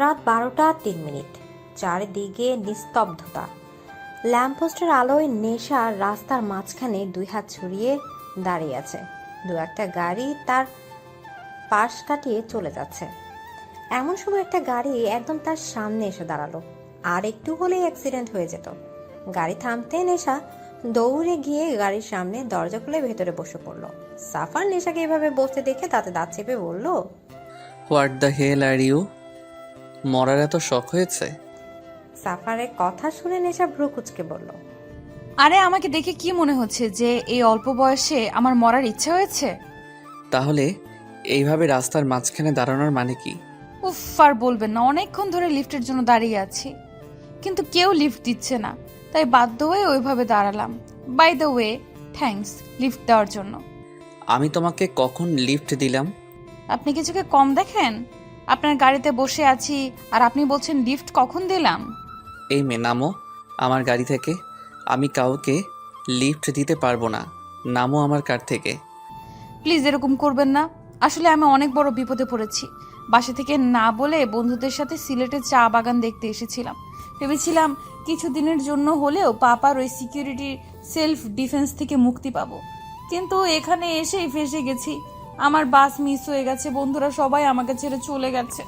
রাত 12টা 3 মিনিট। চারিদিকে নিস্তব্ধতা। ল্যাম্পপোস্টের আলোয় নেশা রাস্তার মাঝখানে দুই হাত ছড়িয়ে দাঁড়িয়ে আছে। দু একটা গাড়ি তার পাশ কাটিয়ে চলে যাচ্ছে। এমন সময় একটা গাড়ি একদম তার সামনে এসে দাঁড়ালো। আর একটু হলেই অ্যাক্সিডেন্ট হয়ে যেত। গাড়ি থামতে নেশা দৌড়ে গিয়ে গাড়ির সামনে দরজা খুলে ভেতরে বসে পড়ল। সাফার নেশাকে এভাবে বসতে দেখে তাতে দাঁত চেপে বলল, what the hell are you? মরার এত শখ হয়েছে? সাফারের কথা শুনে নেশা ভ্রু কুঁচকে বলল, আরে আমাকে দেখে কি মনে হচ্ছে যে এই অল্প বয়সে আমার মরার ইচ্ছে হয়েছে? তাহলে এইভাবে রাস্তার মাঝখানে দাঁড়ানোর মানে কি? উফ, আর বলবেন না, অনেকক্ষণ ধরে লিফটের জন্য দাঁড়িয়ে আছি, কিন্তু কেউ লিফট দিচ্ছে না, তাই বাধ্য হয়ে ওইভাবে দাঁড়ালাম। By the way, thanks lift দেওয়ার জন্য। আমি তোমাকে কখন লিফট দিলাম? আপনি কিছুকে কম দেখেন? আপনার গাড়িতে বসে আছি আর আপনি বলছেন লিফট কখন দিলাম? এই মেয়ে, নামো আমার গাড়ি থেকে। আমি কাউকে লিফট দিতে পারবো না। নামো আমার কার থেকে। প্লিজ এরকম করবেন না। আসলে আমি অনেক বড় বিপদে পড়েছি। বাসা থেকে না বলে বন্ধুদের সাথে সিলেটে চা বাগান দেখতে এসেছিলাম। ভেবেছিলাম কিছুদিনের জন্য হলেও পাপার ওই সিকিউরিটি সেলফ ডিফেন্স থেকে মুক্তি পাবো, কিন্তু এখানে এসেই ফেসে গেছি। আমার বাস মিস হয়ে গেছে, বন্ধুরা সবাই আমাকে ছেড়ে চলে গেছে।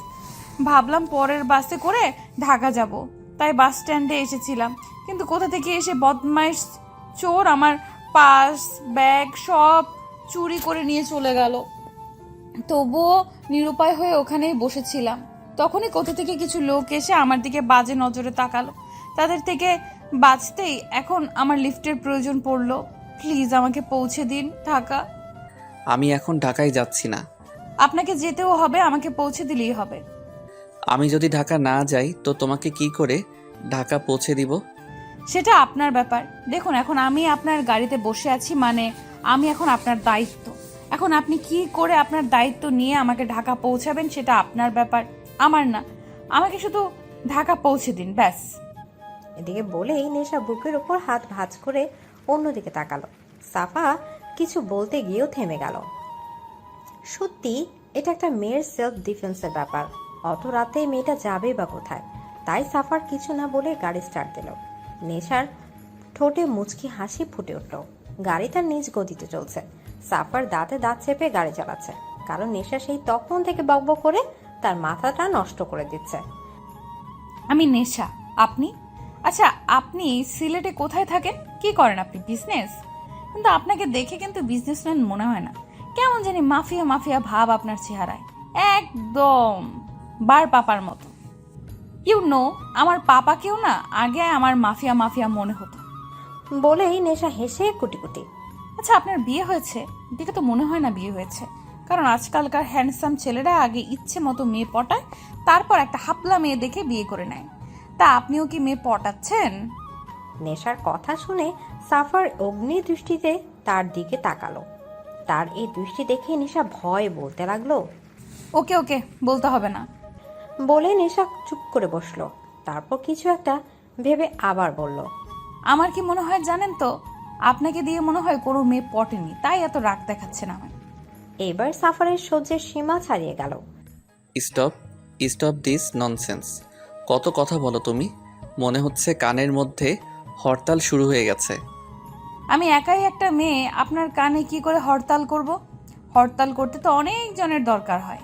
ভাবলাম পরের বাসে করে ঢাকা যাব, তাই বাস স্ট্যান্ডে এসেছিলাম, কিন্তু কোথা থেকে এসে বদমাইশ চোর আমার পার্স ব্যাগ সব চুরি করে নিয়ে চলে গেল। তবুও নিরুপায় হয়ে ওখানেই বসেছিলাম। তখনই কোথা থেকে কিছু লোক এসে আমার দিকে বাজে নজরে তাকালো। তাদের থেকে বাঁচতেই এখন আমার লিফটের প্রয়োজন পড়লো। প্লিজ আমাকে পৌঁছে দিন ঢাকা। আমি এখন ঢাকায় যাচ্ছি না। আপনাকে যেতেও হবে, আমাকে পৌঁছে দিলেই হবে। আমি যদি ঢাকা না যাই তো তোমাকে কি করে ঢাকা পৌঁছে দিব? সেটা আপনার ব্যাপার। দেখুন, এখন আমি আপনার গাড়িতে বসে আছি, মানে আমি এখন আপনার দায়িত্ব। এখন আপনি কি করে আপনার দায়িত্ব নিয়ে আমাকে ঢাকা পৌঁছাবেন সেটা আপনার ব্যাপার, আমার না। আমাকে শুধু ঢাকা পৌঁছে দিন, ব্যাস। এদিকে বলেই নেশা বুকের উপর হাত ভাঁজ করে অন্যদিকে তাকালো। সাফা কিছু বলতে গিয়েও থেমে গেল। সত্যি এটা একটা মেয়ের সেলফ ডিফেন্সের ব্যাপার। অত রাতে মেয়েটা যাবে বা কোথায়? তাই সাফার কিছু না বলে গাড়ি স্টার্ট দিল। নেশার ঠোঁটে মুচকি হাসি ফুটে উঠল। গাড়ি তার নিজ গতিতে চলছে। সাফার দাঁতে দাঁত চেপে গাড়ি চালাচ্ছে, কারণ নেশা সেই তখন থেকে বকবক করে তার মাথাটা নষ্ট করে দিচ্ছে। আমি নেশা, আপনি? আচ্ছা, আপনি সিলেটে কোথায় থাকেন? কি করেন আপনি? বিজনেস? কিন্তু আপনাকে দেখে কিন্তু বিজনেসম্যান মনে হয় না, কেমন জানি মাফিয়া মাফিয়া ভাব আপনার চেহারায়, একদম বার পাপার মতো। ইউ নো, আমার পাপাকেও না আগে আমার মাফিয়া মাফিয়া মনে হতো। বলেই নেশা হেসে কুটি কুটি। আচ্ছা, আপনার বিয়ে হয়েছে? দেখে তো মনে হয় না বিয়ে হয়েছে, কারণ আজকালকার হ্যান্ডসাম ছেলেরা আগে ইচ্ছে মতো মেয়ে পটায়, তারপর একটা হাপলা মেয়ে দেখে বিয়ে করে নেয়। তা আপনিও কি মেয়ে পটাচ্ছেন? নেশার কথা শুনে সাফার অগ্নি দৃষ্টিতে তার দিকে তাকালো। তার এই দৃষ্টি দেখে নেশা ভয় বলতে লাগলো, ওকে ওকে, বলতে হবে না। বলে নেশা চুপ করে বসলো। তারপর কিছু একটা ভেবে আবার বলল, আমার কি মনে হয় জানেন তো, আপনাকে দিয়ে মনে হয় কোনো মেয়ে পটেনি, তাই এত রাগ দেখাচ্ছেন আমায়। এবার সাফারের সহ্যের সীমা ছাড়িয়ে গেল। Stop, stop this nonsense. কত কথা বলো তুমি। মনে হচ্ছে কানের মধ্যে হরতাল শুরু হয়ে গেছে। আমি একাই একটা মেয়ে, আপনার কানে কি করে হরতাল করব? হরতাল করতে তো অনেক জনের দরকার হয়।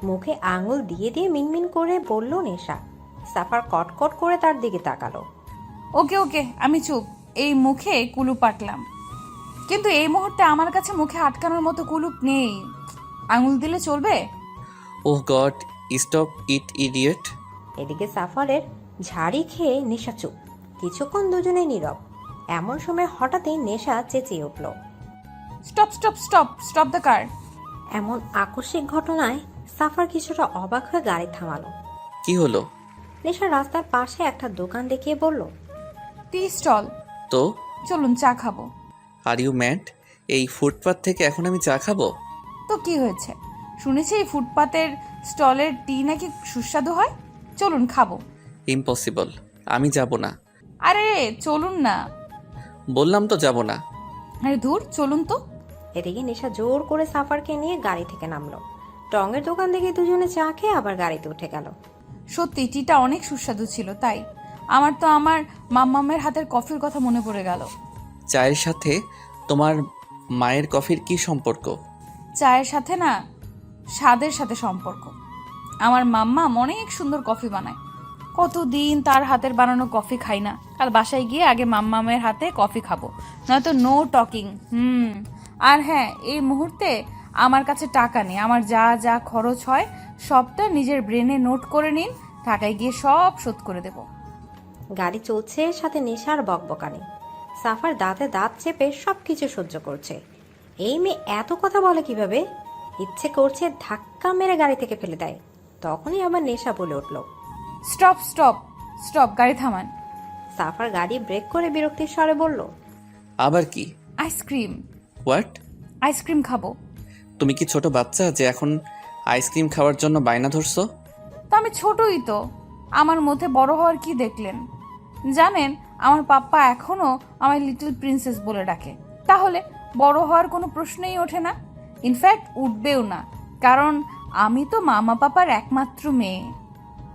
মুখে আঙুল দিয়ে দিয়ে মিনমিন করে বলল নেশা। সাফার কটকট করে তার দিকে তাকালো। ওকে ওকে, আমি চুপ। এই মুখে কুলুপ আটলাম, কিন্তু এই মুহূর্তে আমার কাছে মুখে আটকানোর মতো কুলুপ নেই। আঙুল দিলে চলবে? ওহ গড, স্টপ ইট ইডিয়েট। এদিকে সাফারের ঝাড়ি খেয়ে নেশা চুপ। কিছুক্ষণ দুজনে নীরব। এমন সময় হঠাৎই নেশা চেঁচিয়ে উঠল, stop stop stop stop the car. এমন আকস্মিক ঘটনায় সাফার কিছুটা অবাক হয়ে গাড়ি থামালো। কি হলো? নেশা রাস্তার পাশে একটা দোকান দেখিয়ে বলল, টি স্টল। তো চলুন চা খাবো। Are you mad? এই ফুটপাথ থেকে এখন আমি চা খাবো? তো কি হয়েছে? শুনেছি এই ফুটপাতের স্টলের টি নাকি সুস্বাদু হয়। চলুন খাবো। ইম্পসিবল, আমি যাব না। আরে চলুন না। বললাম তো যাব না। আরে ধুর, চলুন তো। এদিকে নেশা জোর করে সাফারকে নিয়ে গাড়ি থেকে নামলো। টঙের দোকান থেকে দুজনে চা খেয়ে আবার গাড়িতে উঠে গেল। সত্যি টিটা অনেক সুস্বাদু ছিল। তাই আমার তো আমার মাম্মামের হাতের কফির কথা মনে পড়ে গেল। চায়ের সাথে তোমার মায়ের কফির কি সম্পর্ক? চায়ের সাথে না, স্বাদের সাথে সম্পর্ক। আমার মাম্মা অনেক সুন্দর কফি বানায়। কতদিন তার হাতের বানানো কফি খাই না। কাল বাসায় গিয়ে আগে মাম্মামের হাতে কফি খাবো, নয়তো নো টকিং। আর হ্যাঁ, এই মুহূর্তে আমার কাছে টাকা নেই। আমার যা যা খরচ হয় সবটা নিজের ব্রেনে নোট করে নিন, ঢাকায় গিয়ে সব শোধ করে দেব। গাড়ি চলছে, সাথে নেশার বকবকানি। সাফার দাঁতে দাঁত চেপে সবকিছু সহ্য করছে। এই মেয়ে এত কথা বলে কিভাবে? ইচ্ছে করছে ধাক্কা মেরে গাড়ি থেকে ফেলে দেয়। তখনই আবার নেশা বলে উঠল, স্টপ স্টপ স্টপ, গাড়ি থামান। সাফার গাড়ি ব্রেক করে বিরক্তির স্বরে বলল, আবার কি? Ice cream, what? আইসক্রিম খাবো। তুমি কি ছোট বাচ্চা যে এখন আইসক্রিম খাওয়ার জন্য বায়না ধরছো? তো আমি ছোটই তো, আমার মধ্যে বড় হওয়ার কি দেখলেন? জানেন, আমার পাপ্পা এখনো আমায় লিটল প্রিন্সেস বলে ডাকে। তাহলে বড় হওয়ার কোনো প্রশ্নই ওঠে না। ইনফ্যাক্ট উঠবেও না, কারণ আমি তো মামা পাপার একমাত্র মেয়ে।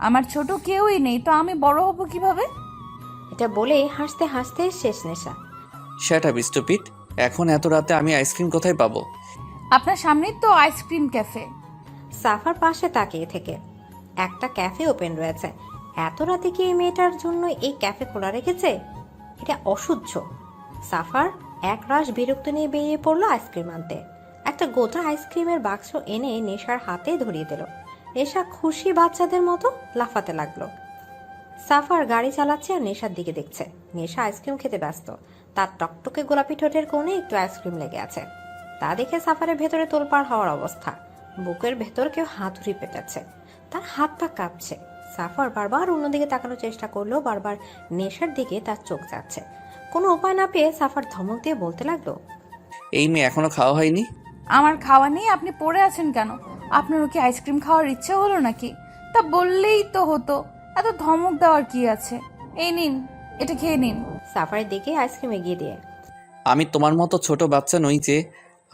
আমার ছোট কেউই নেই, তো আমি বড় হব কিভাবে? এটা বলে হাসতে হাসতে শেষ নেশা। Shut up stupid. এখন এত রাতে আমি আইসক্রিম কোথায় পাবো? আপনার সামনেই তো আইসক্রিম ক্যাফে। সাফার পাশে তাকিয়ে থেকে, একটা ক্যাফে ওপেন রয়েছে। এত রাতে কি এই মেয়েটার জন্য এই ক্যাফে খোলা রেখেছে? এটা অসহ্য। সাফার এক রাশ বিরক্ত নিয়ে বেরিয়ে পড়লো আইসক্রিম আনতে। একটা গোটা আইসক্রিমের বাক্স এনে নেশার হাতে ধরিয়ে দিল। নেশা খুশি বাচ্চাদের মতো লাফাতে লাগলো। সাফার গাড়ি চালাচ্ছে আর নেশার দিকে দেখছে। নেশা আইসক্রিম খেতে ব্যস্ত। তার টকটকে গোলাপি ঠোঁটের কোণে একটু আইসক্রিম লেগে আছে। তা দেখে সাফারের ভেতরে তোলপাড় হওয়ার অবস্থা। বুকের ভেতর কেউ হাতুড়ি পেটাচ্ছে। তার হাত পা কাঁপছে। সাফার বারবার অন্যদিকে তাকানোর চেষ্টা করলেও বারবার নেশার দিকে তার চোখ যাচ্ছে। কোনো উপায় না পেয়ে সাফার ধমক দিয়ে বলতে লাগলো, এই মেয়ে এখনো খাওয়া হয়নি? আমার খাওয়া নিয়ে আপনি পড়ে আছেন কেন? আপনারও কি আইসক্রিম খাওয়ার ইচ্ছে হলো নাকি? তা বললেই তো হতো, এত ধমক দেওয়ার কি আছে? এই নিন, এটা খেয়ে নিন। সাফারের দিকে আইসক্রিম এগিয়ে দিয়ে, আমি তোমার মতো ছোট বাচ্চা নই যে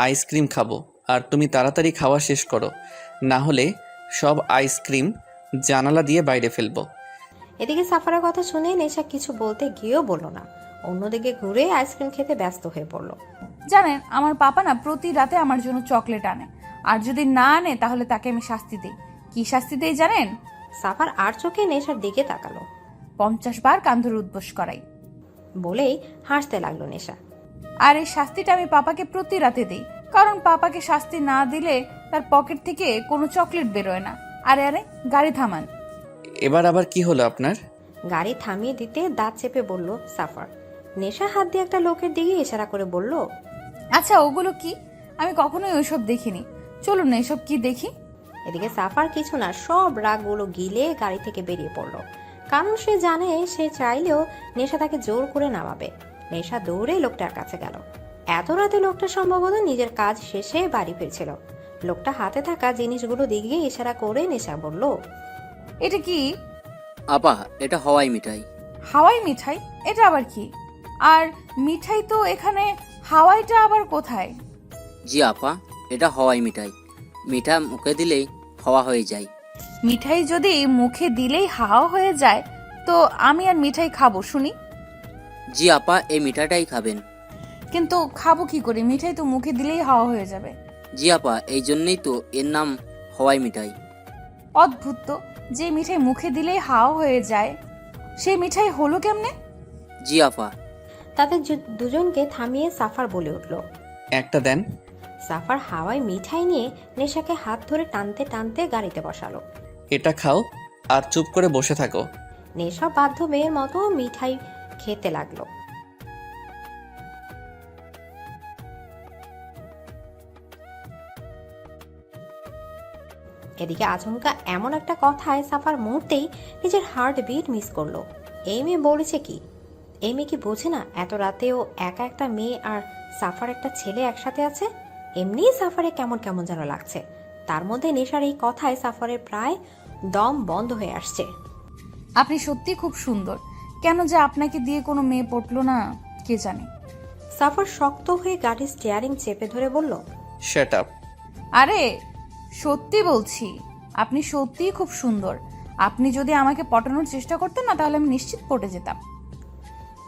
আইসক্রিম খাবো। আর তুমি তাড়াতাড়ি খাওয়া শেষ করো, না হলে সব আইসক্রিম জানালা দিয়ে বাইরে ফেলবো। এদিকে সাফারের কথা শুনে নেশা কিছু বলতে গিয়েও বলল না। অন্যদিকে ঘুরে আইসক্রিম খেতে ব্যস্ত হয়ে পড়ল। জানেন, আমার পাপা না প্রতি রাতে আমার জন্য চকলেট আনে, আর যদি না আনে তাহলে তাকে আমি শাস্তি দিই। কি শাস্তি দেই জানেন? সাফার আর চোখে নেশার দিকে তাকালো। 50 বার কান ধরে উদ্বোস করাই। বলেই হাসতে লাগলো নেশা। আর এই শাস্তিটা আমি পাপাকে প্রতি রাতে দিই, কারণ পাপাকে শাস্তি না দিলে তার পকেট থেকে কোনো চকলেট বেরোয় না। আরে আরে, গাড়ি থামান। এবার আবার কি হলো আপনার? গাড়ি থামিয়ে দিতে দাঁত চেপে বলল সাফার। নেশা হাত দিয়ে একটা লোকের দিকে ইশারা করে বলল, আচ্ছা, ওগুলো কি? আমি কখনোই ওইসব দেখিনি। চলুন না, এসব কি দেখি। এদিকে সাফার কিছু না সব রাগগুলো গিলে গাড়ি থেকে বেরিয়ে পড়ল। কারণ সে জানে সে চাইলেও নেশা তাকে জোর করে নামাবে। নেশা দৌড়ে লোকটার কাছে গেল। এত রাতে লোকটা সম্ভবত নিজের কাজ শেষে বাড়ি ফিরছিল। লোকটা হাতে থাকা জিনিসগুলো দিকে ইশারা করে নেশা বলল, এটা কি? আপা, এটা হাওয়াই মিঠাই। হাওয়াই মিঠাই? এটা আবার কি? আর মিঠাই তো এখানে, হাওয়াইটা আবার কোথায়? জি আপা, এটা হাওয়াই মিঠাই। মিঠা মুখে দিলেই হাওয়া হয়ে যায়। মিঠাই যদি মুখে দিলেই হাওয়া হয়ে যায়, তো আমি আর মিঠাই খাবো শুনি। জি আপা, এই মিঠাটাই খাবেন। কিন্তু খাবো কি করে? মিঠাই তো মুখে দিলেই হাওয়া হয়ে যাবে। জি আপা, এই জন্যই তো এর নাম হাওয়াই মিঠাই। অদ্ভুত তো, যে মিঠাই মুখে দিলেই হাওয়া হয়ে যায়, সেই মিঠাই হলো কেমনে? জি আপা। তাদের দুজনকে থামিয়ে সাফার বলে উঠল। একটা দেন। সাফার হাওয়াই মিঠাই নিয়ে নেশাকে হাত ধরে টানতে টানতে গাড়িতে বসালো। এটা খাও আর চুপ করে বসে থাকো। নেশা বাধ্য মেয়ের মতো মিঠাই খেতে লাগলো। এদিকে আচমকা এমন একটা কথায় সাফার মুহূর্তেই নিজের হার্ট বিট মিস করলো। এই মেয়ে বলেছে কি? এই মেয়ে কি বোঝে না এত রাতেও একা একটা মেয়ে আর সাফার একটা ছেলে একসাথে আছে? এমনি সাফারে কেমন কেমন যেন লাগছে। তার মধ্যে নেশার এই কথায় সাফারের প্রায় দম বন্ধ হয়ে আসছে। আপনি সত্যি খুব সুন্দর। কেন যে আপনাকে দিয়ে কোনো মেয়ে পটলো না কে জানে। সাফার শক্ত হয়ে গাড়ির স্টিয়ারিং চেপে ধরে বলল, শ্যাট আপ। আরে সত্যি বলছি, আপনি সত্যিই খুব সুন্দর। আপনি যদি আমাকে পটানোর চেষ্টা করতেন না, তাহলে আমি নিশ্চিত পটে যেতাম।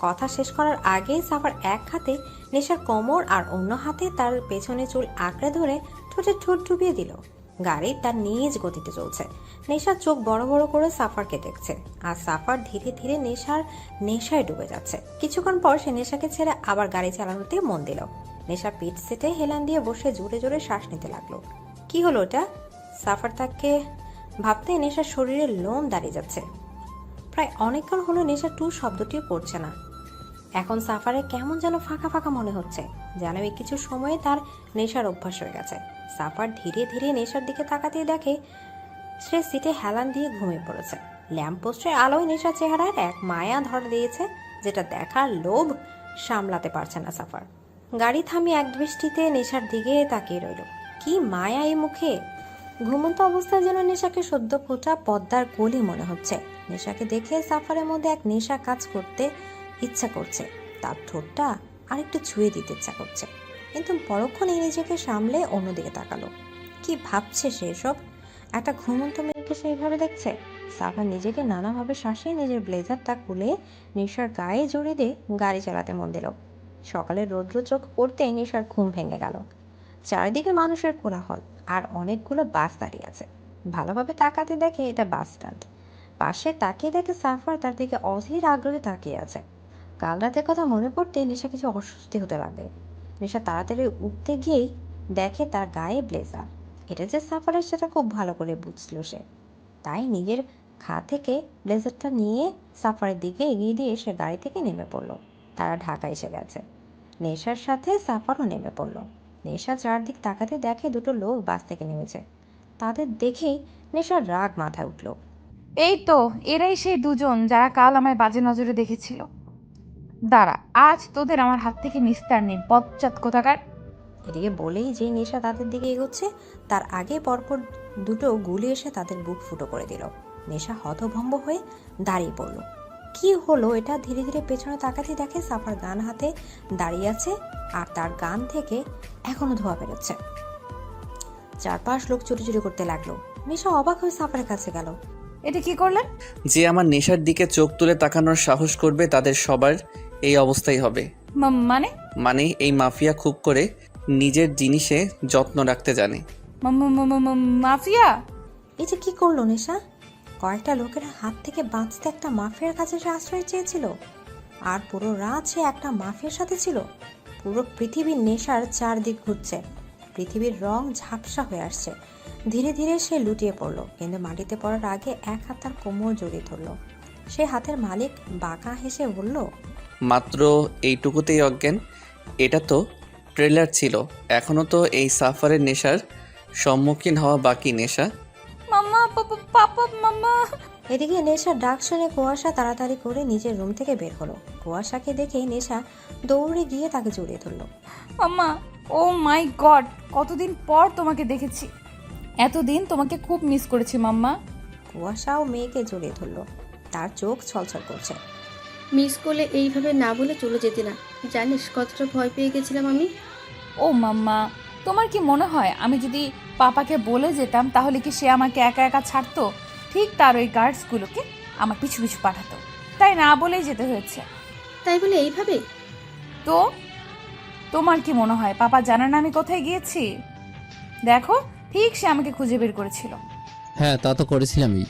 কথা শেষ করার আগেই সাফার এক হাতে নেশার কোমর আর অন্য হাতে তার পেছনে চুল আঁকড়ে ধরে ঠোঁটে ঠোঁট ডুবিয়ে দিল। গাড়ি তার নিজ গতিতে চলছে। নেশার চোখ বড় বড় করে সাফারকে দেখছে, আর সাফার ধীরে ধীরে নেশায় ডুবে যাচ্ছে। কিছুক্ষণ পর সে নেশাকে ছেড়ে আবার গাড়ি চালানোতে মন দিল। নেশা পিঠ সেটে হেলান দিয়ে বসে জোরে জোরে শ্বাস নিতে লাগলো। কি হলো ওটা? সাফার তাকে ভাবতে নেশার শরীরের লোম দাঁড়িয়ে যাচ্ছে। প্রায় অনেকক্ষণ হলো নেশা টু শব্দটিও করছে না। এখন সাফারে কেমন যেন ফাঁকা ফাঁকা মনে হচ্ছে, যেন এই কিছু সময়ে তার নেশার অভ্যাস হয়ে গেছে। সাফার ধীরে ধীরে নেশার দিকে তাকাতে দেখে সে সিটে হেলান দিয়ে ঘুমিয়ে পড়েছে। ল্যাম্পপোস্টের আলোয় নেশার চেহারার এক মায়া ধরে দিয়েছে, যেটা দেখার লোভ সামলাতে পারছে না সাফার। গাড়ি থামিয়ে এক দৃষ্টিতে নেশার দিকে তাকিয়ে রইল। কি মায়া এই মুখে! ঘুমন্ত অবস্থায় যেন নেশাকে সদ্য ফোটা পদ্মার কলি মনে হচ্ছে। নেশাকে দেখে সাফারের মধ্যে এক নেশা কাজ করতে ইচ্ছা করছে, তার ঠোঁটটা আরেকটু ছুঁয়ে দিতে ইচ্ছা করছে, কিন্তু পরক্ষণে নিজেকে সামলে অন্যদিকে তাকালো। কি ভাবছে সে সব? একটা ঘুমন্ত মেয়েকে সেইভাবে দেখছে। সাফার নিজেকে নানাভাবে শাসিয়ে নিজের ব্লেজারটা খুলে নেশার গায়ে জড়িয়ে দিয়ে গাড়ি চালাতে মন দিল। সকালের রৌদ্র চোখ পড়তেই নেশার ঘুম ভেঙে গেল। চারিদিকে মানুষের কোলাহল, আর অনেকগুলো বাস দাঁড়িয়ে আছে। ভালোভাবে তাকাতে দেখে এটা বাস স্ট্যান্ড। পাশে তাকিয়ে দেখে সাফার তার দিকে অধীর আগ্রহে তাকিয়ে আছে। কাল রাতের কথা মনে পড়তে নেশা কিছু অস্বস্তি হতে লাগবে। নেশা তাড়াতাড়ি উঠতে গিয়েই দেখে তার গায়ে ব্লেজার। এটা যে সাফারের সেটা খুব ভালো করে বুঝলো সে। তাই নিজের খাট থেকে ব্লেজারটা নিয়ে সাফারের দিকে এগিয়ে দিয়ে সে গাড়ি থেকে নেমে পড়লো। তারা ঢাকা এসে গেছে। নেশার সাথে সাফারও নেমে পড়লো। নেশা চারদিক তাকাতে দেখে দুটো লোক বাস থেকে নেমেছে। তাদের দেখেই নেশার রাগ মাথায় উঠল। এই তো এরাই সেই দুজন যারা কাল আমায় বাজে নজরে দেখেছিল। দাঁড়া, আজ তোদের আমার হাত থেকে নিস্তার নেই, বজ্জাত কোথাকার। এদিকে বলেই যে নেশা তাদের দিকে এগোচ্ছে, তার আগে পরপর দুটো গুলি এসে তাদের বুক ফুটো করে দিল। নেশা হতভম্ব হয়ে দাঁড়িয়ে পড়ল। কি হলো এটা? ধীরে ধীরে পেছনে তাকাতে দেখে সাফার গান হাতে দাঁড়িয়ে আছে, আর তার গান থেকে এখনো ধোঁয়া বেরোচ্ছে। চারপাশ লোক চুরি চুরি করতে লাগলো। নেশা অবাক হয়ে সাফারের কাছে গেল। এটা কি করলেন? যে আমার নেশার দিকে চোখ তুলে তাকানোর সাহস করবে তাদের সবার এই অবস্থাই হবে। মানে মানে এই মাফিয়া খুব করে নিজের জিনিসে যত্ন রাখতে জানে। মাফিয়া? এই যে কি করলো নেশা? কয়েকটা লোকের হাত থেকে বাঁচতে একটা মাফিয়ার কাছে সে আশ্রয় চেয়েছিল, আর পুরো রাত সে একটা মাফিয়ার সাথে ছিল। পুরো পৃথিবীর নেশার চারদিক ঘুরছে। পৃথিবীর রং ঝাপসা হয়ে আসছে। ধীরে ধীরে সে লুটিয়ে পড়ল, কিন্তু মাটিতে পড়ার আগে এক হাত তার কোমর জড়িয়ে ধরল। সে হাতের মালিক বাঁকা হেসে বলল, মাত্র এইটুকুতেই অজ্ঞান? এটা তো ট্রেলার ছিল, এখনও তো এই সাফারের নেশার সম্মুখীন হওয়া বাকি। নেশা মাম্মা, পাপা, মাম্মা। এদিকে নেশার ডাক শুনে কুয়াশা তাড়াতাড়ি করে নিজের রুম থেকে বের হলো। কুয়াশাকে দেখেই নেশা দৌড়ে গিয়ে তাকে জড়িয়ে ধরলো। মাম্মা, ও মাই গড, কতদিন পর তোমাকে দেখেছি। এতদিন তোমাকে খুব মিস করেছি মাম্মা। কুয়াশাও মেয়েকে জড়িয়ে ধরলো। তার চোখ ছলছল করছে। মিস করলে এইভাবে না বলে চলে যেতে না। জানিস কতটা ভয় পেয়ে গেছিলাম আমি। ও মাম্মা, তোমার কি মনে হয় আমি যদি পাপাকে বলে যেতাম তাহলে কি সে আমাকে একা একা ছাড়তো? ঠিক তার ওই গার্ডসগুলোকে আমার পিছু পিছু পাঠাতো। তাই না বলেই যেতে হয়েছে। তাই বলে এইভাবে? তো তোমার কি মনে হয় পাপা জানে না আমি কোথায় গিয়েছি? দেখো, ঠিক সে আমাকে খুঁজে বের করেছিল। হ্যাঁ, তা তো করেছিলামই।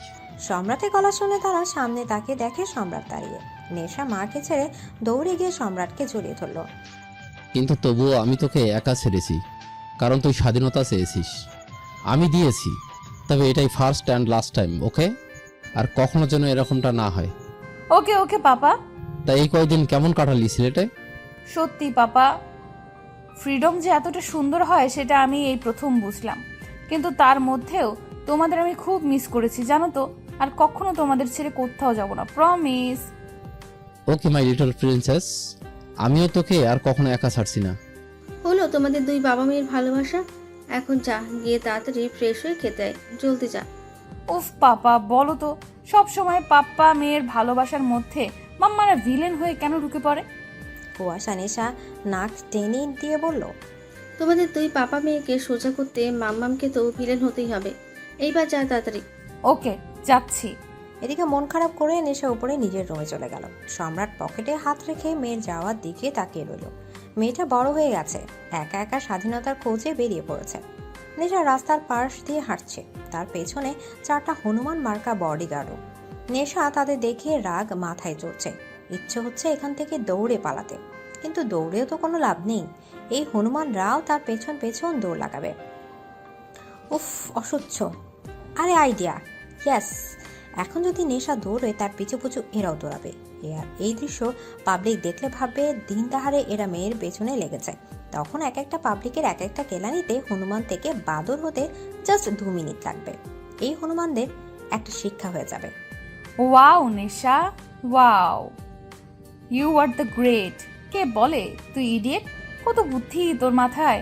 সম্রাটের গলা শুনে তারা সামনে তাকিয়ে দেখে সম্রাট দাঁড়িয়ে। নেশা মাকে ছেড়ে দৌড়ে গিয়ে সম্রাটকে জড়িয়ে ধরলো। কিন্তু তবুও আমি তোকে একা ছেড়েছি, কারণ তুই স্বাধীনতা চেয়েছিস, আমি দিয়েছি। তবে এটাই ফার্স্ট অ্যান্ড লাস্ট টাইম, ওকে? আর কখনো যেন এরকমটা না হয়। ওকে ওকে পাপা। তাই এই কয়দিন কেমন কাটালি সিলেটে? সত্যি পাপা, ফ্রিডম যে এতটা সুন্দর হয় সেটা আমি এই প্রথম বুঝলাম। কিন্তু তার মধ্যেও তোমাদের আমি খুব মিস করেছি জানো তো। আর কখনো তোমাদের ছেড়ে কোথাও যাব না, promise. Okay my little princess, আমিও তোকে আর কখনো একা ছাড়ছি না। হলো তোমাদের দুই বাবা মেয়ের ভালোবাসা। এখন যা, গিয়ে তাড়াতাড়ি ফ্রেশ হয়ে খেতে আয়, জলদি যা। উফ পাপা, বলো তো, সব সময় পাপ্পা মেয়ের ভালোবাসার মধ্যে মাম্মারা ভিলেন হয়ে কেন ঢুকে পড়ে? কুয়াশা নেশা নাক টেনে দিয়ে বলল, তোমাদের দুই পাপা মেয়েকে সোজা করতে মাম্মামকে তো ভিলেন হতেই হবে। এইবার যা তাড়াতাড়ি। ওকে যাচ্ছি। এদিকে মন খারাপ করে নেশা উপরে নিজের রুমে চলে গেল। সম্রাট পকেটে হাত রেখে মেয়ের যাওয়ার দিকে তাকিয়ে রইল। মেয়েটা বড় হয়ে গেছে, একা একা স্বাধীনতার খোঁজে বেরিয়ে পড়েছে। নেশা রাস্তার পাশ দিয়ে হাঁটছে, তার পেছনে 4টা হনুমান মার্কা বডিগার্ডও। নেশা তাদের দেখে রাগ মাথায় চড়ছে, ইচ্ছে হচ্ছে এখান থেকে দৌড়ে পালাতে, কিন্তু দৌড়েও তো কোনো লাভ নেই। এই হনুমানরাও তার পেছন পেছন দৌড় লাগাবে। উফ, অসহ্য। আরে আইডিয়া, ইয়েস! এখন যদি নেশা দৌড়ে তার পিছু পিছু এরাও দৌড়াবে। এই দৃশ্য পাবলিক দেখলে ভাববে দিন তাহারে এরা মেয়ের পেছনে লেগেছে। তখন এক একটা পাবলিকের এক একটা কেলানিতে হনুমান থেকে বাদর হতে জাস্ট 2 মিনিট লাগবে। এই হনুমানদের একটা শিক্ষা হয়ে যাবে। Wow Nesha, wow, you are the great. কে বলে তুই ইডিয়েট? কত বুদ্ধি তোর মাথায়।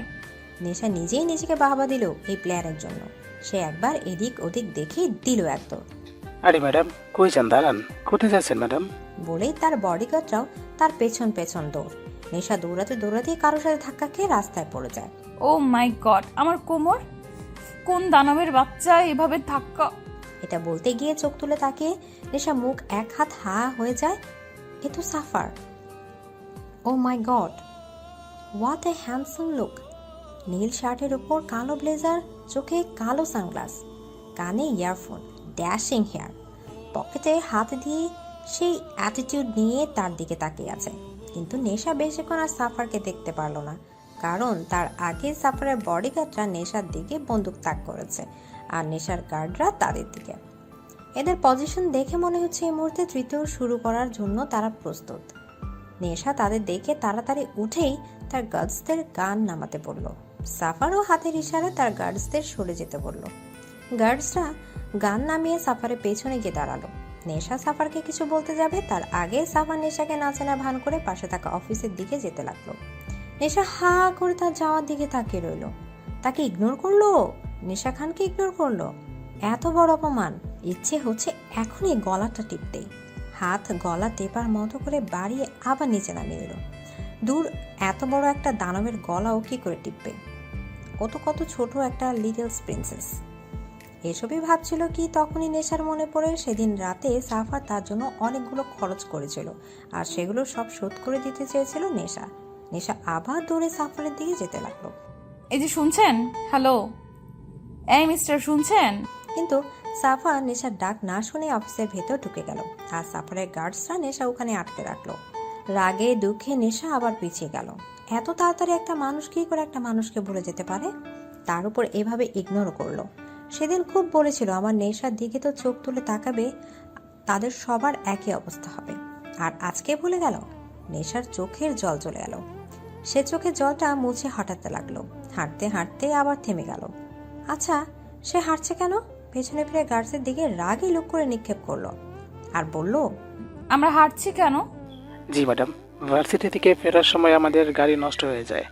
নেশা নিজেই নিজেকে বাহবা দিল এই প্লেয়ারের জন্য। সে একবার এদিক ওদিক দেখে দিল একদম। আরে ম্যাডাম, কই যান? দাঁড়ান, কোথায় যাচ্ছেন ম্যাডাম? বলেই তার বডিগার্ডরাও তার পেছন পেছন দৌড়। নেশা দৌড়াতে দৌড়াতেই কারোর সাথে ধাক্কা খেয়ে রাস্তায় পড়ে যায়। ও মাই গড, আমার কোমর! কোন দানবের বাচ্চা এভাবে ধাক্কা! এটা বলতে গিয়ে চোখ তুলে তাকিয়ে নেশা মুখ এক হাত হা হয়ে যায়। এ তো suffer. Oh my god, what a handsome look! নীল শার্টের উপর কালো ব্লেজার, চোখে কালো সানগ্লাস, কানে ইয়ারফোন, ড্যাশিং হেয়ার, পকেটে হাত দিয়ে সেই অ্যাটিটিউড নিয়ে তার দিকে তাকিয়ে আছে। কিন্তু নেশা বেশিক্ষণ আর সাফারকে দেখতে পারল না, কারণ তার আগে সাফারের বডিগার্ডরা নেশার দিকে বন্দুক তাক করেছে আর নেশার গার্ডরা তাদের দিকে। এদের পজিশন দেখে মনে হচ্ছে এই মুহূর্তে তৃতীয় শুরু করার জন্য তারা প্রস্তুত। নেশা তাদের দেখে তাড়াতাড়ি উঠেই তার গার্ডসদের গান নামাতে বলল। সাফারও হাতের ইশারায় তার গার্ডসদের সরে যেতে বলল। গার্ডসরা গান নামিয়ে সাফারের পেছনে গিয়ে দাঁড়ালো। নেশা সাফারকে কিছু বলতে যাবে তার আগে সাফার নেশাকে না চেনা ভান করে পাশে থাকা অফিসের দিকে যেতে লাগলো। নেশা হা করে তার যাওয়ার দিকে তাকিয়ে রইল। তাকে ইগনোর করলো, নেশা খানকে ইগনোর করলো। এত বড় অপমান! ইচ্ছে হচ্ছে এখনই গলাটা টিপতেই। হাত গলা টেপার মতো করে বাড়িয়ে আবার নিচে নামিয়ে দিল। দূর, এত বড় একটা দানবের গলাও কি করে টিপবে? কত ছোট একটা লিটল প্রিন্সেস। এসবই ভাবছিল কি তখনই নেশার মনে পড়ে সেদিন রাতে সাফার তার জন্য অনেকগুলো খরচ করেছিল, আর সেগুলো সব শোধ করে দিতে চেয়েছিল নেশা। নেশা আবার দৌড়ে সাফারের দিকে যেতে লাগলো। এই যে শুনছেন? হ্যালো, এই মিস্টার, শুনছেন? কিন্তু সাফা নেশার ডাক না শুনে অফিসের ভেতর ঢুকে গেল, আর সাফারের গার্ডসরা নেশা ওখানে আটকে রাখলো। রাগে দুঃখে নেশা আবার পিছিয়ে গেল। এত তাড়াতাড়ি একটা মানুষ কি করে একটা মানুষকে ভুলে যেতে পারে? তার উপর এভাবে ইগনোর করলো। সেদিন খুব বলেছিল আমার নেশার দিকে তো চোখ তুলে তাকাবে, তাদের সবার একই অবস্থা হবে। আর আজকে ভুলে গেল। নেশার চোখের জল চলে গেল। সে চোখের জলটা মুছে হাঁটাতে লাগলো। হাঁটতে হাঁটতে আবার থেমে গেল। আচ্ছা, সে হাঁটছে কেন? পেছনে ফিরে গার্ডসের দিকে রাগে লুক করে নিক্ষেপ করলো আর বলল, আমরা হাঁটছি কেন? জি ম্যাডাম, ভার্সিটি থেকে ফেরার সময় আমাদের গাড়ি নষ্ট হয়ে যায়,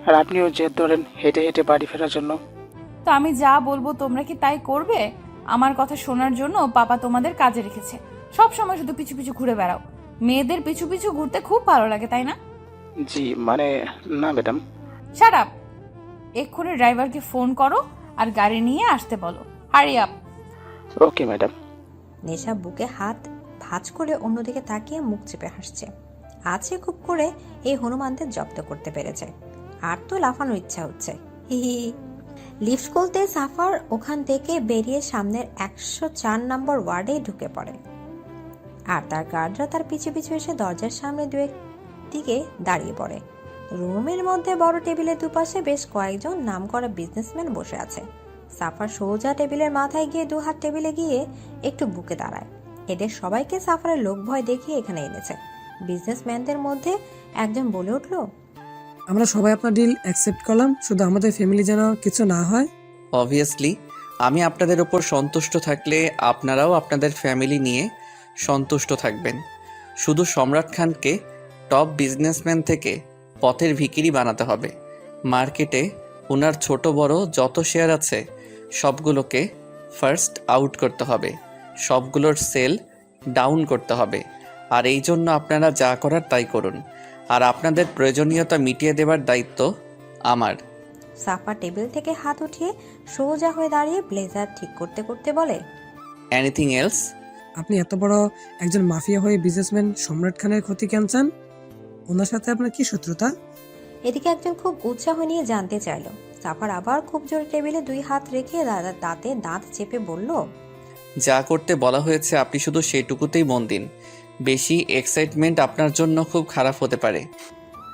আর আপনিও জেদ ধরেন হেঁটে হেঁটে বাড়ি ফেরার জন্য। তো আমি যা বলবো তোমরা কি তাই করবে? আমার কথা শোনার জন্য বাবা তোমাদের কাজে রেখেছে। সব সময় শুধু পিছু পিছু ঘুরে বেড়াও। মেয়েদের পিছু পিছু ঘুরতে খুব ভালো লাগে, তাই না? জি মানে না ম্যাডাম। Shut up! এক্ষুনি ড্রাইভারকে ফোন করো আর গাড়ি নিয়ে আসতে বলো। Hurry up! Okay madam. নেশা বুকে হাত ভাঁজ করে অন্যদিকে তাকিয়ে মুখ চেপে হাসছে। আছে খুব করে এই হনুমানদের জব্দ করতে পেরেছে। আর তো লাফানোর ইচ্ছা হচ্ছে। হি হি। লিফট খুলতে সাফার ওখান থেকে বেরিয়ে সামনের 104 নম্বর ওয়ার্ডে ঢুকে পড়ে, আর তার গার্ডরা তার পিছু পিছু এসে দরজার সামনে দিকে দাঁড়িয়ে পড়ে। রুমের মধ্যে বড় টেবিলের দুপাশে বেশ কয়েকজন নামকরা বিজনেসম্যান বসে আছে। সাফার সোজা টেবিলের মাথায় গিয়ে 2 হাত টেবিলে গিয়ে একটু বুকে দাঁড়ায়। এদের সবাইকে সাফারের লোক ভয় দেখিয়ে এখানে এনেছে। বিজনেসম্যানদের মধ্যে একজন বলে উঠল, আমরা সবাই আপনার ডিল অ্যাকসেপ্ট করলাম, শুধু আমাদের ফ্যামিলি যেন কিছু না হয়। অবভিয়াসলি আমি আপনাদের ওপর সন্তুষ্ট থাকলে আপনারাও আপনাদের ফ্যামিলি নিয়ে সন্তুষ্ট থাকবেন। শুধু সম্রাট খানকে টপ বিজনেসম্যান থেকে পথের ভিখিরি বানাতে হবে। মার্কেটে ওনার ছোট বড় যত শেয়ার আছে সবগুলোকে ফার্স্ট আউট করতে হবে, সবগুলোর সেল ডাউন করতে হবে। আর এই জন্য আপনারা যা করার তাই করুন, আর আপনাদের প্রয়োজনীয়তা মিটিয়ে দেবার দায়িত্ব আমার। সাফা টেবিল থেকে হাত উঠিয়ে সোজা হয়ে দাঁড়িয়ে ব্লেজার ঠিক করতে করতে বলে, এনিথিং এলস? আপনি এত বড় একজন মাফিয়া হয়ে বিজনেসম্যান সম্রাট খানের ক্ষতি কেন চান? ওনার সাথে আপনার কি শত্রুতা? এদিকে একজন খুব উৎসাহ নিয়ে জানতে চাইল। সাফার আবার খুব জোরে টেবিলে 2 হাত রেখে দাঁতে দাঁত চেপে বলল, যা করতে বলা হয়েছে আপনি শুধু সেটুকুতেই মন দিন। বেশি এক্সাইটমেন্ট আপনার জন্য খুব খারাপ হতে পারে।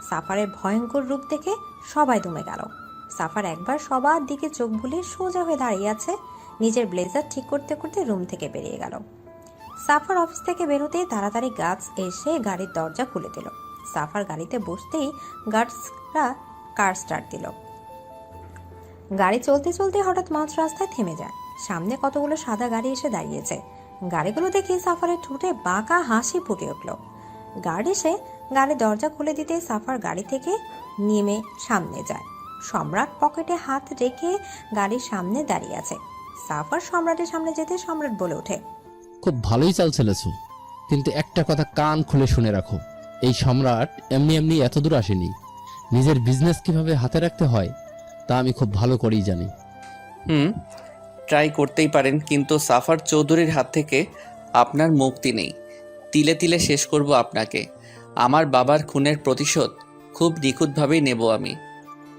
সাফারের ভয়ঙ্কর রূপ দেখে সবাই দমে গেল। সাফার একবার সবার দিকে চোখ বুলিয়ে সোজা হয়ে দাঁড়িয়ে আছে। নিজের ব্লেজার ঠিক করতে করতে রুম থেকে বেরিয়ে গেল। সাফার অফিস থেকে বেরোতেই তাড়াতাড়ি গার্ডস এসে গাড়ির দরজা খুলে দিল। সাফার গাড়িতে বসতেই গার্ডসরা কার স্টার্ট দিল। গাড়ি চলতে চলতে হঠাৎ মাঝ রাস্তায় থেমে যায়। সামনে কতগুলো সাদা গাড়ি এসে দাঁড়িয়েছে। গাড়িগুলো দেখে সাফারের ঠোঁটে বাঁকা হাসি ফুটে উঠল। গার্ড এসে গাড়ির দরজা খুলে দিতে সাফার গাড়ি থেকে নেমে সামনে যায়। সম্রাট পকেটে হাত রেখে গাড়ির সামনে দাঁড়িয়ে আছে। সাফার সম্রাটের সামনে যেতে সম্রাট বলে ওঠে, খুব ভালোই চাল চলেছ, কিন্তু একটা কথা কান খুলে শুনে রাখো, এই সম্রাট এমনি এমনি এত দূর আসেনি। নিজের বিজনেস কিভাবে হাতে রাখতে হয় তা আমি খুব ভালো করেই জানি। ট্রাই করতেই পারেন, কিন্তু সাফার চৌধুরীর হাত থেকে আপনার মুক্তি নেই। তিলে তিলে শেষ করব আপনাকে। আমার বাবার খুনের প্রতিশোধ খুব নিখুঁতভাবেই নেব আমি।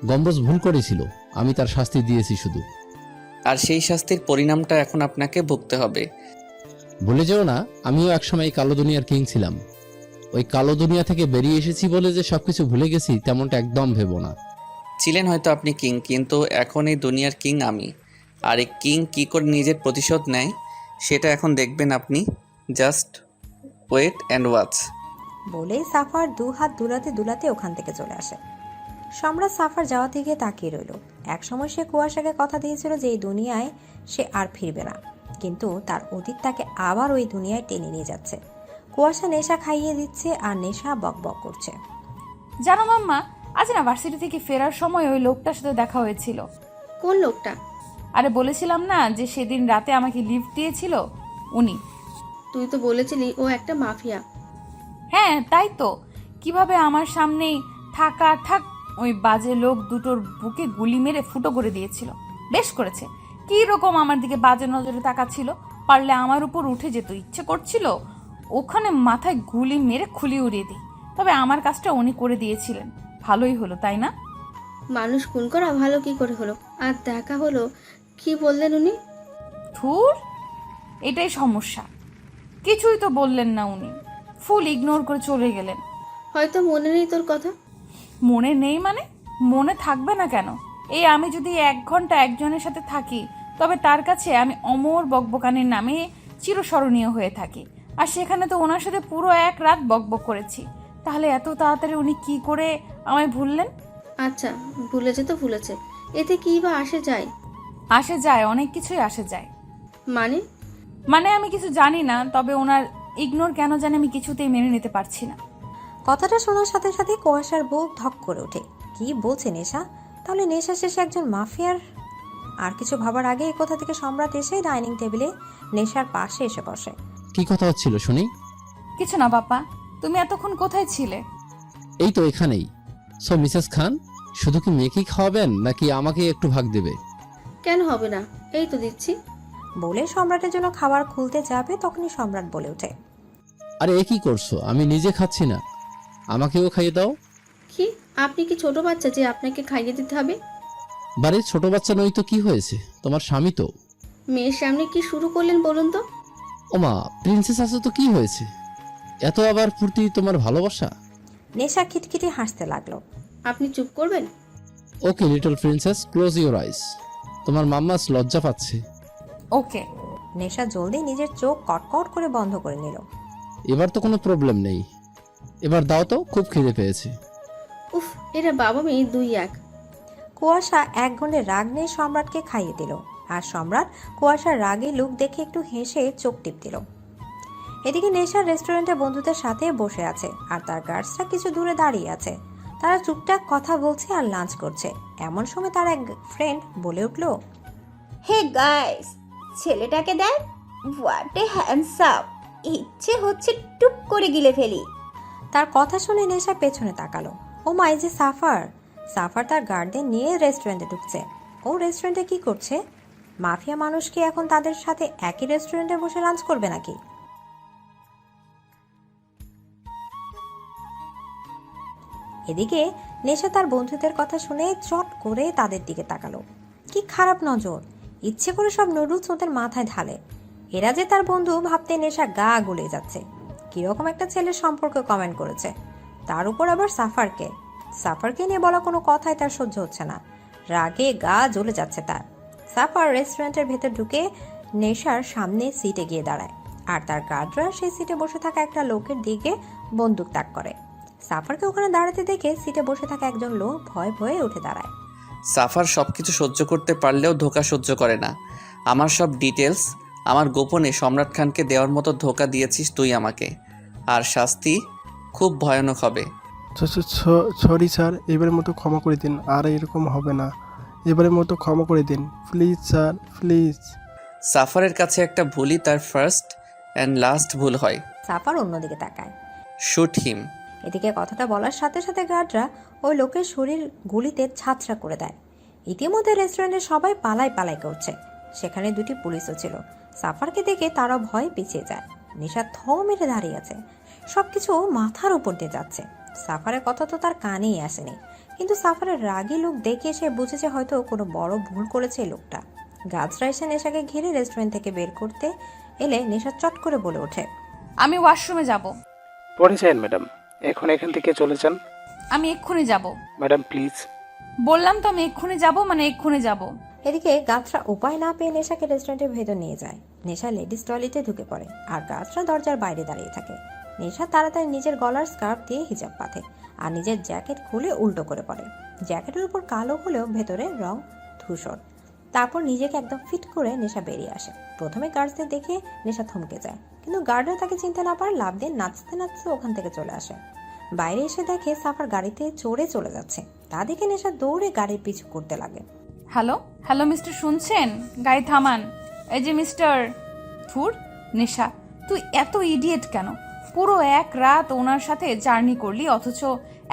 গম্বুজ ভুল করেছিল, আমি তার শাস্তি দিয়েছি শুধু। আর সেই শাস্তির পরিণামটা এখন আপনাকে ভুগতে হবে। ভুলে যেও না, আমিও একসময় এই কালো দুনিয়ার কিং ছিলাম। ওই কালো দুনিয়া থেকে বেরিয়ে এসেছি বলে যে সবকিছু ভুলে গেছি তেমনটা একদম ভেবো না। ছিলেন হয়তো আপনি কিং, কিন্তু এখন এই দুনিয়ার কিং আমি। আর এই কিং কী করে নিজের প্রতিশোধ নেয় সেটা এখন দেখবেন আপনি। Just wait and watch. বলেই সাফার 2 হাত দুলাতে দুলাতে ওখান থেকে চলে আসে। সম্রাট সাফার যাওয়ার দিকে তাকিয়ে রইল। একসময় সে কুয়াশাকে কথা দিয়েছিল যে এই দুনিয়ায় সে আর ফিরবে না, কিন্তু তার অতীত তাকে আবার ওই দুনিয়ায় টেনে নিয়ে যাচ্ছে। কুয়াশা নেশা খাইয়ে দিচ্ছে আর নেশা বকবক করছে। জানো মাম্মা, আজ না ভার্সিটি থেকে ফেরার সময় ওই লোকটার সাথে দেখা হয়েছিল। কোন লোকটা? আরে বলেছিলাম না যে সেদিন রাতে আমাকে লিফট দিয়েছিল, উনি। তুই তো বলেছিলি ও একটা মাফিয়া। হ্যাঁ তাই তো, কিভাবে আমার সামনেই থাক ওই বাজে লোক দুটোর বুকে গুলি মেরে ফুটো করে দিয়েছিল। বেশ করেছে। কি রকম আমার দিকে বাজে নজরে তাকাচ্ছিল, পারলে আমার উপর উঠে যেত। ইচ্ছে করছিল ওখানে মাথায় গুলি মেরে খুলি উড়িয়ে দিই। তবে আমার কাজটা উনি করে দিয়েছিলেন, ভালোই হলো তাই না? মানুষ খুন করা ভালো কি করে হলো? আর দেখা হলো, কি বললেন উনি? ধুর, এটাই সমস্যা। কিছুই তো বললেন না উনি, ফুল ইগনোর করে চলে গেলেন। হয়তো মনে নেই তোর কথা। মনে নেই মানে? মনে থাকবে না কেন? এই আমি যদি 1 ঘন্টা একজনের সাথে থাকি, তবে তার কাছে আমি অমর বকবকানির নামে চিরস্মরণীয় হয়ে থাকি। আর সেখানে তো ওনার সাথে পুরো 1 রাত বকবক করেছি। তাহলে এত তাড়াতাড়ি উনি কি করে আমায় ভুললেন? আচ্ছা, ভুলেছে তো ভুলেছে, এতে কি বা আসে যায়? আসে যায়, অনেক কিছুই আসে যায়। মানে আমি কিছু জানি না, তবে ওনার ইগনোর কেন জানি আমি কিছুতেই মেনে নিতে পারছি না। কথাটা শোনার সাথে সাথে কুয়াশার বুক ধক করে ওঠে। কি বলছে নেশা? তাহলে নেশা শেষে একজন মাফিয়ার? আর কিছু ভাবার আগে এই কথা থেকে সম্রাট এসে ডাইনিং টেবিলে নেশার পাশে এসে বসে। কি কথা হচ্ছিল শুনি? কিছু না বাপ্পা, তুমি এতক্ষণ কোথায় ছিলে? এই তো এখানেই। সো মিসেস খান, শুধু কি মেয়েকেই খাওয়াবেন নাকি আমাকে একটু ভাগ দেবে? কেন হবে না, এই তো দিচ্ছি। বলে সম্রাটের জন্য খাবার খুলতে যাবে, তখনই সম্রাট বলে ওঠে, আরে এ কি করছো? আমি নিজে খাচ্ছি না, আমাকেও খাইয়ে দাও। কি, আপনি কি ছোট বাচ্চা যে আপনাকে খাইয়ে দিতে হবে? বারে ছোট বাচ্চা নই তো কি হয়েছে, তোমার স্বামী তো। মেয়ের সামনে কি শুরু করলেন বলুন তো? ওমা, প্রিন্সেস আছে তো কি হয়েছে? এত আবার ফুর্তি তোমার ভালোবাসা? নেশা খিটখিটি হাসতে লাগলো। আপনি চুপ করবেন? Okay little princess, close your eyes. তোমার মাম্মাস লজ্জা পাচ্ছে। ওকে। নেশা জলদি নিজের চোখ কটকট করে বন্ধ করে নিল। এবার তো কোনো প্রবলেম নেই, এবার দাও তো, খুব খিদে পেয়েছে। উফ, এরা বাবা মেয়ে 2 এক। কুয়াশা 1 ঘন্টে রাগ নিয়ে সম্রাটকে খাইয়ে দিল। আর সম্রাট কুয়াশার রাগে লুক দেখে একটু হেসে চোখ টিপ দিল। এদিকে নেশার রেস্টুরেন্টে বন্ধুদের সাথে বসে আছে, আর তার গার্ডসরা কিছু দূরে দাঁড়িয়ে আছে। তারা চুপচাপ কথা বলছে আর লাঞ্চ করছে। এমন সময় তার এক ফ্রেন্ড বলে উঠল, হে গাইস, ছেলেটাকে দেখ, হোয়াট এ হ্যান্ডসাম। ইচ্ছে হচ্ছে টুপ করে গিলে ফেলি। তার কথা শুনে নেশা পেছনে তাকালো। ও মাই, যে সাফার! সাফার তার গার্ডদের নিয়ে রেস্টুরেন্টে ঢুকছে। ও রেস্টুরেন্টে কি করছে? মাফিয়া মানুষ কি এখন তাদের সাথে একই রেস্টুরেন্টে বসে লাঞ্চ করবে নাকি? এদিকে নেশা তার বন্ধুদের কথা শুনে চট করে তাদের দিকে তাকালো। কি খারাপ নজর! ইচ্ছে করে সব নুডলস ওদের মাথায় ঢালে। এরা যে তার বন্ধু ভাবতে নেশা গা গুলে যাচ্ছে। কিরকম একটা ছেলের সম্পর্কে কমেন্ট করেছে, তার উপর আবার সাফারকে নিয়ে বলা কোনো কথাই তার সহ্য হচ্ছে না। রাগে গা জ্বলে যাচ্ছে তার। সাফার রেস্টুরেন্টের ভেতর ঢুকে নেশার সামনে সিটে গিয়ে দাঁড়ায়, আর তার গার্ডরা সেই সিটে বসে থাকা একটা লোকের দিকে বন্দুক তাক করে। সাফারকে ওখানে দাঁড়াতে দেখে সিটে বসে থাকা একজন লোক ভয়ে ভয়ে উঠে দাঁড়ায়। সাফার সবকিছু সহ্য করতে পারলেও ধোঁকা সহ্য করে না। আমার সব ডিটেলস, আমার গোপনে সম্রাট খানকে দেওয়ার মতো ধোঁকা দিয়েছিস তুই আমাকে, আর শাস্তি খুব ভয়ানক হবে। সরি স্যার, এবারের মতো ক্ষমা করে দিন, আর এরকম হবে না। এবারের মতো ক্ষমা করে দিন প্লিজ স্যার, প্লিজ। সাফারের কাছে একটা ভুলই তার ফার্স্ট অ্যান্ড লাস্ট ভুল হয়। সাফার অন্যদিকে তাকায়। Shoot him. এদিকে কথাটা বলার সাথে সাথে গার্ডরা ওই লোকের শরীর গুলিতে ছাতরা করে দেয়। ইতিমধ্যে রেস্টুরেন্টের সবাই পালাই করছে। সেখানে দুটি পুলিশও ছিল। সাফারকে দেখে তারা ভয়ে পিছিয়ে যায়। নেশা থ মেরে দাঁড়িয়ে আছে। সবকিছু মাথার উপর দিয়ে যাচ্ছে। সাফারের কথা তো তার কানেই আসেনি, কিন্তু সাফারের রাগী লোক দেখে সে বুঝেছে হয়তো কোনো বড় ভুল করেছে এই লোকটা। গার্ডরা এসে নেশাকে ঘিরে রেস্টুরেন্ট থেকে বের করতে এলে নেশা চট করে বলে ওঠে, আমি ওয়াশরুমে যাব। পরে যান ম্যাডাম, এখন এখান থেকে চলে যান। আমি এক্ষুনি যাব। Madam please. বললাম তো আমি এক্ষুনি যাব, মানে এক্ষুনি যাব। এদিকে গাছরা উপায় না পেয়ে নেশাকে রেস্টুরেন্টের ভেতর নিয়ে যায়। নেশা লেডিস টয়লেটে ঢুকে পড়ে, আর গাছরা দরজার বাইরে দাঁড়িয়ে থাকে। নেশা তাড়াতাড়ি নিজের গলার স্কার্ফ দিয়ে হিজাব বাঁধে আর নিজের জ্যাকেট খুলে উল্টো করে পড়ে। জ্যাকেটের উপর কালো হলেও ভেতরে রং ধূসর। তারপর নিজেকে একদম ফিট করে নেশা বেরিয়ে আসে। প্রথমে গার্ডসদের দেখে নেশা থমকে যায়, কিন্তু গার্ডরা তাকে চিনতে না পারে লাফ দিয়ে নাচতে নাচতে ওখান থেকে চলে আসে। বাইরে এসে দেখে সাফার গাড়িতে চলে যাচ্ছে। তা দেখে নেশা দৌড়ে গাড়ির পিছু করতে লাগে। হ্যালো হ্যালো মিস্টার, শুনছেন? গাড়ি থামান। এই যে মিস্টার। ধুর নেশা, তুই এত ইডিয়েট কেন? পুরো এক রাত ওনার সাথে জার্নি করলি, অথচ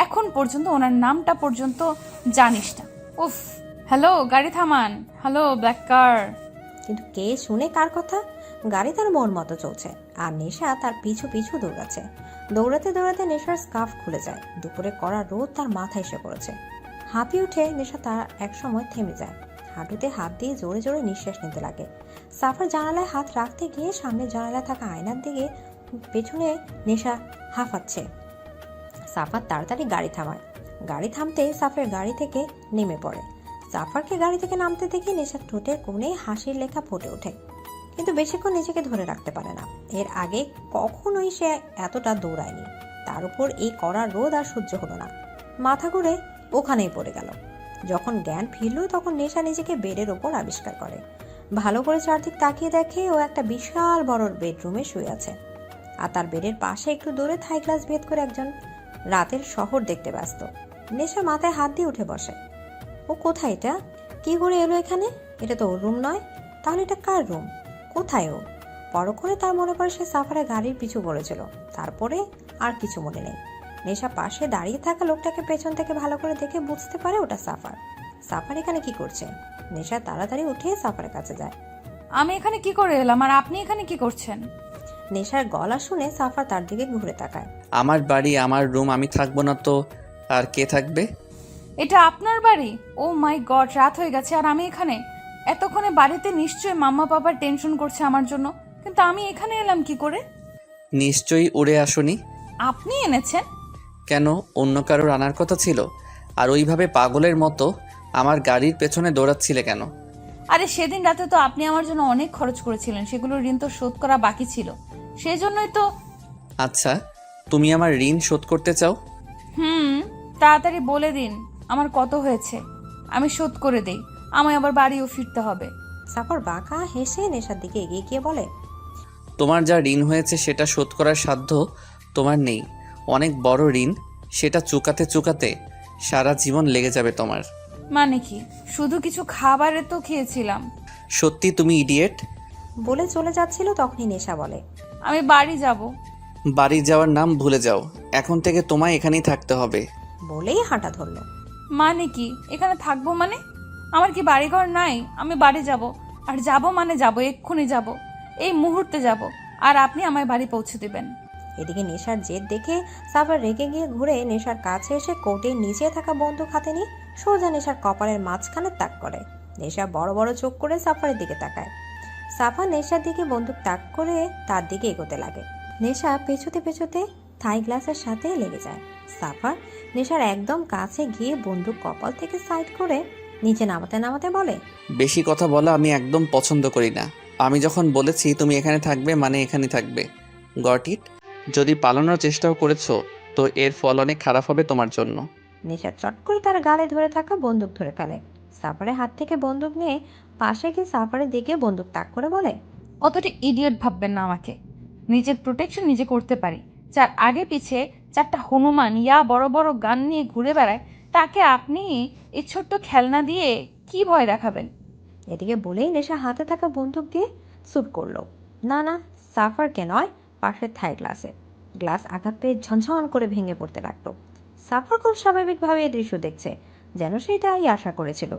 এখন পর্যন্ত ওনার নামটা পর্যন্ত জানিস না। উফ। হ্যালো, গাড়ি থামান। হ্যালো ব্ল্যাক কার। কিন্তু কে শুনে কার কথা? গাড়ি তার মন মতো চলছে, আর নেশা তার পিছু পিছু দৌড়াচ্ছে। দৌড়াতে দৌড়াতে নেশার স্কার্ফ খুলে যায়। দুপুরে কড়া রোদ তার মাথায় এসে পড়েছে। হাঁপিয়ে উঠে নেশা তার এক সময় থেমে যায়। হাঁটুতে হাত দিয়ে জোরে জোরে নিঃশ্বাস নিতে লাগে। সাফার জানালায় হাত রাখতে গিয়ে সামনে জানালায় থাকা আয়নার দিকে পেছনে নেশা হাঁফাচ্ছে। সাফার তাড়াতাড়ি গাড়ি থামায়। গাড়ি থামতে সাফের গাড়ি থেকে নেমে পড়ে। সাফারকে গাড়ি থেকে নামতে দেখে নেশার ঠোঁটের কোণে হাসির লেখা ফুটে ওঠে, কিন্তু বেশিক্ষণ নিজেকে ধরে রাখতে পারে না। এর আগে কখনোই সে এতটা দৌড়ায়নি। তার উপর এই কড়া রোদ আর সহ্য হলো না। মাথা ঘুরে ওখানেই পড়ে গেল। যখন জ্ঞান ফিরল তখন নেশা নিজেকে বেডের ওপর আবিষ্কার করে। ভালো করে চারদিক তাকিয়ে দেখে ও একটা বিশাল বড় বেডরুমে শুয়ে আছে, আর তার বেডের পাশে একটু দূরে থাই গ্লাস ভেদ করে একজন রাতের শহর দেখতে ব্যস্ত। নেশা মাথায় হাত দিয়ে উঠে বসে। ও কোথায়? এটা কি করে এলো এখানে? এটা তো ওর রুম নয়। তাহলে এটা কার রুম? কোথায় ও? পরক্ষণে তার মনে পড়ে সে সাফারের গাড়ির পিছু পড়েছিল। তারপরে আর কিছু মনে নেই। নেশা পাশে দাঁড়িয়ে থাকা লোকটাকে পেছন থেকে ভালো করে দেখে বুঝতে পারে ওটা সাফার। সাফার এখানে কি করছে? নেশা তাড়াতাড়ি উঠে সাফারের কাছে যায়। আমি এখানে কি করে এলাম, আর আপনি এখানে কি করছেন? নেশার গলা শুনে সাফার তার দিকে ঘুরে তাকায়। আমার বাড়ি, আমার রুম, আমি থাকবো না তো আর কে থাকবে? এটা আপনার বাড়ি? ও মাই গড, রাত হয়ে গেছে আর আমি এখানে। এতক্ষণে বাড়িতে নিশ্চয়ই মাম্মা পাপা টেনশন করছে আমার জন্য, কিন্তু আমি এখানে এলাম কি করে? নিশ্চয়ই উড়ে আসুনি। আপনি এনেছেন? কেন, অন্য কারোর আনার কথা ছিল? আর ওইভাবে পাগলের মতো আমার গাড়ির পেছনে দৌড়াচ্ছিলে কেন? আরে সেদিন রাতে তো আপনি আমার জন্য অনেক খরচ করেছিলেন, সেগুলোর ঋণ তো শোধ করা বাকি ছিল, সেই জন্যই তো। আচ্ছা, তুমি আমার ঋণ শোধ করতে চাও? তাড়াতাড়ি বলে দিন আমার কত হয়েছে, আমি শোধ করে দেই। আমায় আবার বাড়িও ফিরতে হবে। সাফার বাঁকা হেসে নেশার দিকে এগিয়ে গিয়ে বলে, তোমার যা ঋণ হয়েছে সেটা শোধ করার সাধ্য তোমার নেই। অনেক বড় ঋণ, সেটা চুকাতে চুকাতে সারা জীবন লেগে যাবে তোমার। মানে কি? শুধু কিছু খাবারে তো খেয়েছিলাম। সত্যি তুমি ইডিয়েট। বলে চলে যাচ্ছিল তখনই নেশা বলে, আমি বাড়ি যাব। বাড়ি যাওয়ার নাম ভুলে যাও, এখন থেকে তোমায় এখানেই থাকতে হবে। বলেই হাঁটা ধরলো। মানে কি এখানে থাকবো মানে? আমার কি বাড়িঘর নাই? আমি বাড়ি যাব, আর যাব মানে যাব, এক্ষুনি যাব, এই মুহূর্তে যাব, আর আপনি আমায় বাড়ি পৌঁছে দিবেন। এদিকে নেশার জেদ দেখে সাফার রেগে গিয়ে ঘুরে নেশার কাছে এসে কোটের নিচে থাকা বন্দুক হাতে নিয়ে সোজা নেশার কপালের মাঝখানে তাক করে। নেশা বড় বড় চোখ করে সাফারের দিকে তাকায়। সাফা নেশার দিকে বন্দুক তাক করে তার দিকে এগোতে লাগে। নেশা পেছোতে পেছোতে থাই গ্লাসের সাথে লেগে যায়। সাফার নেশার একদম কাছে গিয়ে বন্দুক কপাল থেকে সাইড করে নিচে নামাতে নামাতে বলে, বেশি কথা বলা আমি একদম পছন্দ করি না। আমি যখন বলেছি তুমি এখানে থাকবে মানে এখানে থাকবে, গট ইট? যদি পালানোর চেষ্টাও করেছো তো এর ফল অনেক খারাপ হবে তোমার জন্য। নেশা চট করে তার গালে ধরে থাকা বন্দুক ধরে ফেলে। সাফারের হাত থেকে বন্দুক নিয়ে পাশে গিয়ে সাফারের দিকে বন্দুক তাক করে বলে, অতটা ইডিয়ট ভাববেন না আমাকে। নিজের প্রোটেকশন নিজে করতে পারি। যার আগে পিছে 4টা হনুমান ইয়া বড় বড় গান নিয়ে ঘুরে বেড়ায়, তাকে আপনি এই ছোট্ট খেলনা দিয়ে কি ভয় দেখাবেন? এদিকে বলেই নেশা হাতে থাকা বন্দুক দিয়ে শুট করলো। না না, সাফারকে নয়, পাশের থাই গ্লাসে। গ্লাস আঘাত পেয়ে ঝনঝন করে ভেঙে পড়তে লাগলো। সাফার খুব স্বাভাবিকভাবে এই দৃশ্য দেখছে, যেন সেটাই আশা করেছিল।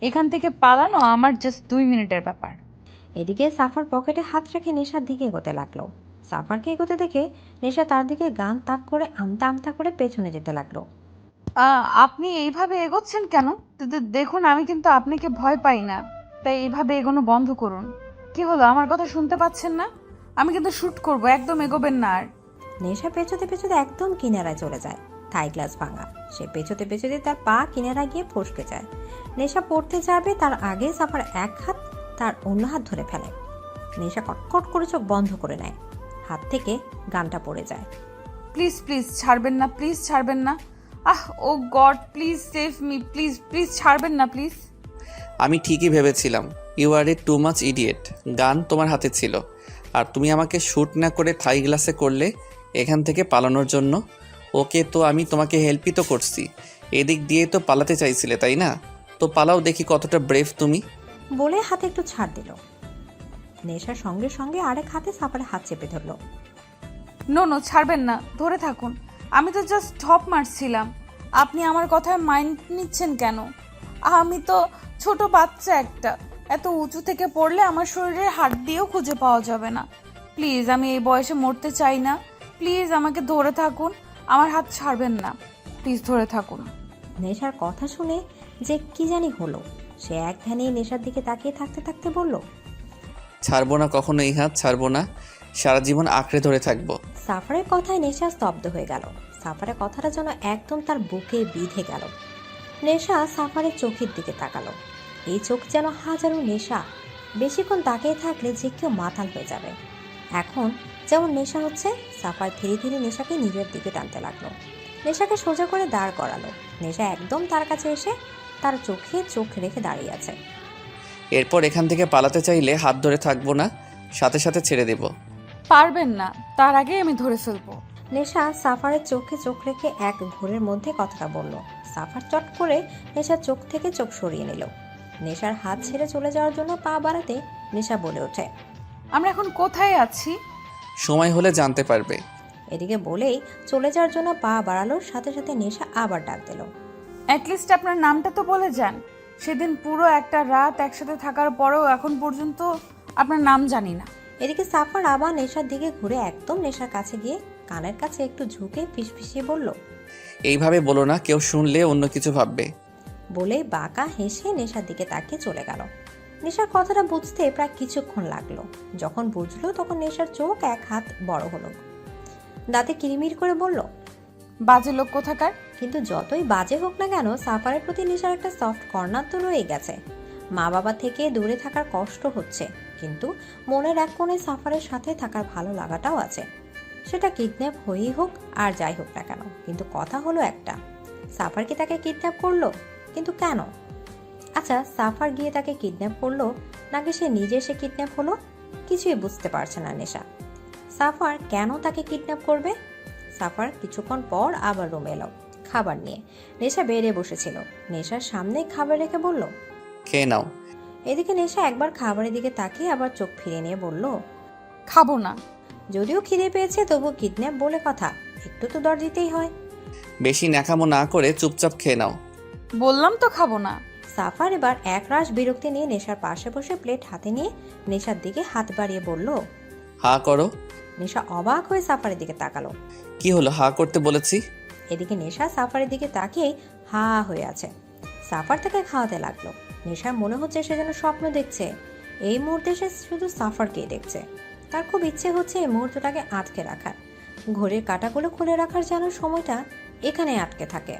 এখান থেকে পালানো আমার জাস্ট 2 মিনিটের ব্যাপার। এদিকে সাফার পকেটে হাত রেখে নেশার দিকে এগোতে লাগলো। সাফারকে এগোতে দেখে নেশা তার দিকে গান তাক করে আমতা আমতা করে পেছনে যেতে লাগলো। আপনি এইভাবে এগোচ্ছেন কেন? দেখুন, আমি কিন্তু আপনাকে ভয় পাই না, তাই এইভাবে এগোনো বন্ধ করুন। কি হলো, আমার কথা শুনতে পাচ্ছেন না? আমি কিন্তু শুট করব, একদম এগোবেন না আর। নেশা পেছোতে পেছোতে একদম কিনারায় চলে যায়। থাই গ্লাস ভাঙা। সে পেছোতে পেছোতে তার পা কিনারায় গিয়ে ফসকে যায়। নেশা পড়তে যাবে তার আগে সাফার এক হাত তার অন্য হাত ধরে ফেলে। নেশা কটকট করে চোখ বন্ধ করে নেয়। হাত থেকে গানটা পড়ে যায়। প্লিজ প্লিজ ছাড়বেন না, প্লিজ ছাড়বেন না। Oh god, please save me, please please ছাড়বেন না প্লিজ। আমি ঠিকই ভেবেছিলাম you are a too much idiot. Gun তোমার হাতে ছিল আর তুমি আমাকে শ্যুট না করে থাই গ্লাসে করলে এখান থেকে পালানোর জন্য। ওকে, তো আমি তোমাকে হেল্পই তো করছি, এদিক দিয়ে তো পালাতে চাইছিলে তাই না? তো পালাও দেখি কতটা ব্রেভ তুমি। বলে হাতে একটু ছাড় দিল। নেশার সঙ্গে সঙ্গে আরেক হাতে সাফারের হাত চেপে ধরলো। নো নো, ছাড়বেন না, ধরে থাকুন। আমি তো জাস্ট ঠপ মারছিলাম, আপনি আমার কথায় মাইন্ড নিচ্ছেন কেন? আমি তো ছোট বাচ্চা একটা, এত উঁচু থেকে পড়লে আমার শরীরের হাড়দিও খুঁজে পাওয়া যাবে না। প্লিজ, আমি এই বয়সে মরতে চাই না। প্লিজ আমাকে ধরে থাকুন, আমার হাত ছাড়বেন না, প্লিজ ধরে থাকুন। নেশার কথা শুনে যে কি জানি হলো, সে এক ধ্যানে নেশার দিকে তাকিয়ে থাকতে থাকতে বলল, ছাড়বো না, কখনো এই হাত ছাড়বো না, সারা জীবন আঁকড়ে ধরে থাকবো। সাফারের কথায় নেশা স্তব্ধ হয়ে গেল। সাফারের কথাটা যেন একদম তার বুকে বিঁধে গেল। নেশা সাফারের চোখের দিকে তাকালো। এই চোখ যেন হাজারো নেশা। বেশিক্ষণ তাকিয়ে থাকলে যে কেউ মাতাল হয়ে যাবে। এখন যেমন নেশা হচ্ছে, সাফার ধীরে ধীরে নেশাকে নিজের দিকে টানতে লাগলো। নেশাকে সোজা করে দাঁড় করালো। নেশা একদম তার কাছে এসে তার চোখে চোখ রেখে দাঁড়িয়ে আছে। এরপর এখান থেকে পালাতে চাইলে হাত ধরে থাকবো না, সাথে সাথে ছেড়ে দেব। পারবেন না, তার আগে আমি ধরে ফেলবো। নেশা সাফারের চোখে চোখ রেখে এক ভোরের মধ্যে কথাটা বলল। সাফার চট করে নেশার চোখ থেকে চোখ সরিয়ে নিল। নেশার হাত ছেড়ে চলে যাওয়ার জন্য পা বাড়াতে নেশা বলে ওঠে, আমরা এখন কোথায় আছি? সময় হলে জানতে পারবে। এদিকে বলেই চলে যাওয়ার জন্য পা বাড়ালোর সাথে সাথে নেশা আবার ডাক দিল, অ্যাটলিস্ট আপনার নামটা তো বলে যান। সেদিন পুরো একটা রাত একসাথে থাকার পরেও এখন পর্যন্ত আপনার নাম জানি না। এদিকে সাফার আবার নেশার দিকে ঘুরে একদম নেশার কাছে গিয়ে কানের কাছে একটু ঝুঁকে ফিসফিসিয়ে বলল, এইভাবে বলো না, কেউ শুনলে অন্য কিছু ভাববে। বলে বাঁকা হেসে নেশার দিকে তাকিয়ে চলে গেল। নেশার কথাটা বুঝতে প্রায় কিছুক্ষণ লাগলো। যখন বুঝলো তখন নেশার চোখ এক হাত বড় হলো। দাঁতে কিরিমির করে বলল, বাজে লোক কোথাকার। কিন্তু যতই বাজে হোক না কেন, সাফারের প্রতি নেশার একটা সফট কর্নার তো রয়ে গেছে। মা বাবা থেকে দূরে থাকার কষ্ট হচ্ছে, কিন্তু মনের এক কোণে সাফারের সাথে থাকার ভালো লাগাটাও আছে। সেটা কিডন্যাপ হয়েই হোক আর যাই হোক না কেন, কিন্তু কথা হলো একটা, সাফার কি তাকে কিডন্যাপ করলো? কিন্তু কেন? আচ্ছা, সাফার গিয়ে তাকে কিডন্যাপ করলো নাকি সে নিজে এসে কিডন্যাপ হলো? কিছুই বুঝতে পারছে না নেশা। সাফার কেন তাকে কিডন্যাপ করবে? সাফার কিছুক্ষণ পর আবার রুমে এলো খাবার নিয়ে। নেশা বেড়ে বসেছিল। নেশার সামনে খাবার রেখে বলল, খেয়ে নাও। এদিকে নেশা একবার খাবারের দিকে তাকিয়ে আবার চোখ ফিরে নিয়ে বলল, খাবো না। যদিও খিদে পেয়েছে তবু কিডন্যাপ বলে কথা, একটু তো দর দিতেই হয়। বেশি ন্যাকামো না করে চুপচাপ খেয়ে নাও। বললাম তো খাবো না। সাফার এবার একরাশ বিরক্তি নিয়ে নেশার পাশে বসে প্লেট হাতে নিয়ে নেশার দিকে হাত বাড়িয়ে বলল, হা করো। নেশা অবাক হয়ে সাফারের দিকে তাকালো। কি হলো, হা করতে বলেছি? এদিকে নেশা সাফারের দিকে তাকিয়ে হা হয়ে আছে। সাফার তাকে খাওয়াতে লাগলো। নেশার মনে হচ্ছে সে যেন স্বপ্ন দেখছে। এই মুহূর্তে সে শুধু সাফারকেই দেখছে। তার খুব ইচ্ছে হচ্ছে এই মুহূর্তটাকে আটকে রাখার। ঘড়ির কাঁটাগুলো খুলে রাখার যেন সময়টা এখানে আটকে থাকে।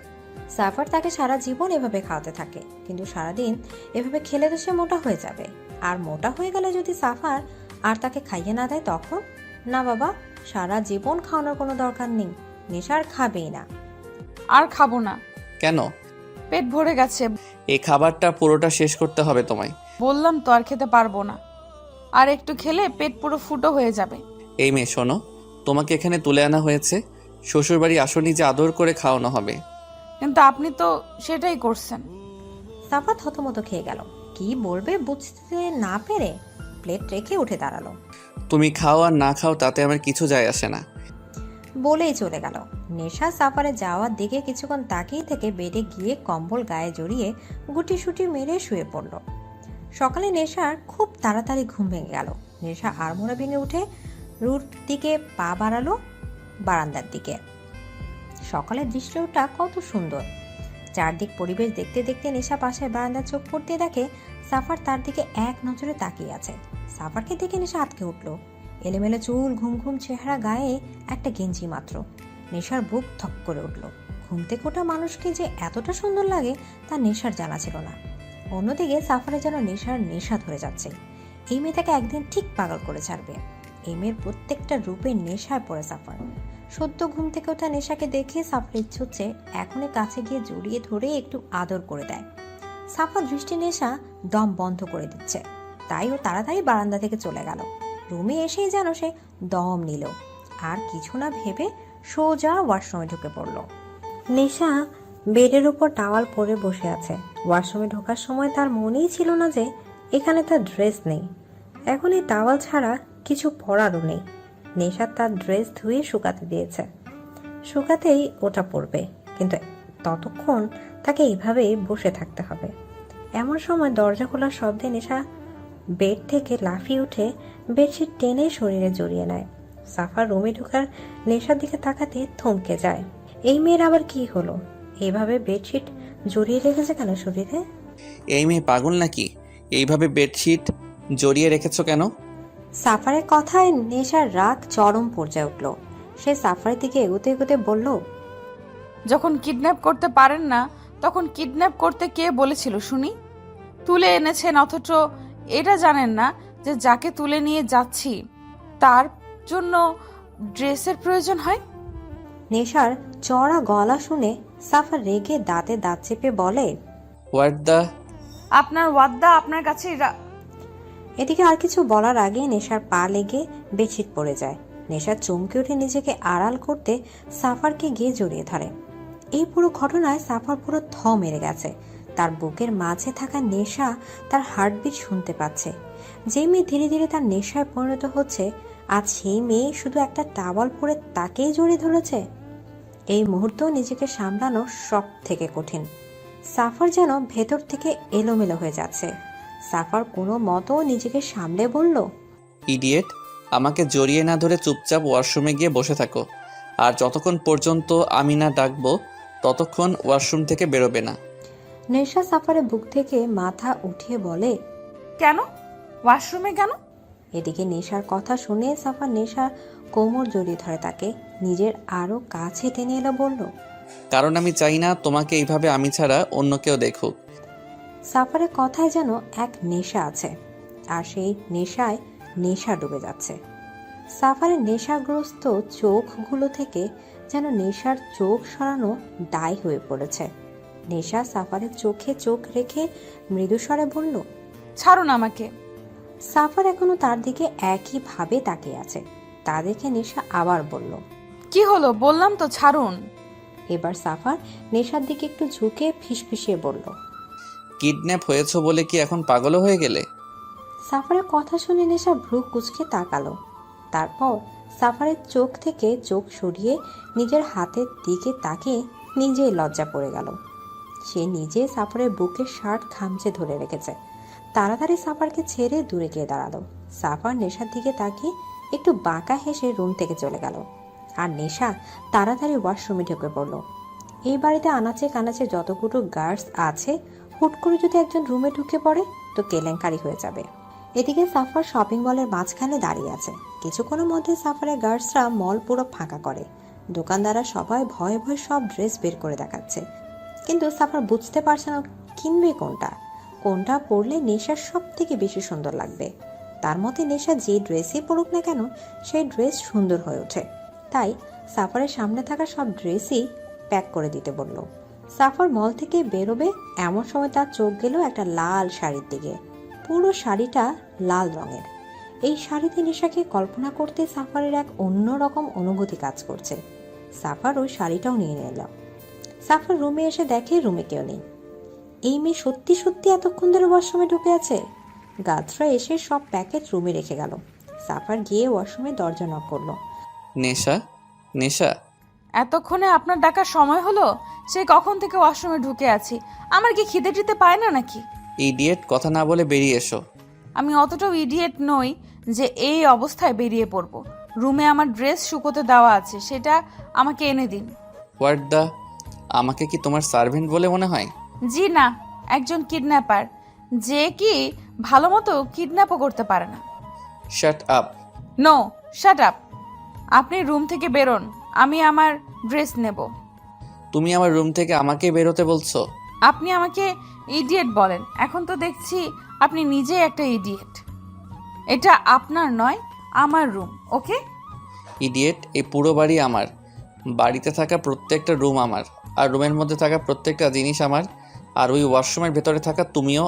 সাফার তাকে সারা জীবন এভাবে খাওয়াতে থাকে, কিন্তু সারাদিন এভাবে খেলে তো সে মোটা হয়ে যাবে। আর মোটা হয়ে গেলে যদি সাফার আর তাকে খাইয়ে না দেয় তখন? না বাবা, সারা জীবন খাওয়ানোর কোনো দরকার নেই। নেশা আর খাবেই না। আর খাবো না। কেন? পেট ভরে গেছে। এই খাবারটা পুরোটা শেষ করতে হবে তোমায়। বললাম তো আর খেতে পারবো না। আর একটু খেলে পেট পুরো ফুটো হয়ে যাবে। এই মেয়ে শোনো, তোমাকে এখানে তুলে আনা হয়েছে শ্বশুরবাড়ি আসনি যে আদর করে খাওয়ানো হবে। কিন্তু আপনি তো সেটাই করছেন। সাফা থতমত খেয়ে গেল। কি বলবে বুঝতে না পেরে প্লেট রেখে উঠে দাঁড়ালো। তুমি খাও আর না খাও তাতে আমার কিছু যায় আসে না। বলেই চলে গেল। নেশা সাফারে যাওয়ার দিকে কিছুক্ষণ তাকিয়ে থেকে বেডে গিয়ে কম্বল গায়ে জড়িয়ে গুটিসুটি মেরে শুয়ে পড়ল। সকালে নেশার খুব তাড়াতাড়ি ঘুম ভেঙে গেল। নেশা আড়মোড়া ভেঙে উঠে রুট দিকে পা বাড়ালো, বারান্দার দিকে। সকালের দৃশ্যটা কত সুন্দর। চারদিক পরিবেশ দেখতে দেখতে নেশা পাশের বারান্দার চোখ পড়তে দেখে সাফার তার দিকে এক নজরে তাকিয়ে আছে। সাফারকে দেখে নেশা আটকে উঠল। এলোমেলো চুল, ঘুম ঘুম চেহারা, গায়ে একটা গেঞ্জি মাত্র। নেশার বুক থক করে উঠল। ঘুম থেকে ওঠা মানুষকে যে এতটা সুন্দর লাগে তা নেশার জানা ছিল না। অন্যদিকে সাফারে যেন নেশার নেশা ধরে যাচ্ছে। এই মেয়েটাকে একদিন ঠিক পাগল করে ছাড়বে। এই মেয়ের প্রত্যেকটা রূপে নেশায় পড়ে সাফার। সদ্য ঘুম থেকে ওঠা নেশাকে দেখে সাফার ইচ্ছে হচ্ছে এখনই কাছে গিয়ে জড়িয়ে ধরে একটু আদর করে দেয়। সাফার দৃষ্টি নেশা দম বন্ধ করে দিচ্ছে, তাই ও তাড়াতাড়ি বারান্দা থেকে চলে গেল। রুমে এসেই যেন সে দম নিল, আর কিছু না ভেবে সোজা ওয়াশরুমে ঢুকে পড়ল। নেশা বেডের উপর টাওয়াল পরে বসে আছে। ওয়াশরুমে ঢোকার সময় তার মনেই ছিল না যে এখানে তার ড্রেস নেই। এখন এই টাওয়াল ছাড়া কিছু পরারও নেই। নেশা তার ড্রেস ধুয়ে শুকাতে দিয়েছে। শুকাতেই ওটা পরবে, কিন্তু ততক্ষণ তাকে এইভাবেই বসে থাকতে হবে। এমন সময় দরজা খোলার শব্দে নেশা বেড থেকে লাফিয়ে উঠে বেডশিট টেনে শরীরে জড়িয়ে নেয়। সাফার রুমে ঢোকার নেশার দিকে তাকাতে থমকে যায়। এই মেয়ের আবার কি হলো? এইভাবে বেডশিট জড়িয়ে রেখেছে কেন শরীরে? এই মেয়ে পাগল নাকি? এইভাবে বেডশিট জড়িয়ে রেখেছো কেন? সাফারের কথায় নেশার রাগ চরম পর্যায়ে উঠল। সে সাফারের দিকে এগোতে এগোতে বলল, যখন কিডন্যাপ করতে পারেন না তখন কিডন্যাপ করতে কে বলেছিল শুনি? তুলে এনেছেন অথচ এটা জানেন না যে যাকে তুলে নিয়ে যাচ্ছি তার জন্য ড্রেসের প্রয়োজন হয়। নেশার চড়া গলা শুনে সাফার রেগে দাঁতে দাঁত চেপে বলে, হোয়াট দ্য? আপনার ওয়াদ্দা আপনার কাছে এদিকে আর কিছু বলার আগে নেশার পা লেগে বেডশিট পড়ে যায়। নেশা চমকে উঠে নিজেকে আড়াল করতে সাফারকে গিয়ে জড়িয়ে ধরে। এই পুরো ঘটনায় সাফার পুরো থ মেরে গেছে। তার বুকের মাঝে থাকা নেশা তার হার্টবিট শুনতে পাচ্ছে। যে মেয়ে ধীরে ধীরে তার নেশায় পরিণত হচ্ছে, আজ সেই মেয়ে শুধু একটা টাওয়াল পরে তাকেই জড়িয়ে ধরেছে। এই মুহূর্ত নিজেকে সামলানো সব থেকে কঠিন। সাফার যেন ভেতর থেকে এলোমেলো হয়ে যাচ্ছে। সাফার কোনো মতো নিজেকে সামলে বলল, ইডিয়েট, আমাকে জড়িয়ে না ধরে চুপচাপ ওয়াশরুমে গিয়ে বসে থাকো। আর যতক্ষণ পর্যন্ত আমি না ডাকবো ততক্ষণ ওয়াশরুম থেকে বেরোবে না। নেশা সাফারের বুক থেকে মাথা উঠিয়ে বলে, কেন? ওয়াশরুমে কেন? এদিকে নেশার কথা শুনে সাফার নেশার কোমর জড়িয়ে ধরে তাকে নিজের আরো কাছে টেনে এলো, বলল, কারণ আমি চাই না তোমাকে এইভাবে আমি ছাড়া অন্য কেউ দেখুক। সাফারের কথায় যেন এক নেশা আছে, আর সেই নেশায় নেশা ডুবে যাচ্ছে। সাফারের নেশাগ্রস্ত চোখগুলো থেকে যেন নেশার চোখ সরানো দায় হয়ে পড়েছে। নেশা সাফারের চোখে চোখ রেখে মৃদুস্বরে বলল, ছাড়ুন আমাকে। সাফার এখনো তার দিকে একইভাবে তাকিয়ে আছে। তা দেখে নেশা আবার বলল, কি হলো? বললাম তো ছাড়ুন। এবার সাফার নেশার দিকে একটু ঝুঁকে ফিসফিসিয়ে বলল, কিডন্যাপ হয়েছো বলে কি এখন পাগলও হয়ে গেলে? সাফারের কথা শুনে নেশা ভ্রু কুঁচকে তাকালো। তারপর সাফারের চোখ থেকে চোখ সরিয়ে নিজের হাতের দিকে তাকিয়ে নিজেই লজ্জা পড়ে গেল। সে নিজে সাফারের বুকের শার্ট খামচে ধরে রেখেছে। তাড়াতাড়ি সাফারকে ছেড়ে দূরে গিয়ে দাঁড়ালো। সাফার নেশার দিকে তাকিয়ে একটু বাঁকা হেসে রুম থেকে চলে গেল। আর নেশা তাড়াতাড়ি ওয়াশরুমে ঢুকে পড়ল। এই বাড়িতে আনাচে কানাচে যতগুলো গার্ডস আছে, হুট করে যদি একজন রুমে ঢুকে পড়ে তো কেলেঙ্কারি হয়ে যাবে। এদিকে সাফার শপিং মলের মাঝখানে দাঁড়িয়ে আছে। কিছুক্ষণের মধ্যে সাফারের গার্ডসরা মল পুরো ফাঁকা করে। দোকানদাররা সবাই ভয়ে ভয়ে সব ড্রেস বের করে দেখাচ্ছে, কিন্তু সাফার বুঝতে পারছে না কিনবে কোনটা। কোনটা পরলে নেশার সব থেকে বেশি সুন্দর লাগবে। তার মতে নেশা যে ড্রেসই পরুক না কেন, সেই ড্রেস সুন্দর হয়ে ওঠে। তাই সাফারের সামনে থাকা সব ড্রেসই প্যাক করে দিতে বলল। সাফার মল থেকে বেরোবে এমন সময় তার চোখ গেল একটা লাল শাড়ির দিকে। পুরো শাড়িটা লাল রঙের। এই শাড়িতে নেশাকে কল্পনা করতে সাফারের এক অন্যরকম অনুভূতি কাজ করছে। সাফার ওই শাড়িটাও নিয়ে নিল। সাফার রুমে এসে দেখে রুমে কেউ নেই। এই মেয়ে সত্যি সত্যি এতক্ষণ ধরে ওয়াশরুমে ঢুকে আছে। গাছরা এসে সব প্যাকেট রুমে রেখে গেল। সাফার গিয়ে ওয়াশরুমে দরজা নক করলো। নেশা, নেশা, এতক্ষণে আপনার ডাকার সময় হলো? সেই কখন থেকে ওয়াশরুমে ঢুকে আছি। আমার কি খিদে টিতে পায় না নাকি? ইডিয়েট, কথা না বলে বেরিয়ে এসো। আমি অতটাও ইডিয়েট নই যে এই অবস্থায় বেরিয়ে পড়ব। রুমে আমার ড্রেস শুকোতে দেওয়া আছে, সেটা আমাকে এনে দিন। হোয়াট দ্য, আমাকে কি তোমার সার্ভেন্ট বলে মনে হয়? জি না, একজন কিডন্যাপার, যে কি ভালো মতো কিডন্যাপও করতে পারে না। Shut up. No, shut up. আপনি রুম থেকে বেরোন, আমি আমার ড্রেস নেব। তুমি আমার রুম থেকে আমাকে বেরোতে বলছো? আপনি আমাকে ইডিয়েট বলেন, এখন তো দেখছি আপনি নিজেই একটা ইডিয়েট। এটা আপনার নয়, আমার রুম, ওকে? ইডিয়েট, এই পুরো বাড়ি আমার। বাড়িতে থাকা প্রত্যেকটা রুম আমার, আর রুমের মধ্যে থাকা প্রত্যেকটা জিনিস আমার। আর ওই ওয়াশরুমের ভেতরে থাকা তুমিও।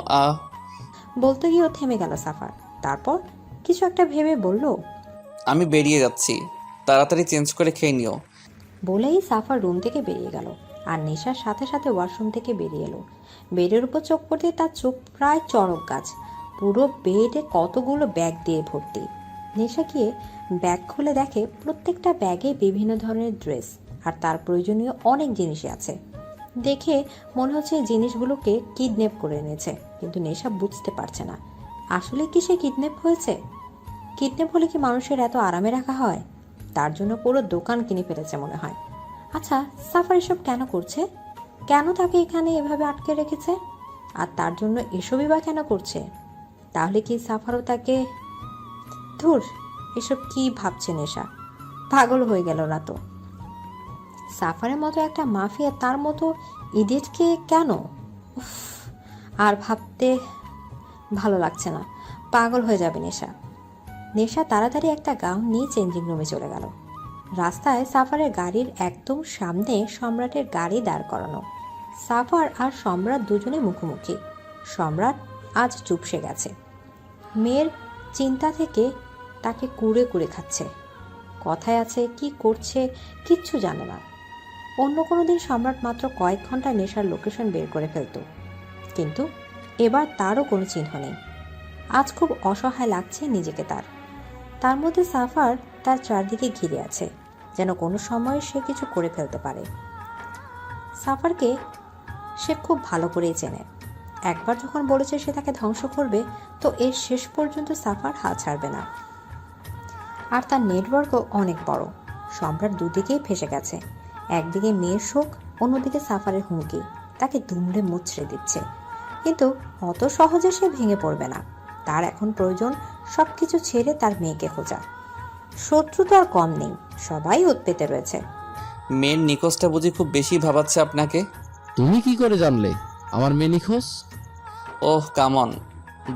বলতে গিয়েও থেমে গেল সাফার। তারপর কিছু একটা ভেবে বলল, আমি বেরিয়ে যাচ্ছি, তাড়াতাড়ি চেঞ্জ করে খেয়ে নিও। বলেই সাফার রুম থেকে বেরিয়ে গেল। আর নেশার সাথে সাথে ওয়াশরুম থেকে বেরিয়ে এলো। বেডের উপর চোখ পড়তে তার চোখ প্রায় চড়ক গাছ। পুরো বেডে কতগুলো ব্যাগ দিয়ে ভর্তি। নেশা গিয়ে ব্যাগ খুলে দেখে প্রত্যেকটা ব্যাগে বিভিন্ন ধরনের ড্রেস আর তার প্রয়োজনীয় অনেক জিনিসই আছে। দেখে মনে হচ্ছে জিনিসগুলোকে কিডন্যাপ করে এনেছে, কিন্তু নেশা বুঝতে পারছে না আসলে কি সে কিডন্যাপ হয়েছে। কিডন্যাপ হলে কি মানুষের এত আরামে রাখা হয়? তার জন্য পুরো দোকান কিনে ফেলেছে মনে হয়। আচ্ছা, সাফার এসব কেন করছে? কেন তাকে এখানে এভাবে আটকে রেখেছে? আর তার জন্য এসবই বা কেন করছে? তাহলে কি সাফারও তাকে... ধুর, এসব কি ভাবছে নেশা? পাগল হয়ে গেল না তো? সাফারের মতো একটা মাফিয়া তার মতো ইডিয়েটকে কেন? উফ, আর ভাবতে ভালো লাগছে না। পাগল হয়ে যাবে নেশা। নেশা তাড়াতাড়ি একটা গাউন নিয়ে চেঞ্জিং রুমে চলে গেল। রাস্তায় সাফারের গাড়ির একদম সামনে সম্রাটের গাড়ি দাঁড় করানো। সাফার আর সম্রাট দুজনে মুখোমুখি। সম্রাট আজ চুপসে গেছে। মেয়ের চিন্তা থেকে তাকে কুড়ে কুড়ে খাচ্ছে। কথায় আছে কি করছে কিচ্ছু জানে না। অন্য কোনো দিন সম্রাট মাত্র কয়েক ঘন্টা নেশার লোকেশন বের করে ফেলত, কিন্তু এবার তারও কোনো চিহ্ন নেই। আজ খুব অসহায় লাগছে নিজেকে তার মধ্যে সাফার তার চারদিকে ঘিরে আছে, যেন কোনো সময় সে কিছু করে ফেলতে পারে। সাফারকে সে খুব ভালো করেই চেনে। একবার যখন বলেছে সে তাকে ধ্বংস করবে, তো এর শেষ পর্যন্ত সাফার হাত ছাড়বে না। আর তার নেটওয়ার্কও অনেক বড়। সম্রাট দুদিকেই ফেসে গেছে। একদিকে মেয়ের শোক, অন্যদিকে সাফারের হুমকি তাকে দুমড়ে মুচড়ে দিচ্ছে। কিন্তু অত সহজে সে ভেঙে পড়বে না। তার এখন প্রয়োজন সবকিছু ছেড়ে তার মেয়েকে খোঁজা। শত্রু তো আর কম নেই, সবাই উৎপেতে রয়েছে। মেয়ের নিখোঁজটা বুঝি খুব বেশি ভাবাচ্ছে আপনাকে? তুমি কি করে জানলে আমার মেয়ে নিখোঁজ? ওহ কামন,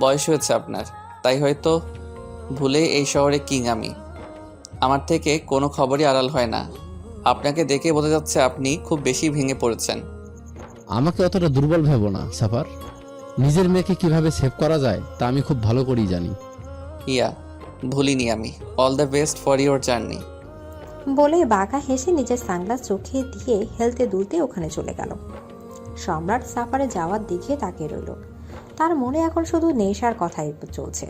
বয়স হয়েছে আপনার, তাই হয়তো ভুলে এই শহরে কিং আমি। আমার থেকে কোনো খবরই আড়াল হয় না। আপনাকে দেখে বোঝা যাচ্ছে আপনি খুব বেশি ভেঙে পড়েছেন। আমাকে অতটা দুর্বল ভেবো না সাফার। নিজের মেয়েকে কিভাবে সেভ করা যায় তা আমি খুব ভালো করেই জানি। ইয়া, ভুলিনি আমি। All the best for your journey. বলে বাঁকা হেসে নিজের সানগ্লাস চোখে দিয়ে হেলতে দুলতে ওখানে চলে গেল। সম্রাট সাফারে যাওয়ার দিকে তাকিয়ে রইল। তার মনে এখন শুধু নেশার কথাই চলছে।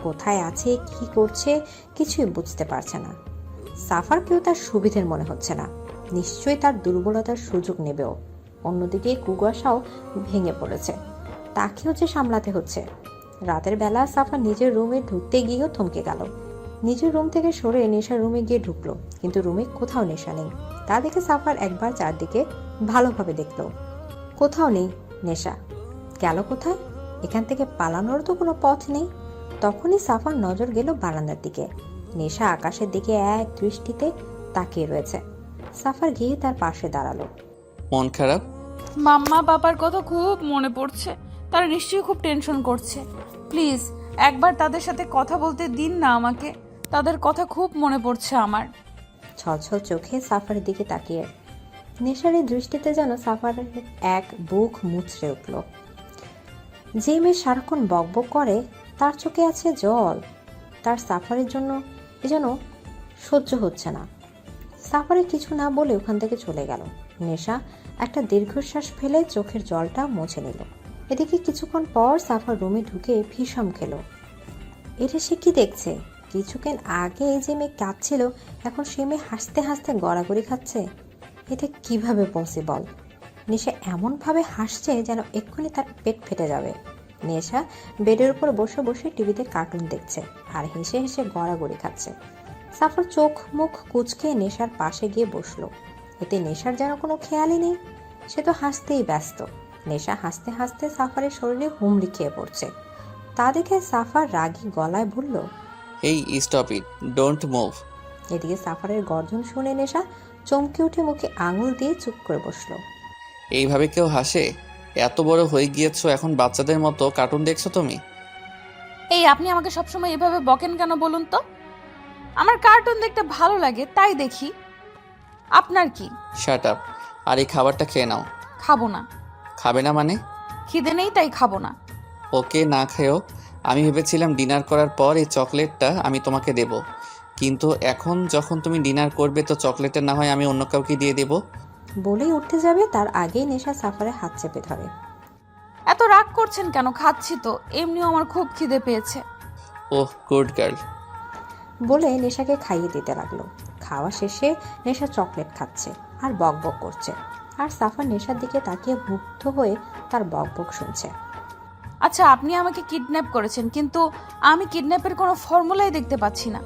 কোথায় আছে, কি করছে, কিছুই বুঝতে পারছে না। সাফারকেও তার সুবিধের মনে হচ্ছে না। নিশ্চয়ই তার দুর্বলতার সুযোগ নেবেও। অন্যদিকে কুয়াশাও ভেঙে পড়েছে, তাকেও যে সামলাতে হচ্ছে। রাতের বেলা সাফার নিজের রুমে ঢুকতে গিয়েও থমকে গেল। নিজের রুম থেকে সরে নেশার রুমে গিয়ে ঢুকলো, কিন্তু রুমে কোথাও নেশা নেই। তা দেখে সাফার একবার চারদিকে ভালোভাবে দেখলো, কোথাও নেই নেশা। গেল কোথায়? এখান থেকে পালানোর তো কোনো পথ নেই। তখনই সাফার নজর গেল বারান্দার দিকে। নেশা আকাশের দিকে এক দৃষ্টিতে তাকিয়ে রয়েছে। সাফার গিয়ে তার পাশে দাঁড়ালো। মন খারাপ? মাম্মা বাবার কথা খুব মনে পড়ছে, তারা নিশ্চয়ই খুব টেনশন করছে। প্লিজ একবার তাদের সাথে কথা বলতে দিন না আমাকে, তাদের কথা খুব মনে পড়ছে আমার। ছলছল চোখে সাফারের দিকে তাকিয়ে নেশার এই দৃষ্টিতে যেন সাফারের এক বুক মুচড়ে উঠল। যে মেয়ে সারাক্ষণ বকবক করে তার চোখে আছে জল, তার সাফারের জন্য এ যেন সহ্য হচ্ছে না। সাফারে কিছু না বলে ওখান থেকে চলে গেল। নেশা একটা দীর্ঘশ্বাস ফেলে চোখের জলটা মুছে নিল। এদিকে কিছুক্ষণ পর সাফার রুমে ঢুকে ভীষণ খেল। এটা সে কি দেখছে? কিছুক্ষণ আগে যে মেয়ে কাঁদছিল এখন সে মেয়ে হাসতে হাসতে গড়াগড়ি খাচ্ছে। এটা কিভাবে পসিবল? নেশা এমনভাবে হাসছে যেন এক্ষুনি তার পেট ফেটে যাবে। নেশা বেডের উপর বসে বসে টিভিতে কার্টুন দেখছে আর হেসে হেসে গড়াগড়ি খাচ্ছে। সাফার চোখ মুখ কুঁচকে নেশার পাশে গিয়ে বসলো। এতে নেশার যেন কোনো খেয়ালই নেই, সে তো হাসতেই ব্যস্ত। নেশা হাসতে হাসতে সাফারের শরীরে হুমড়ি খেয়ে পড়ছে। তা দেখে সাফার রাগী গলায় বলল, এই স্টপ ইট, ডোন্ট মুভ। এদিকে সাফারের গর্জন শুনে নেশা চমকে উঠে মুখে আঙুল দিয়ে চুপ করে বসলো। এইভাবে কেউ হাসে? এত বড় হয়ে গিয়েছো, এখন বাচ্চাদের মতো কার্টুন দেখছো তুমি? এই আপনি আমাকে সবসময় এভাবে বকেন কেন বলুন তো? আমার কার্টুন দেখতে ভালো লাগে তাই দেখি, আপনার কি? শাট আপ, আর এই খাবারটা খেয়ে নাও। খাবো না। খাবে না মানে? খিদে নেই তাই খাবো না। ওকে, না খেয়েও। আমি ভেবেছিলাম ডিনার করার পর এই চকলেটটা আমি তোমাকে দেব, কিন্তু এখন যখন তুমি ডিনার করবে তো চকলেটটা না হয় আমি অন্য কাউকে দিয়ে দেব। বলেই উঠতে যাবে তার আগেই নেশা সাফারের হাত চেপে ধরে। এত রাগ করছেন কেন? খাচ্ছি তো, এমনিও আমার খুব খিদে পেয়েছে। ওহ গুড গার্ল। বলে নেশাকে খাইয়ে দিতে লাগলো। খাওয়া শেষে নেশা চকলেট খাচ্ছে আর বকবক করছে, আর সাফার নেশার দিকে তাকিয়ে মুগ্ধ হয়ে তার বকবক শুনছে। আচ্ছা আপনি আমাকে কিডন্যাপ করেছেন, কিন্তু আমি কিডন্যাপের কোনো ফর্মুলাই দেখতে পাচ্ছি না।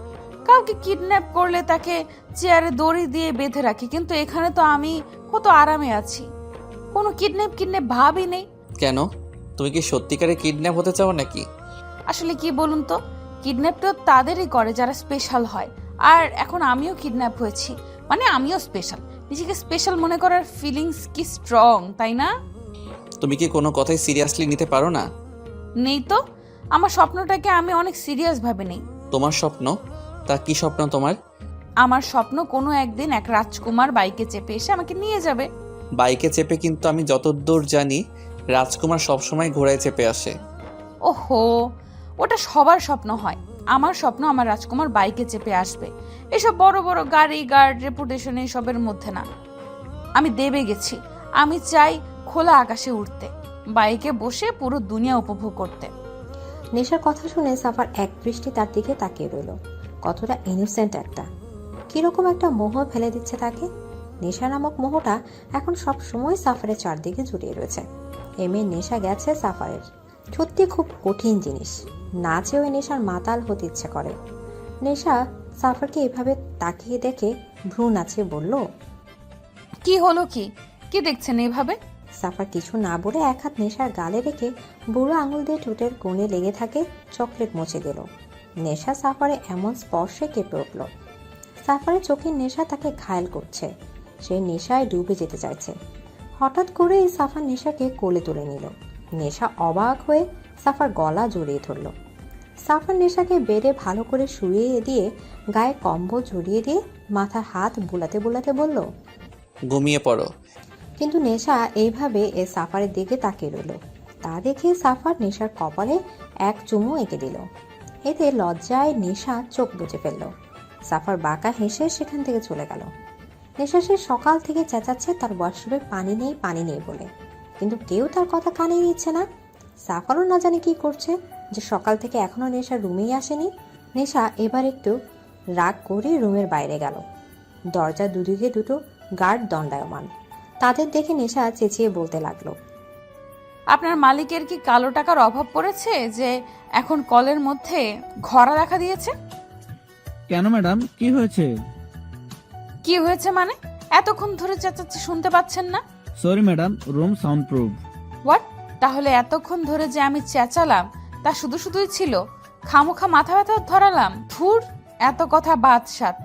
কাউকে কিডন্যাপ করলে তাকে চেয়ারে দড়ি দিয়ে বেঁধে রাখি, কিন্তু এখানে তো আমি কত আরামে আছি, কোনো কিডন্যাপ ভাবই নেই। কেন, তুমি কি সত্যিকারে কিডন্যাপ হতে চাও নাকি? আসলে কি বলুন তো, কিডন্যাপ তো তাদেরই করে যারা স্পেশাল হয়, আর এখন আমিও কিডন্যাপ হয়েছি, মানে আমিও স্পেশাল। নিজেকে স্পেশাল মনে করার ফিলিংস কি স্ট্রং, তাই না? তুমি কি কোনো কথাই সিরিয়াসলি নিতে পারো না? নেই তো, আমার স্বপ্নটাকে আমি অনেক সিরিয়াস ভাবে নেই। তোমার স্বপ্ন? তা কি স্বপ্ন তোমার? আমার স্বপ্ন কোনো একদিন এক রাজকুমার বাইকে চেপে এসে আমাকে নিয়ে যাবে। বাইকে চেপে? কিন্তু আমি যতদূর জানি রাজকুমার সবসময় ঘোড়ায় চেপে আসে। ওহো, ওটা সবার স্বপ্ন হয়। আমার স্বপ্ন আমার রাজকুমার বাইকে চেপে আসবে। এসব বড় বড় গাড়ি, গার্ড, রেপুটেশন এসবের মধ্যে না। আমি দেবে গেছি, আমি চাই খোলা আকাশে উঠতে, বাইকে বসে পুরো দুনিয়া উপভোগ করতে। নেশার কথা শুনে সাফার এক দৃষ্টি তার দিকে তাকিয়ে রইল। কতটা ইনোসেন্ট একটা, কিরকম একটা মোহ ফেলে দিচ্ছে তাকে। নেশা নামক মোহটা এখন সব সময় সাফারের চারদিকে জড়িয়ে রয়েছে। মেয়ে নেশা গেছে সাফারের, সত্যি খুব কঠিন জিনিস। না চেয়েও নেশার মাতাল হতে ইচ্ছে করে। নেশা সাফারকে এভাবে তাকিয়ে দেখে ভ্রু নাচিয়ে বলল, কি হলো? কি কি দেখছেন এইভাবে? সাফার কিছু না বলে এক হাত নেশার গালে রেখে বুড়ো আঙুল দিয়ে ঠোঁটের কোণে লেগে থাকে চকলেট মুছে দিল। নেশা সাফারে এমন স্পর্শে কেঁপে উঠল। সাফারের চোখের নেশা তাকে ঘায়েল করছে, সে নেশায় ডুবে যেতে চাইছে। হঠাৎ করে সাফার নেশাকে কোলে তুলে নিল। নেশা অবাক হয়ে সাফার গলা জড়িয়ে ধরল। সাফার নেশাকে বেডে ভালো করে শুইয়ে দিয়ে গায়ে কম্বল জড়িয়ে দিয়ে মাথার হাত বুলাতে বুলাতে বলল, ঘুমিয়ে পড়ো। কিন্তু নেশা এইভাবে সাফারের দিকে তাকিয়ে রইল। তা দেখে সাফার নেশার কপালে এক চুমু এঁকে দিল। এতে লজ্জায় নেশা চোখ বুজে ফেলল। সাফার বাঁকা হেসে সেখান থেকে চলে গেল। নেশা সে সকাল থেকে চেঁচাচ্ছে তার ওয়াশরুমে পানি নেই পানি নেই বলে, কিন্তু কেউ তার কথা কানে নিচ্ছে না। সাফারও না জানে কি করছে, যে সকাল থেকে এখনো নেশা রুমেই আসেনি। নেশা এবার একটু রাগ করে রুমের বাইরে গেল। দরজার দুদিকে দুটো গার্ড দণ্ডায়মান। তাদের দেখে নেশা চেঁচিয়ে বলতে লাগলো, আপনার মালিকের কি কালো টাকার অভাব পড়েছে যে এখন কলের মধ্যে ঘরা দেখা দিয়েছে? কেন ম্যাডাম, কি হয়েছে? কি হয়েছে মানে? এতক্ষণ ধরে চেঁচাচ্ছি, শুনতে পাচ্ছেন না? Sorry madam, room sound proof. What? তাহলে এতক্ষণ ধরে যে আমি চেঁচালাম তা শুধু শুধুই ছিল? খামোখা মাথা ব্যথা ধরালাম? ধুর, এত কথা বাদ সাত।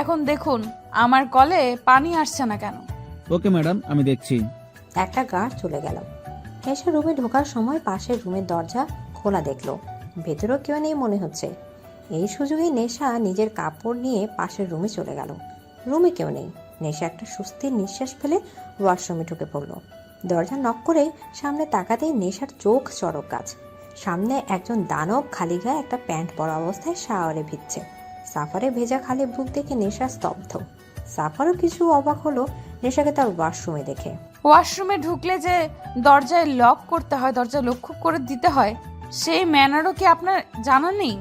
এখন দেখুন আমার কলে পানি আসছে না কেন। ওকে ম্যাডাম, আমি দেখছি। একটা গার্ড চলে গেল। নেশা রুমে ঢোকার সময় পাশের রুমের দরজা খোলা দেখলো। ভেতরেও কেউ নেই মনে হচ্ছে। এই সুযোগে নেশা নিজের কাপড় নিয়ে পাশের রুমে চলে গেল। রুমে কেউ নেই। নেশা একটা স্বস্তির নিঃশ্বাস ফেলে ওয়াশরুমে ঢুকে পড়ল। দরজা নক করে সামনে তাকাতেই নেশার চোখ চড়ক গাছ। সামনে একজন দানব খালি গায়ে একটা প্যান্ট পরা অবস্থায় শাওয়ারে ভিজছে। সাফারে ভেজা খালি বুক দেখে নেশা স্তব্ধ। সাফারও কিছু অবাক হলো নেশাকে তার ওয়াশরুমে দেখে। ওয়াশরুমে ঢুকলে যে দরজায় লক করতে হয়, দরজা লক্ষ্য করে দিতে হয়, সেই ম্যানারও কি আপনার জানা নেই?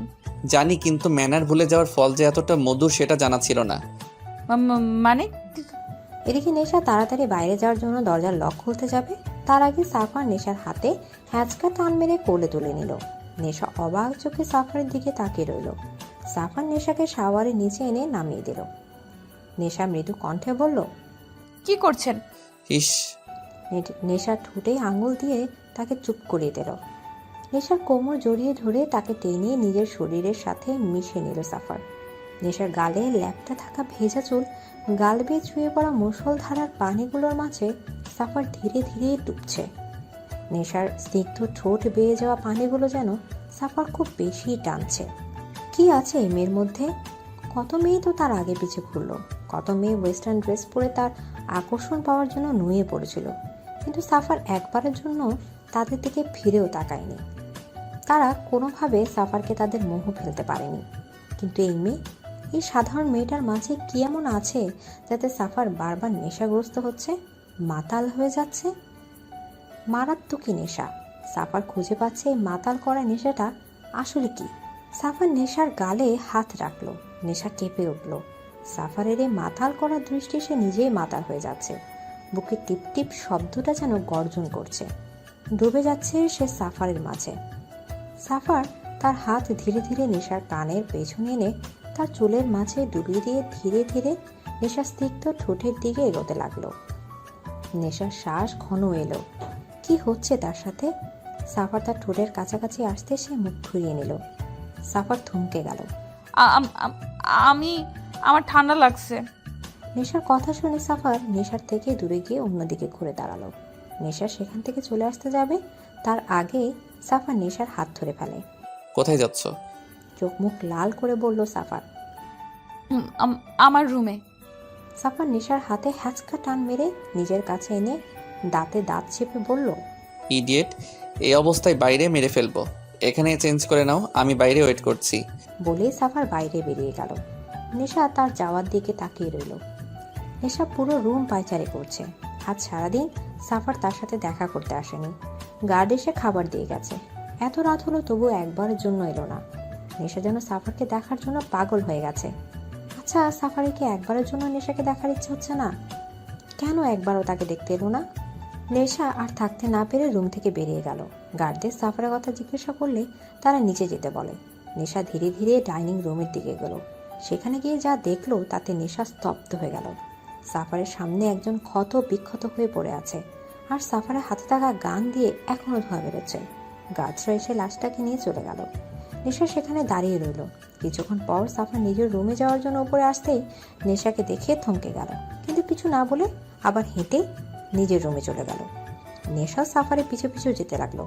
জানি, কিন্তু ম্যানার ভুলে যাওয়ার ফল যে এতটা মধুর সেটা জানা ছিল না। মানে? এদিকে নেশা তাড়াতাড়ি বাইরে যাওয়ার জন্য দরজার লক খুলতে যাবে, তার আগে সাফার নেশার হাতে হ্যাঁচকা টান মেরে কোলে তুলে নিল। নেশা অবাক চোখে সাফারের দিকে তাকিয়ে রইল। সাফার নেশাকে শাওয়ারের নিচে এনে নামিয়ে দিল। নেশা মৃদু কণ্ঠে বলল, কি করছেন? ইস! নেশার ঠোঁটে আঙুল দিয়ে তাকে চুপ করিয়ে দিল। নেশার কোমর জড়িয়ে ধরে তাকে টেনে নিজের শরীরের সাথে মিশে নিল সাফার। নেশার গালে ল্যাপটা থাকা ভেজা চুল, গাল বেয়ে চুয়ে পড়া মুষলধারার পানিগুলোর মাঝে সাফার ধীরে ধীরে ডুবছে। নেশার স্নিগ্ধ ঠোঁট বেয়ে যাওয়া পানিগুলো যেন সাফার খুব বেশি টানছে। কি আছে এই মেয়ের মধ্যে? কত মেয়ে তো তার আগে পিছে ঘুরলো, কত মেয়ে ওয়েস্টার্ন ড্রেস পরে তার আকর্ষণ পাওয়ার জন্য নুয়ে পড়েছিল, কিন্তু সাফার একবারের জন্য তাদের দিকে ফিরেও তাকায়নি। তারা কোনোভাবে সাফারকে তাদের মোহ ফেলতে পারেনি। কিন্তু এই মেয়ে, এই সাধারণ মেয়েটার মাঝে কি এমন আছে যাতে সাফার বারবার নেশাগ্রস্ত হচ্ছে, মাতাল হয়ে যাচ্ছে? মারাত্মকই নেশা। সাফার খুঁজে পাচ্ছে এই মাতাল করা নেশাটা আসলে কি। সাফার নেশার গালে হাত রাখলো। নেশা কেঁপে উঠল। সাফারের এই মাতাল করার দৃষ্টি সে নিজেই মাতাল হয়ে যাচ্ছে। বুকে টিপ টিপ শব্দটা যেন গর্জন করছে। ডুবে যাচ্ছে সে সাফারের মাঝে। সাফার তার হাত ধীরে ধীরে নেশার কানের পেছনে এনে তার চুলের মাঝে ডুবিয়ে দিয়ে ধীরে ধীরে নেশার স্নিগ্ধ ঠোঁটের দিকে এগোতে লাগলো। নেশার শ্বাস ঘন এলো। কি হচ্ছে তার সাথে? সাফার তার ঠোঁটের কাছাকাছি আসতে সে মুখ ঘুরিয়ে নিল। সাফার থমকে গেল। আমার ঠান্ডা লাগছে। নেশার কথা শুনে সাফার নেশার থেকে দূরে গিয়ে অন্যদিকে ঘুরে দাঁড়ালো। নেশা সেখান থেকে চলে আসতে যাবে, তার আগে সাফার নেশার হাত ধরে ফেলে। কোথায় যাচ্ছ? চোখ মুখ লাল করে বলল সাফার। আমার রুমে। সাফার নেশার হাতে হ্যাচকা টান মেরে নিজের কাছে এনে দাঁতে দাঁত চেপে বলল, ইডিয়েট! এই অবস্থায় বাইরে মেরে ফেলবো। এখানে চেঞ্জ করে নাও, আমি বাইরে ওয়েট করছি। বলেই সাফার বাইরে বেরিয়ে গেল। নেশা তার যাওয়ার দিকে তাকিয়ে রইল। নেশা পুরো রুম পায়চারি করছে। আজ সারাদিন সাফার তার সাথে দেখা করতে আসেনি। গার্ড এসে খাবার দিয়ে গেছে। এত রাত হলো তবু একবারের জন্য এলো না। নেশা যেন সাফারকে দেখার জন্য পাগল হয়ে গেছে। আচ্ছা, সাফারের কি একবারের জন্য নেশাকে দেখার ইচ্ছে হচ্ছে না? কেন একবারও তাকে দেখতে এলো না? নেশা আর থাকতে না পেরে রুম থেকে বেরিয়ে গেল। গার্ডদের সাফারের কথা জিজ্ঞাসা করলে তারা নিচে যেতে বলে। নেশা ধীরে ধীরে ডাইনিং রুমের দিকে গেল। সেখানে গিয়ে যা দেখলো তাতে নেশা স্তব্ধ হয়ে গেল। সাফারের সামনে একজন ক্ষত বিক্ষত হয়ে পড়ে আছে, আর সাফারের হাতে থাকা গান দিয়ে এখনো ধোঁয়া বেরোচ্ছে। গার্ডরা এসে লাশটাকে নিয়ে চলে গেল। নেশা সেখানে দাঁড়িয়ে রইল। কিছুক্ষণ পর সাফার নিজের রুমে যাওয়ার জন্য উপরে আসতেই নেশাকে দেখে থমকে গেল, কিন্তু কিছু না বলে আবার হেঁটে নিজের রুমে চলে গেল। নেশা সাফারের পিছু পিছু যেতে লাগলো।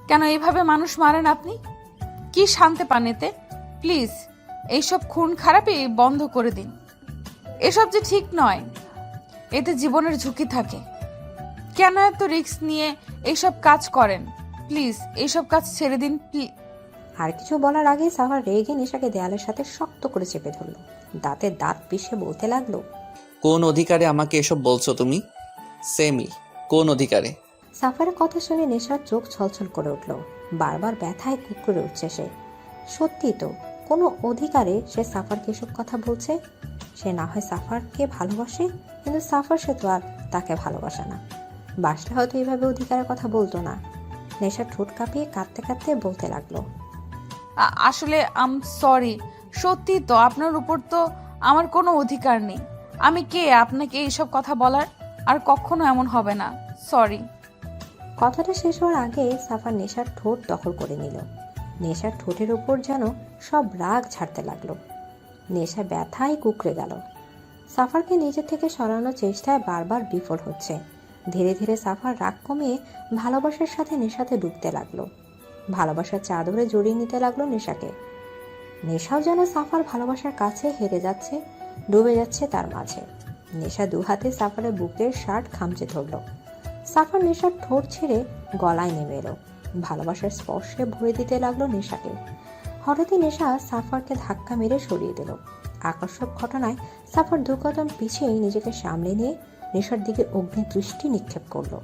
কেন এইভাবে মানুষ মারেন আপনি? কি শান্তি পান এতে? প্লিজ এইসব খুন খারাপই বন্ধ করে দিন। এসব যে ঠিক নয়, এতে জীবনের ঝুঁকি থাকে। কেন এত রিস্ক নিয়ে এইসব কাজ করেন? প্লিজ এইসব কাজ ছেড়ে দিন। আর কিছু বলার আগে সাফার রেগে নেশাকে দেয়ালের সাথে শক্ত করে চেপে ধরল। দাঁতে দাঁত পিষে বলতে লাগলো, কোন অধিকারে আমাকে এসব বলছো তুমি? সেমি, কোন অধিকারে? সাফারের কথা শুনে নেশার চোখ ছলছল করে উঠল। বারবার ব্যথায় কুকুরে উঠছে সে। সত্যি তো, কোনো অধিকারে সে সাফারকে এসব কথা বলছে? সে না হয় সাফারকে ভালোবাসে, কিন্তু সাফার সে তো আর তাকে ভালোবাসে না। বাসটা হয়তো এইভাবে অধিকারের কথা বলতো না। নেশার ঠোঁট কাঁপিয়ে কাঁদতে কাঁদতে বলতে লাগলো, আসলে সরি, সত্যি তো আপনার উপর তো আমার কোনো অধিকার নেই। আমি কে আপনাকে এইসব কথা বলার? আর কখনো এমন হবে না। সরি। কথাটা শেষ হওয়ার আগে সাফা নেশার ঠোঁট দখল করে নিল। নেশার ঠোঁটের ওপর যেন সব রাগ ছাড়তে লাগলো। নেশা ব্যথায় কুকড়ে গেল। সাফারকে নিজের থেকে সরানোর চেষ্টায় বারবার বিফল হচ্ছে। ধীরে ধীরে সাফার রাগ কমিয়ে ভালোবাসার সাথে নেশাতে ডুবতে লাগলো। ভালোবাসার চাদরে জড়িয়ে নিতে লাগলো নেশাকে। নেশাও যেন সাফার ভালোবাসার কাছে হেরে যাচ্ছে, ডুবে যাচ্ছে তার মাঝে। নেশা দু হাতে সাফারের বুকের শার্ট খামচে ধরল। সাফার নেশার ঠোঁট ছেড়ে গলায় নেমে এলো। ভালোবাসার স্পর্শে ভরে দিতে লাগলো নেশাকে। হঠাৎই নেশা সাফারকে ধাক্কা মেরে সরিয়ে দিল। আকর্ষক ঘটনায় সাফার দু কদম পিছিয়ে নিজেকে সামলে নিয়ে নেশার দিকে অগ্নি দৃষ্টি নিক্ষেপ করলো।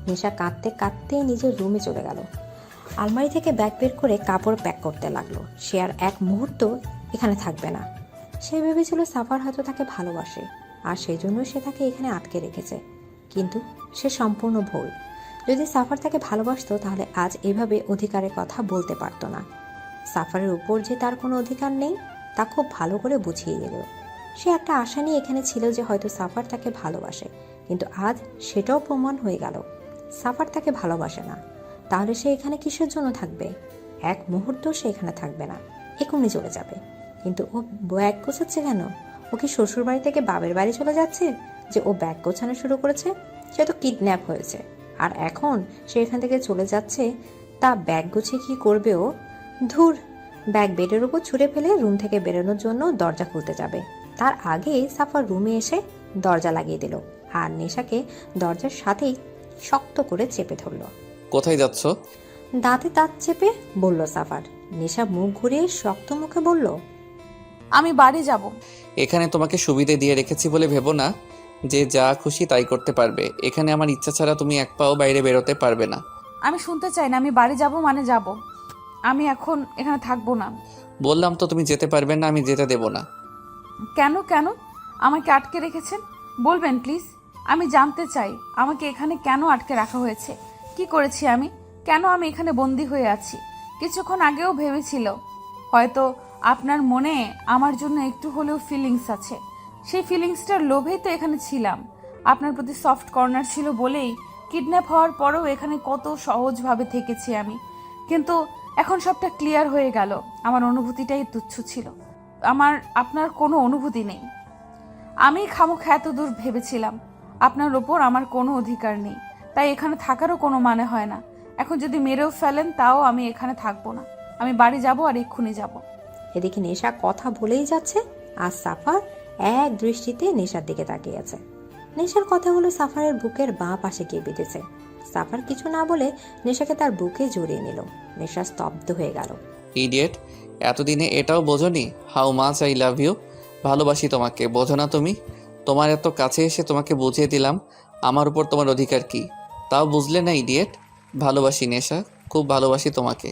নেশা কাঁদতে কাঁদতে নিজের রুমে চলে গেল। আলমারি থেকে ব্যাগ বের করে কাপড় প্যাক করতে লাগলো। সে আর এক মুহূর্ত এখানে থাকবে না। সে ভেবেছিল সাফার হয়তো তাকে ভালোবাসে, আর সেই জন্য সে তাকে এখানে আটকে রেখেছে। কিন্তু সে সম্পূর্ণ ভুল। যদি সাফার তাকে ভালোবাসতো তাহলে আজ এভাবে অধিকারের কথা বলতে পারতো না। সাফারের উপর যে তার কোনো অধিকার নেই তা খুব ভালো করে বুঝিয়ে দিল। সে একটা আশা নিয়ে এখানে ছিল যে হয়তো সাফার তাকে ভালোবাসে, কিন্তু আজ সেটাও প্রমাণ হয়ে গেল সাফার তাকে ভালোবাসে না। তাহলে সে এখানে কিসের জন্য থাকবে? এক মুহূর্ত সে এখানে থাকবে না, এখনই চলে যাবে। কিন্তু ও ব্যাগ গোছাচ্ছে কেন? ও কি শ্বশুর বাড়ি থেকে বাবের বাড়ি চলে যাচ্ছে যে ও ব্যাগ গোছানো শুরু করেছে? সে তো কিডন্যাপ হয়েছে, আর এখন সে এখান থেকে চলে যাচ্ছে। তা ব্যাগ গুছিয়ে কি করবে ও? ধুর, ব্যাগ বেডের উপর ছুঁড়ে ফেলে রুম থেকে বেরোনোর জন্য দরজা খুলতে যাবে। তার আগে সাফার রুমে এসে দরজা লাগিয়ে দিল, আর নেশাকে দরজার সাথেই শক্ত করে চেপে ধরল। কোথায় যাচ্ছ? দাঁতে দাঁত চেপে বলল সাফার। নেশা মুখ ঘুরিয়ে শক্ত মুখে বলল, আমি বাড়ি যাব। এখানে তোমাকে সুবিধে দিয়ে রেখেছি বলে ভেবো না যে যা খুশি তাই করতে পারবে। এখানে আমার ইচ্ছা ছাড়া তুমি এক পাও বাইরে বেরোতে পারবে না। আমি শুনতে চাই না। আমি বাড়ি যাব মানে যাব। আমি এখন এখানে থাকবো না। বললাম তো তুমি যেতে পারবে না, আমি যেতে দেব না। কেন কেন আমাকে আটকে রেখেছেন? বলবেন প্লিজ। আমি জানতে চাই আমাকে এখানে কেন আটকে রাখা হয়েছে। কি করেছি আমি? কেন আমি এখানে বন্দি হয়ে আছি? কিছুক্ষণ আগেও ভেবেছিল হয়তো আপনার মনে আমার জন্য একটু হলেও ফিলিংস আছে। সেই ফিলিংসটার লোভেই তো এখানে ছিলাম। আপনার প্রতি সফট কর্নার ছিল বলেই কিডন্যাপ হওয়ার পরেও এখানে কত সহজভাবে থেকেছি আমি। কিন্তু এখন সবটা ক্লিয়ার হয়ে গেল। আমার অনুভূতিটাই তুচ্ছ ছিল। আমার আপনার কোনো অনুভূতি নেই। আমি খামোখা এত দূর ভেবেছিলাম আপনার ওপর আমার কোনো অধিকার নেই, তাই এখানে থাকারও কোনো মানে হয় না। এখন যদি মেরেও ফেলেন তাও আমি এখানে থাকবো না। আমি বাড়ি যাব, আর এক্ষুনি যাব। এদিকে নেশা কথা বলেই যাচ্ছে, আর সাফার এক দৃষ্টিতে নেশার দিকে তাকিয়ে আছে। নেশার কথাগুলো সাফারের বুকের বাঁ পাশে গিয়ে বিঁধেছে। সাফার কিছু না বলে নেশাকে তার বুকে জড়িয়ে নিল। নেশা স্তব্ধ হয়ে গেল। ইডিয়েট, এতদিনে এটাও বোঝোনি how much I love you. ভালোবাসি তোমাকে, বোঝো না তুমি? তোমার এত কাছে এসে তোমাকে বুঝিয়ে দিলাম আমার উপর তোমার অধিকার কি, তাও বুঝলে না ইডিয়েট। ভালোবাসি নেশা, খুব ভালোবাসি তোমাকে।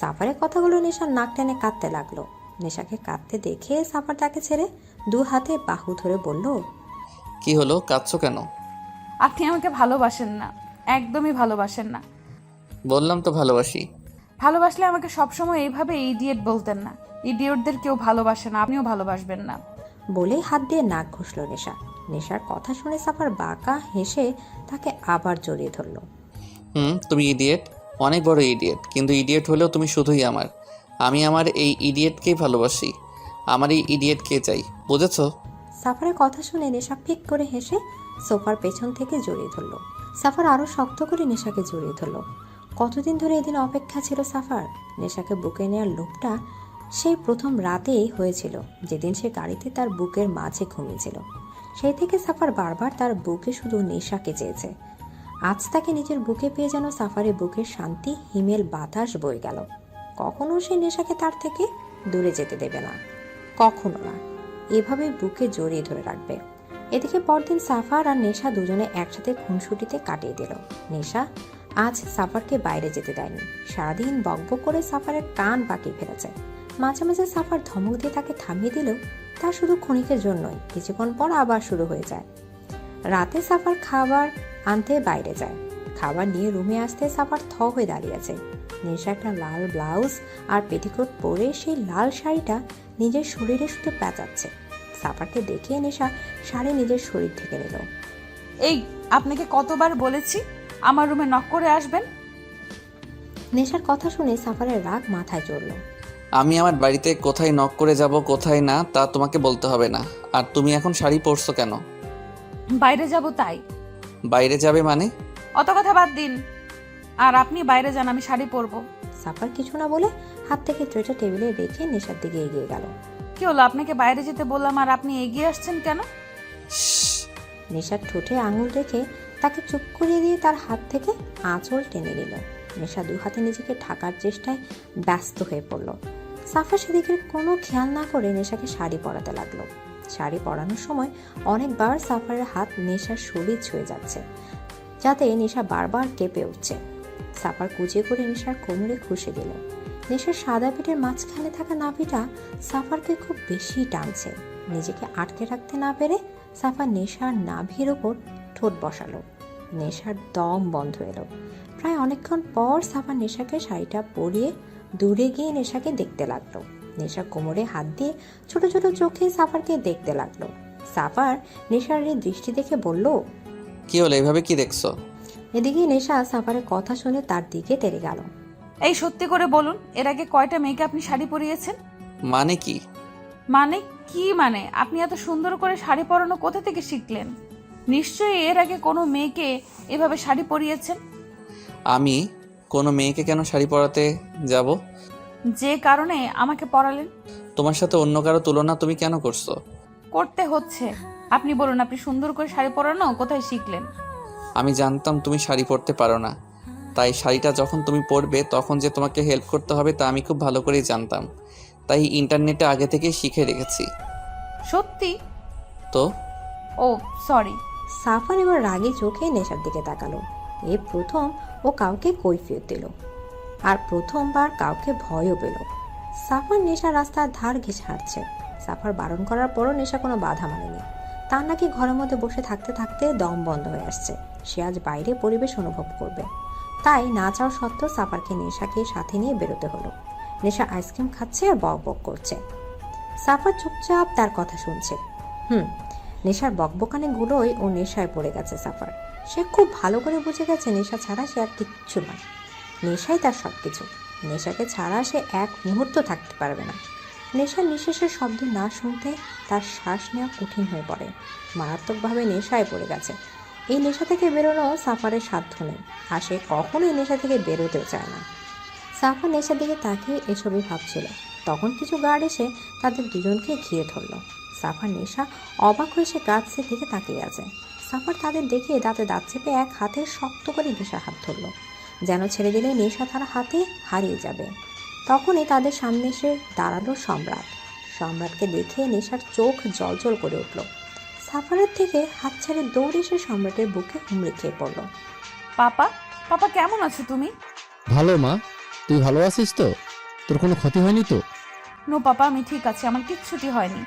সাফারের কথাগুলো নেশার নাক টেনে কাঁদতে লাগলো। নেশাকে কাঁদতে দেখে সাফার তাকে ছেড়ে দু হাতে বাহু ধরে বলল, কি হলো, কাঁদছো কেন? আপনি আমাকে ভালোবাসেন না, একদমই ভালোবাসেন না। বললাম তো ভালোবাসি। ভালোবাসলে আমাকে সবসময় এইভাবে ইডিয়েট বলতেন না। ইডিয়েটদের কেউ ভালোবাসে না, আপনিও ভালোবাসবেন না। বলে হাত দিয়ে নাক ঘষল নেশা। নেশার কথা শুনে সাফার বাঁকা হেসে তাকে আবার জড়িয়ে ধরল। তুমি ইডিয়েট, অনেক বড় ইডিয়েট, কিন্তু ইডিয়েট হলেও তুমি শুধুই আমার। আমি আমার এই ইডিয়েটকেই ভালোবাসি। আমার এই ইডিয়েটকে চাই, বুঝেছো? সাফারের কথা শুনে নেশা ফিক করে হেসে সোফার পেছন থেকে জড়িয়ে ধরল। সাফার আরো শক্ত করে নেশাকে জড়িয়ে ধরল। কতদিন ধরে এদিন অপেক্ষা ছিল সাফার। নেশাকে বুকে নেওয়ার লোভটা সেই প্রথম রাতেই হয়েছিল, যেদিন সে গাড়িতে তার বুকের মাঝে ঘুমিয়েছিল। সেই থেকে সাফার বারবার তার বুকে শুধু নেশাকে চেয়েছে। আজ তাকে নিজের বুকে পেয়ে যেন সাফারের বুকের শান্তি হিমেল বাতাস বয়ে গেল। কখনো সে নেশাকে তার থেকে দূরে যেতে দেবে না, কখনো না। এভাবে বুকে জড়িয়ে ধরে রাখবে। এদিকে পরদিন সাফার আর নেশা দুজনে একসাথে খুনসুটিতে কাটিয়ে দিল। নেশা আজ সাফারকে বাইরে যেতে দেয়নি। সারাদিন বকবক করে সাফারের কান পাকিয়ে ফেলেছে। মাঝে মাঝে সাফার ধমক দিয়ে তাকে থামিয়ে দিলেও তা শুধু ক্ষণিকের জন্যই, কিছুক্ষণ পর আবার শুরু হয়ে যায়। রাতে সাফার খাবার আনতে বাইরে যায়। খাবার নিয়ে রুমে আসতে সাফার থ হয়ে দাঁড়িয়ে আছে। নেশা একটা লাল ব্লাউজ আর পেটিকোট পরে সেই লাল শাড়িটা নিজের শরীরে শুধু প্যাঁচাচ্ছে। সাফারকে দেখে নেশা শাড়ি নিজের শরীর থেকে নিল। এই, আপনাকে কতবার বলেছি আমার রুমে নক করে আসবেন? নেশার কথা শুনে সাফারের রাগ মাথায় চড়ল। আমি আমার বাড়িতে কোথায় নক করে যাব কোথায় না তা তোমাকে বলতে হবে না। আর তুমি এখন শাড়ি পরছো কেন? বাইরে যাব তাই। বাইরে যাবে মানে? অত কথা বাদ দিন, আর আপনি বাইরে যান, আমি শাড়ি পরবো। সাফার কিছু না বলে হাত থেকে ট্রেটা টেবিলে রেখে নেশার দিকে এগিয়ে গেল। কি হলো, আপনাকে বাইরে যেতে বললাম আর আপনি এগিয়ে আসছেন কেন? নেশার ঠোঁটে আঙুল রেখে তাকে চুপ করিয়ে দিয়ে তার হাত থেকে আঁচল টেনে নিল। নেশা দু হাতে নিজেকে ঢাকার চেষ্টায় ব্যস্ত হয়ে পড়ল। সাফা সেদিকে কোনো খেয়াল না করে নেশাকে শাড়ি পরাতে লাগলো। শাড়ি পরানোর সময় অনেকবার সাফারের হাত নেশার শরীর ছুঁয়ে যাচ্ছে, যাতে নেশা বারবার কেঁপে উঠছে। সাফার কুচিয়ে করে নেশার কোমরে খুশে দিল। নেশার সাদা পিঠের মাঝখানে থাকা নাভিটা সাফারকে খুব বেশি টানছে। নিজেকে আটকে রাখতে না পেরে সাফা নেশার নাভির ওপর ঠোঁট বসালো। নেশার দম বন্ধ এলো। প্রায় অনেকক্ষণ পর সাফা নেশাকে শাড়িটা পরিয়ে দূরে গিয়ে নেশাকে দেখতে লাগলো। নেশা কোমরে হাত দিয়ে ছোট ছোট চোখে সাফারকে দেখতে লাগলো। সাফার নেশার এই দৃষ্টি দেখে বলল, কি হলো, এভাবে কি দেখছো? এদিকে নেশা সাফারের কথা শুনে তার দিকে তেড়ে গেল। এই সত্যি করে বলুন, এর আগে কয়টা মেয়েকে আপনি শাড়ি পরিয়েছেন? মানে কি? মানে কি মানে? আপনি এত সুন্দর করে শাড়ি পরানো কোথা থেকে শিখলেন? নিশ্চয়ই এর আগে কোনো মেয়েকে এভাবে শাড়ি পরিয়েছেন। আমি কোনো মেয়েকে কেন শাড়ি পরাতে যাব? যে কারণে আমাকে পরালেন। তোমার সাথে অন্য কারো তুলনা তুমি কেন করছো? করতে হচ্ছে। আপনি বলুন, আপনি সুন্দর করে শাড়ি পরানো কোথায় শিখলেন? আমি জানতাম তুমি শাড়ি পরতে পারো না, তাই শাড়িটা যখন তুমি পরবে তখন যে তোমাকে হেল্প করতে হবে তা আমি খুব ভালো করেই জানতাম, তাই ইন্টারনেটে আগে থেকে শিখে রেখেছি। সত্যি? তো ও সরি। সাফার এবার রাগে চোখে নেশার দিকে তাকালো। এই প্রথম ও কাউকে কৈফিয়ত দিল, আর প্রথমবার কাউকে ভয়ও পেল। সাফার নেশা রাস্তার ধার ঘেঁষে হাঁটছে। সাফার বারণ করার পরও নেশা কোনো বাধা মানেনি। তার নাকি ঘরের মধ্যে বসে থাকতে থাকতে দম বন্ধ হয়ে আসছে। সে আজ বাইরে পরিবেশ অনুভব করবে, তাই না চাওয়া সত্ত্বেও সাফারকে নেশাকে সাথে নিয়ে বেরোতে হলো। নেশা আইসক্রিম খাচ্ছে আর বক বক করছে। সাফার চুপচাপ তার কথা শুনছে। নেশার বকবকানে গুলোই ও নেশায় পড়ে গেছে সাফার। সে খুব ভালো করে বুঝে গেছে নেশা ছাড়া সে আর কিচ্ছু নয়। নেশাই তার সব কিছু। নেশাকে ছাড়া সে এক মুহূর্ত থাকতে পারবে না। নেশার নিঃশ্বাসের শব্দ না শুনতে তার শ্বাস নেওয়া কঠিন হয়ে পড়ে। মারাত্মকভাবে নেশায় পড়ে গেছে। এই নেশা থেকে বেরোনো সাফারের সাধ্য নেই, আর সে কখনোই নেশা থেকে বেরোতেও চায় না। সাফার নেশার দিকে তাকিয়ে এসবই ভাবছিল। তখন কিছু গার্ড এসে তাদের দুজনকে ঘিরে ধরল। সাফার নেশা অবাক হয়ে সে গাছের দিকে তাকিয়ে আছে। সাফার তাদের দেখে দাঁতে দাঁত চেপে এক হাতে শক্ত করে নেশার হাত ধরল, যেন ছেড়ে দিলে নেশা তার হাতে হারিয়ে যাবে। তখনই তাদের সামনে এসে দাঁড়ালো সম্রাট। সম্রাটকে দেখে নেশার চোখ জ্বলজ্বল করে উঠল। সাফারের থেকে হাত ছেড়ে দৌড়ে এসে সম্রাটের বুকে হুমড়ি খেয়ে পড়ল। পাপা, পাপা কেমন আছো তুমি? ভালো মা, তুই ভালো আছিস তো? তোর কোনো ক্ষতি হয়নি তো? নো পাপা, আমি ঠিক আছি, আমার কিচ্ছুটি হয়নি।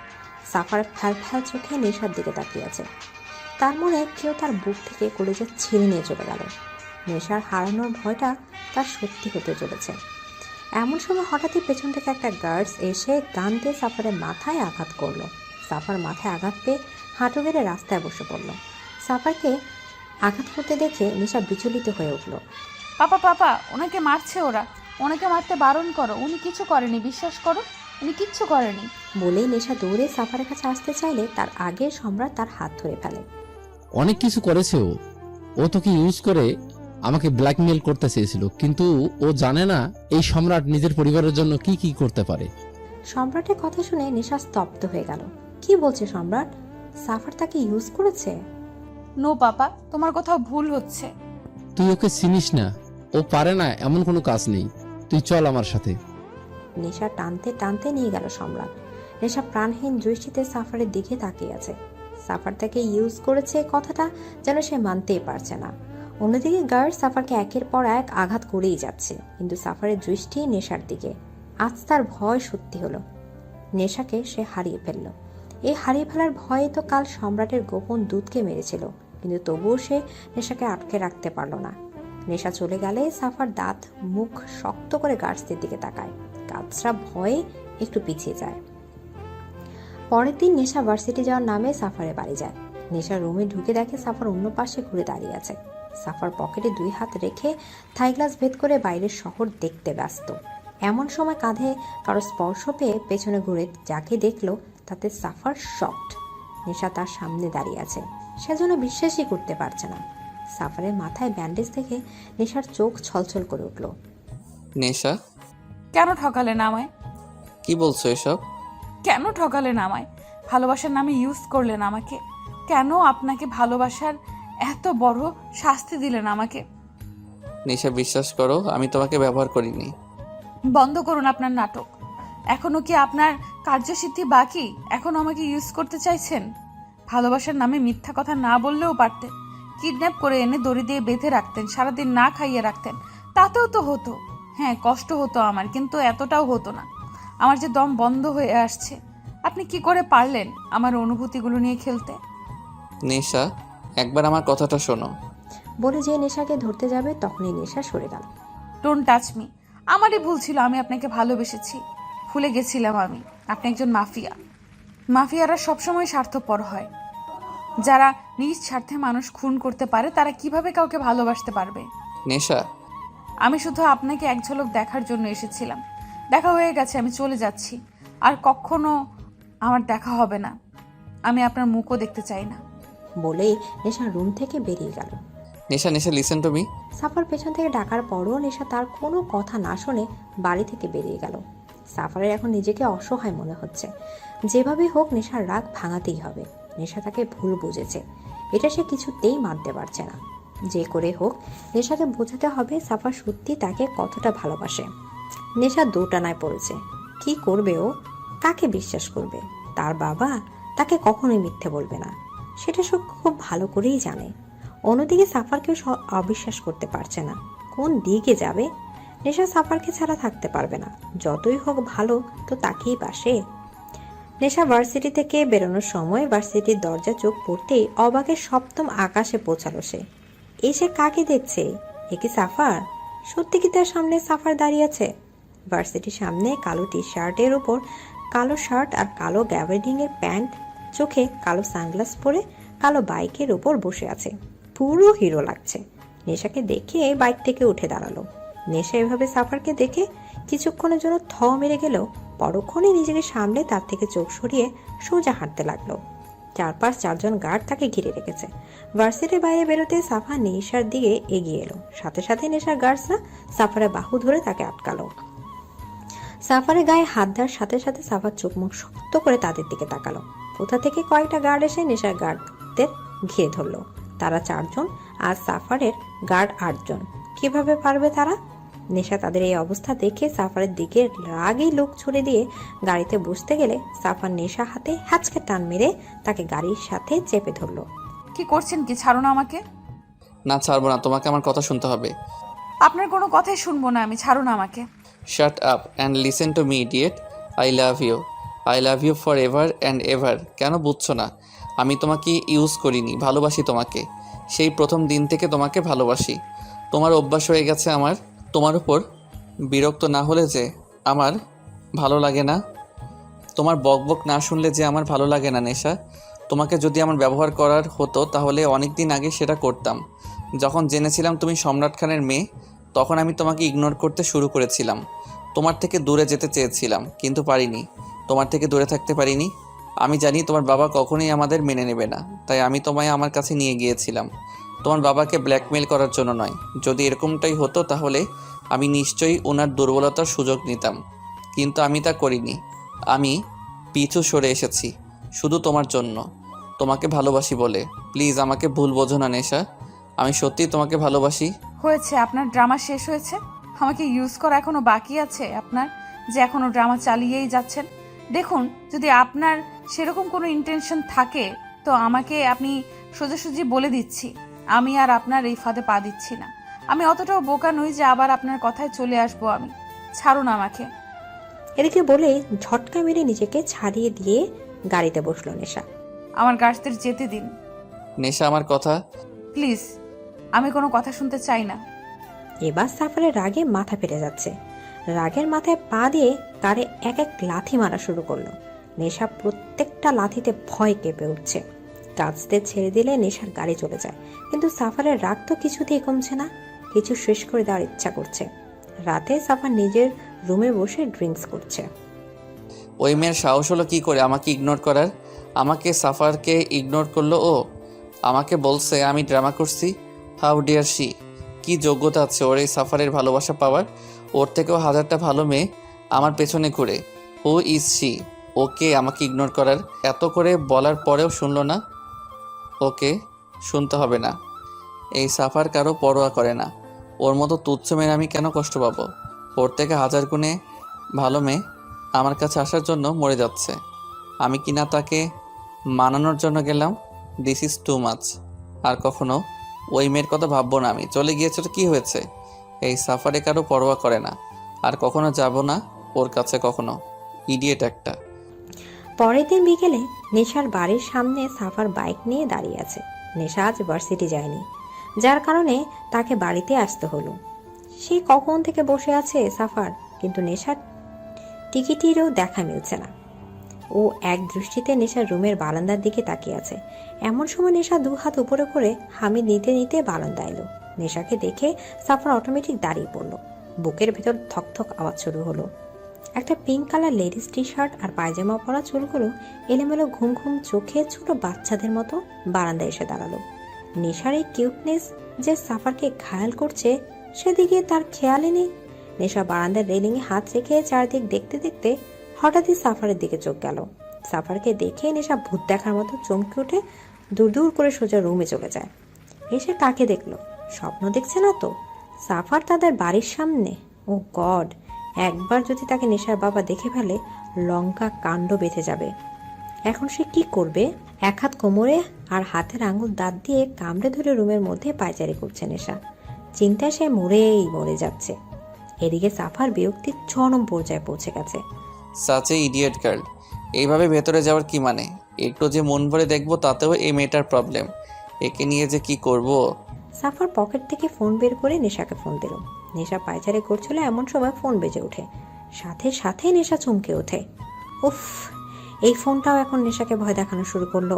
সাফার ফ্যাল ফ্যাল চোখে নেশার দিকে তাকিয়ে আছে। তার মনে কেউ তার বুক থেকে কলেজা ছিঁড়ে নিয়ে চলে গেল। নেশার হারানোর ভয়টা তার সত্যি হতে চলেছে। এমন সময় হঠাৎই পেছন থেকে একটা গার্ডস এসে গান দিয়ে সাফারের মাথায় আঘাত করলো। সাফার মাথায় আঘাত পেয়ে হাঁটু গেড়ে রাস্তায় বসে পড়ল। সাফারকে আঘাত করতে দেখে নেশা বিচলিত হয়ে উঠল। পাপা পাপা, ওনাকে মারছে ওরা, ওনাকে মারতে বারণ করো, উনি কিছু করেনি, বিশ্বাস করো, উনি কিচ্ছু করেনি। বলেই নেশা দৌড়ে সাফারের কাছে আসতে চাইলে তার আগে সম্রাট তার হাত ধরে ফেলে। অনেক কিছু করেছে ও তোকে ইউজ করে আমাকে ব্ল্যাকমেল করতে চেয়েছিল, কিন্তু ও জানে না এই সম্রাট নিজের পরিবারের জন্য কি কি করতে পারে। সম্রাটের কথা শুনে নেশা স্তব্ধ হয়ে গেল। কি বলছে সম্রাট? সাফার তাকে ইউজ করেছে? নো পাপা, তোমার কোথাও ভুল হচ্ছে। তুই ওকে চিনিস না, ও পারে না এমন কোনো কাজ নেই। তুই চল আমার সাথে। নেশা টানতে টানতে নিয়ে গেল সম্রাট। নেশা প্রাণহীন দৃষ্টিতে সাফারের দিকে তাকিয়ে আছে। সাফার তাকে ইউজ করেছে কথাটা যেন সে মানতেই পারছে না। অন্যদিকে গার্ড সাফারকে একের পর এক আঘাত করেই যাচ্ছে, কিন্তু সাফারের দৃষ্টি নেশার দিকে। আজ তার ভয় সত্যি হলো। নেশাকে সে হারিয়ে ফেলল। এই হারিয়ে ফেলার ভয়ে তো কাল সম্রাটের গোপন দূতকে মেরেছিল, কিন্তু তবুও সে নেশাকে আটকে রাখতে পারল না। নেশা চলে গেলে সাফার দাঁত মুখ শক্ত করে গার্ডসদের দিকে তাকায়। গার্ডসরা ভয়ে একটু পিছিয়ে যায়। পরের দিন নেশা ভার্সিটি যাওয়ার নামে সাফারে বাড়ি যায়। নেশা রুমে ঢুকে দেখে সাফার অন্য পাশে ঘুরে দাঁড়িয়ে আছে। সাফার পকেটে 2 হাত রেখে থাই গ্লাস ভেদ করে বাইরের শহর দেখতে ব্যস্ত। এমন সময় কাঁধে কারো স্পর্শ পেয়ে পেছনে ঘুরে যাকে দেখলো তাতে সাফার শকড। নেশা তার সামনে দাঁড়িয়ে আছে, সেজন্য বিশ্বাসই করতে পারছে না। সাফারের মাথায় ব্যান্ডেজ দেখে নেশার চোখ ছলছল করে উঠল। নেশা, কেন ঠকালেন আমায়? কি বলছো এসব? কেন ঠকালেন আমায়? ভালোবাসার নামে ইউজ করলেন আমাকে। কেন আপনাকে ভালোবাসার এত বড় শাস্তি দিলেন আমাকে? নেশা, বিশ্বাস করো আমি তোমাকে ব্যবহার করিনি। বন্ধ করুন আপনার নাটক। এখনো কি আপনার কার্যসিদ্ধি বাকি? এখনো আমাকে ইউজ করতে চাইছেন? ভালোবাসার নামে মিথ্যা কথা না বললেও পারতেন। কিডন্যাপ করে এনে দড়ি দিয়ে বেঁধে রাখতেন, সারাদিন না খাইয়ে রাখতেন, তাতেও তো হতো। হ্যাঁ, কষ্ট হতো আমার, কিন্তু এতটাও হতো না। আমার যে দম বন্ধ হয়ে আসছে। আপনি কি করে পারলেন আমার অনুভূতিগুলো নিয়ে খেলতে? নেশা, একবার আমার কথাটা শোনো। বলে যে নেশাকে ধরতে যাবে তখনই নেশা সরে গেল। Don't touch me. আমারই ভুল ছিল, আমি আপনাকে ভালোবেসেছি। ভুলে গেছিলাম আমি আপনি একজন মাফিয়া। মাফিয়ারা সবসময় স্বার্থপর হয়। যারা নিজ স্বার্থে মানুষ খুন করতে পারে তারা কিভাবে কাউকে ভালোবাসতে পারবে? নেশা, আমি শুধু আপনাকে এক ঝলক দেখার জন্য এসেছিলাম। দেখা হয়ে গেছে, আমি চলে যাচ্ছি। আর কখনো আমার দেখা হবে না। আমি আপনার মুখও দেখতে চাই না। বলেই নেশা রুম থেকে বেরিয়ে গেল। নেশা, নেশা, লিসেন টু মি। সাফার পেছন থেকে ডাকার পরও নেশা তার কোনো কথা না শুনে বাড়ি থেকে বেরিয়ে গেল। সাফারের এখন নিজেকে অসহায় মনে হচ্ছে। যেভাবে হোক নেশার রাগ ভাঙাতেই হবে। নেশা তাকে ভুল বুঝেছে, এটা সে কিছুতেই মানতে পারছে না। যে করে হোক নেশাকে বোঝাতে হবে সাফা সত্যি তাকে কতটা ভালোবাসে। নেশা দোটানায় পড়েছে। কি করবে ও? কাকে বিশ্বাস করবে? তার বাবা তাকে কখনোই মিথ্যে বলবে না, সেটা সে খুব ভালো করেই জানে। অন্যদিকে সাফারকেও অবিশ্বাস করতে পারছে না। কোন দিকে যাবে? নেশা সাফারকে ছাড়া থাকতে পারবে না। যতই হোক ভালো তো তাকেই বাসে। নেশা ভার্সিটি থেকে বেরোনোর সময় ভার্সিটির দরজা চোখ পড়তেই অবাকে সপ্তম আকাশে পৌঁছালো সে। এসে কাকে দেখছে? এ কি সাফার? সত্যি কি তার সামনে সাফার দাঁড়িয়ে আছে? ভার্সিটির সামনে কালো টি শার্টের উপর কালো শার্ট আর কালো গ্যাভার্ডিং এর প্যান্ট, চোখে কালো সানগ্লাস পরে কালো বাইকের উপর বসে আছে। পুরো হিরো লাগছে। নেশাকে দেখে বাইক থেকে উঠে দাঁড়ালো। নেশা এভাবে সাফারকে দেখে কিছুক্ষণের জন্য থ মেরে গেলেও পরক্ষণে নিজেকে সামলে তার থেকে চোখ সরিয়ে সোজা হাঁটতে লাগলো। 4-5 গার্ড তাকে ঘিরে রেখেছে। ভার্সিটির বাইরে বেরোতে সাফা নেশার দিকে এগিয়ে এলো। সাথে সাথে নেশার গার্ডসরা সাফারের বাহু ধরে তাকে আটকালো। সাফারের গায়ে হাত দেওয়ার সাথে সাথে সাফার চোখ মুখ শক্ত করে তাদের দিকে তাকালো। কোথা থেকে কয়েকটা গার্ড এসে নেশার গার্ডদের ঘিরে ধরলো। তারা 4 জন আর সাফারের গার্ড 8 জন। কিভাবে পারবে তারা? নেশা তাদের এই অবস্থা দেখে সাফারের দিকে রাগেই লোক ছুড়ে দিয়ে গাড়িতে বসতে গেলে সাফার নেশা হাতে হ্যাচকে টান মেরে তাকে গাড়ির সাথে চেপে ধরলো। কি করছেন? কি ছাড়ো না আমাকে। না, ছাড়বো না, তোমাকে আমার কথা শুনতে হবে। আপনার কোনো কথাই শুনবো না আমি, ছাড়ো না আমাকে। Shut up and listen to me idiot. I love you. I love you for ever and ever. কেন বুঝছো না? আমি তোমাকে ইউজ করিনি, ভালোবাসি তোমাকে। সেই প্রথম দিন থেকে তোমাকে ভালোবাসি। তোমার অভ্যাস হয়ে গেছে আমার তোমার উপর বিরক্ত না হলে যে আমার ভালো লাগে না, তোমার বকবক না শুনলে যে আমার ভালো লাগে না। নেশা, তোমাকে যদি আমার ব্যবহার করার হতো তাহলে অনেক দিন আগে সেটা করতাম। যখন জেনেছিলাম তুমি সম্রাট খানের মেয়ে তখন আমি তোমাকে ইগনোর করতে শুরু করেছিলাম। তোমার থেকে দূরে যেতে চেয়েছিলাম কিন্তু পারিনি। তোমার থেকে দূরে থাকতে পারিনি। আমি জানি তোমার বাবা কখনোই আমাদের মেনে নেবে না, তাই আমি তোমায় আমার কাছে নিয়ে গিয়েছিলাম। তোমার বাবাকে ব্ল্যাকমেল করার জন্য নয়। যদি এরকমটাই হতো তাহলে আমি নিশ্চয়ই ওনার দুর্বলতার সুযোগ নিতাম, কিন্তু আমি তা করিনি। আমি পিছু সরে এসেছি শুধু তোমার জন্য, তোমাকে ভালোবাসি বলে। প্লিজ আমাকে ভুল বোঝো না নেশা, আমি সত্যিই তোমাকে ভালোবাসি। হয়েছে, আপনার ড্রামা শেষ হয়েছে। আমাকে ইউজ করা এখনো বাকি আছে আপনার, যে এখনো ড্রামা চালিয়েই যাচ্ছেন। দেখুন, যদি আপনার সেরকম কোনো ইন্টেনশন থাকে তো আমাকে আপনি সোজাসুজি বলে দিচ্ছি, আমি আর আপনার এই ফাঁদে পা দিচ্ছি না। আমি অতটাও বোকা নই যে আবার আপনার কথায় চলে আসবো আমি। ছাড়ুন আমাকে। এদিকে বলে ঝটকা মেরে নিজেকে ছাড়িয়ে দিয়ে গাড়িতে বসলো নেশা। আমার গার্ডদের যেতে দিন। নেশা, আমার কথা। প্লিজ, আমি কোনো কথা শুনতে চাই না। এবার সাফারের রাগে মাথা ফেটে যাচ্ছে। রাগের মাথায় পা দিয়ে কারে এক এক লাথি মারা শুরু করলো। নেশা প্রত্যেকটা লাথিতে ভয় কেঁপে উঠছে। কাঁচতে ছেড়ে দিলে নেশার গাড়ি চলে যায়, কিন্তু সাফারের রাগ তো কিছুতেই কমছে না। কিছু শেষ করে দেওয়ার ইচ্ছা করছে। রাতে সাফার নিজের রুমে বসে ড্রিঙ্কস করছে। ওই মেয়ের সাহস হলো কি করে আমাকে ইগনোর করার? আমাকে সাফারকে ইগনোর করলো ও? আমাকে বলছে আমি ড্রামা করছি। How dare she! কি যোগ্যতা আছে ওর এই সাফারের ভালোবাসা পাওয়ার? ওর থেকেও হাজারটা ভালো মেয়ে আমার পেছনে ঘুরে। Who is she? ওকে আমাকে ইগনোর করার? এত করে বলার পরেও শুনলো না। ওকে শুনতে হবে না। এই সাফার কারো পরোয়া করে না। ওর মতো তুচ্ছ মেয়ে আমি কেন কষ্ট পাবো? ওর থেকে হাজার গুণে ভালো মেয়ে আমার কাছে আসার জন্য মরে যাচ্ছে। আমি কিনা তাকে মানানোর জন্য গেলাম। This is too much. আর কখনো ওই মেয়ের কথা ভাববো না আমি। চলে গিয়েছে তো কী হয়েছে? এই সাফারে কারো পরোয়া করে না। আর কখনো যাব না ওর কাছে কখনো। ইডিয়েট একটা। পরের দিন বিকেলে নেশার বাড়ির সামনে সাফার বাইক নিয়ে দাঁড়িয়ে আছে। নেশা আজ ভার্সিটি যায়নি, যার কারণে তাকে বাড়িতে আসতে হলো। সে কখন থেকে বসে আছে সাফার, কিন্তু নেশার টিকিটেরও দেখা মিলছে না। ও এক দৃষ্টিতে নেশার রুমের বারান্দার দিকে তাকিয়ে আছে। এমন সময় নেশা দু হাত উপরে করে হামি নিতে নিতে বারান্দা এলো। নেশাকে দেখে সাফার অটোমেটিক দাঁড়িয়ে পড়লো। বুকের ভেতর থকথক আওয়াজ শুরু হলো। একটা pink colour ladies T shirt আর পায়জামা পরা চুলগুলো এলোমেলো ঘুম ঘুম চোখে ছোট বাচ্চাদের মতো বারান্দায় এসে দাঁড়ালো। নেশার এই কিউটনেস যে সাফারকে ঘায়াল করছে সেদিকে তার খেয়ালই নেই। নেশা বারান্দার রেলিংয়ে হাত রেখে চারদিক দেখতে দেখতে হঠাৎই সাফারের দিকে চোখ গেল। সাফারকে দেখে নেশা ভূত দেখার মতো চমকে উঠে দূর দূর করে সোজা রুমে চলে যায়। এসে কাকে দেখলো? স্বপ্ন দেখছে না তো? সাফার তাদের বাড়ির সামনে। ও গড! একবার যদি তাকে নেশার বাবা দেখে ফেলে, লঙ্কা কাণ্ড বেঁধে যাবে। এখন সে কি করবে? এক হাত কোমরে আর হাতের আঙুল দাঁত দিয়ে কামড়ে ধরে রুমের মধ্যে পায়চারি করছে নেশা। চিন্তায় সে মরে যাচ্ছে। এদিকে সাফার বিরক্তির চরম পর্যায়ে পৌঁছে গেছে। সাচে ইডিয়েট গার্ল। এইভাবে ভেতরে যাওয়ার কি মানে? একটু যে মন ভরে দেখবো তাতেও এই মেয়েটার প্রবলেম। একে নিয়ে যে কি করব। সাফার পকেট থেকে ফোন বের করে নেশাকে ফোন দিল। নেশা পায়চারি করছিল, এমন সময় ফোন বেজে ওঠে। সাথে সাথে নেশা চমকে ওঠে। উফ! এই ফোনটাও এখন নেশাকে ভয় দেখানো শুরু করলো।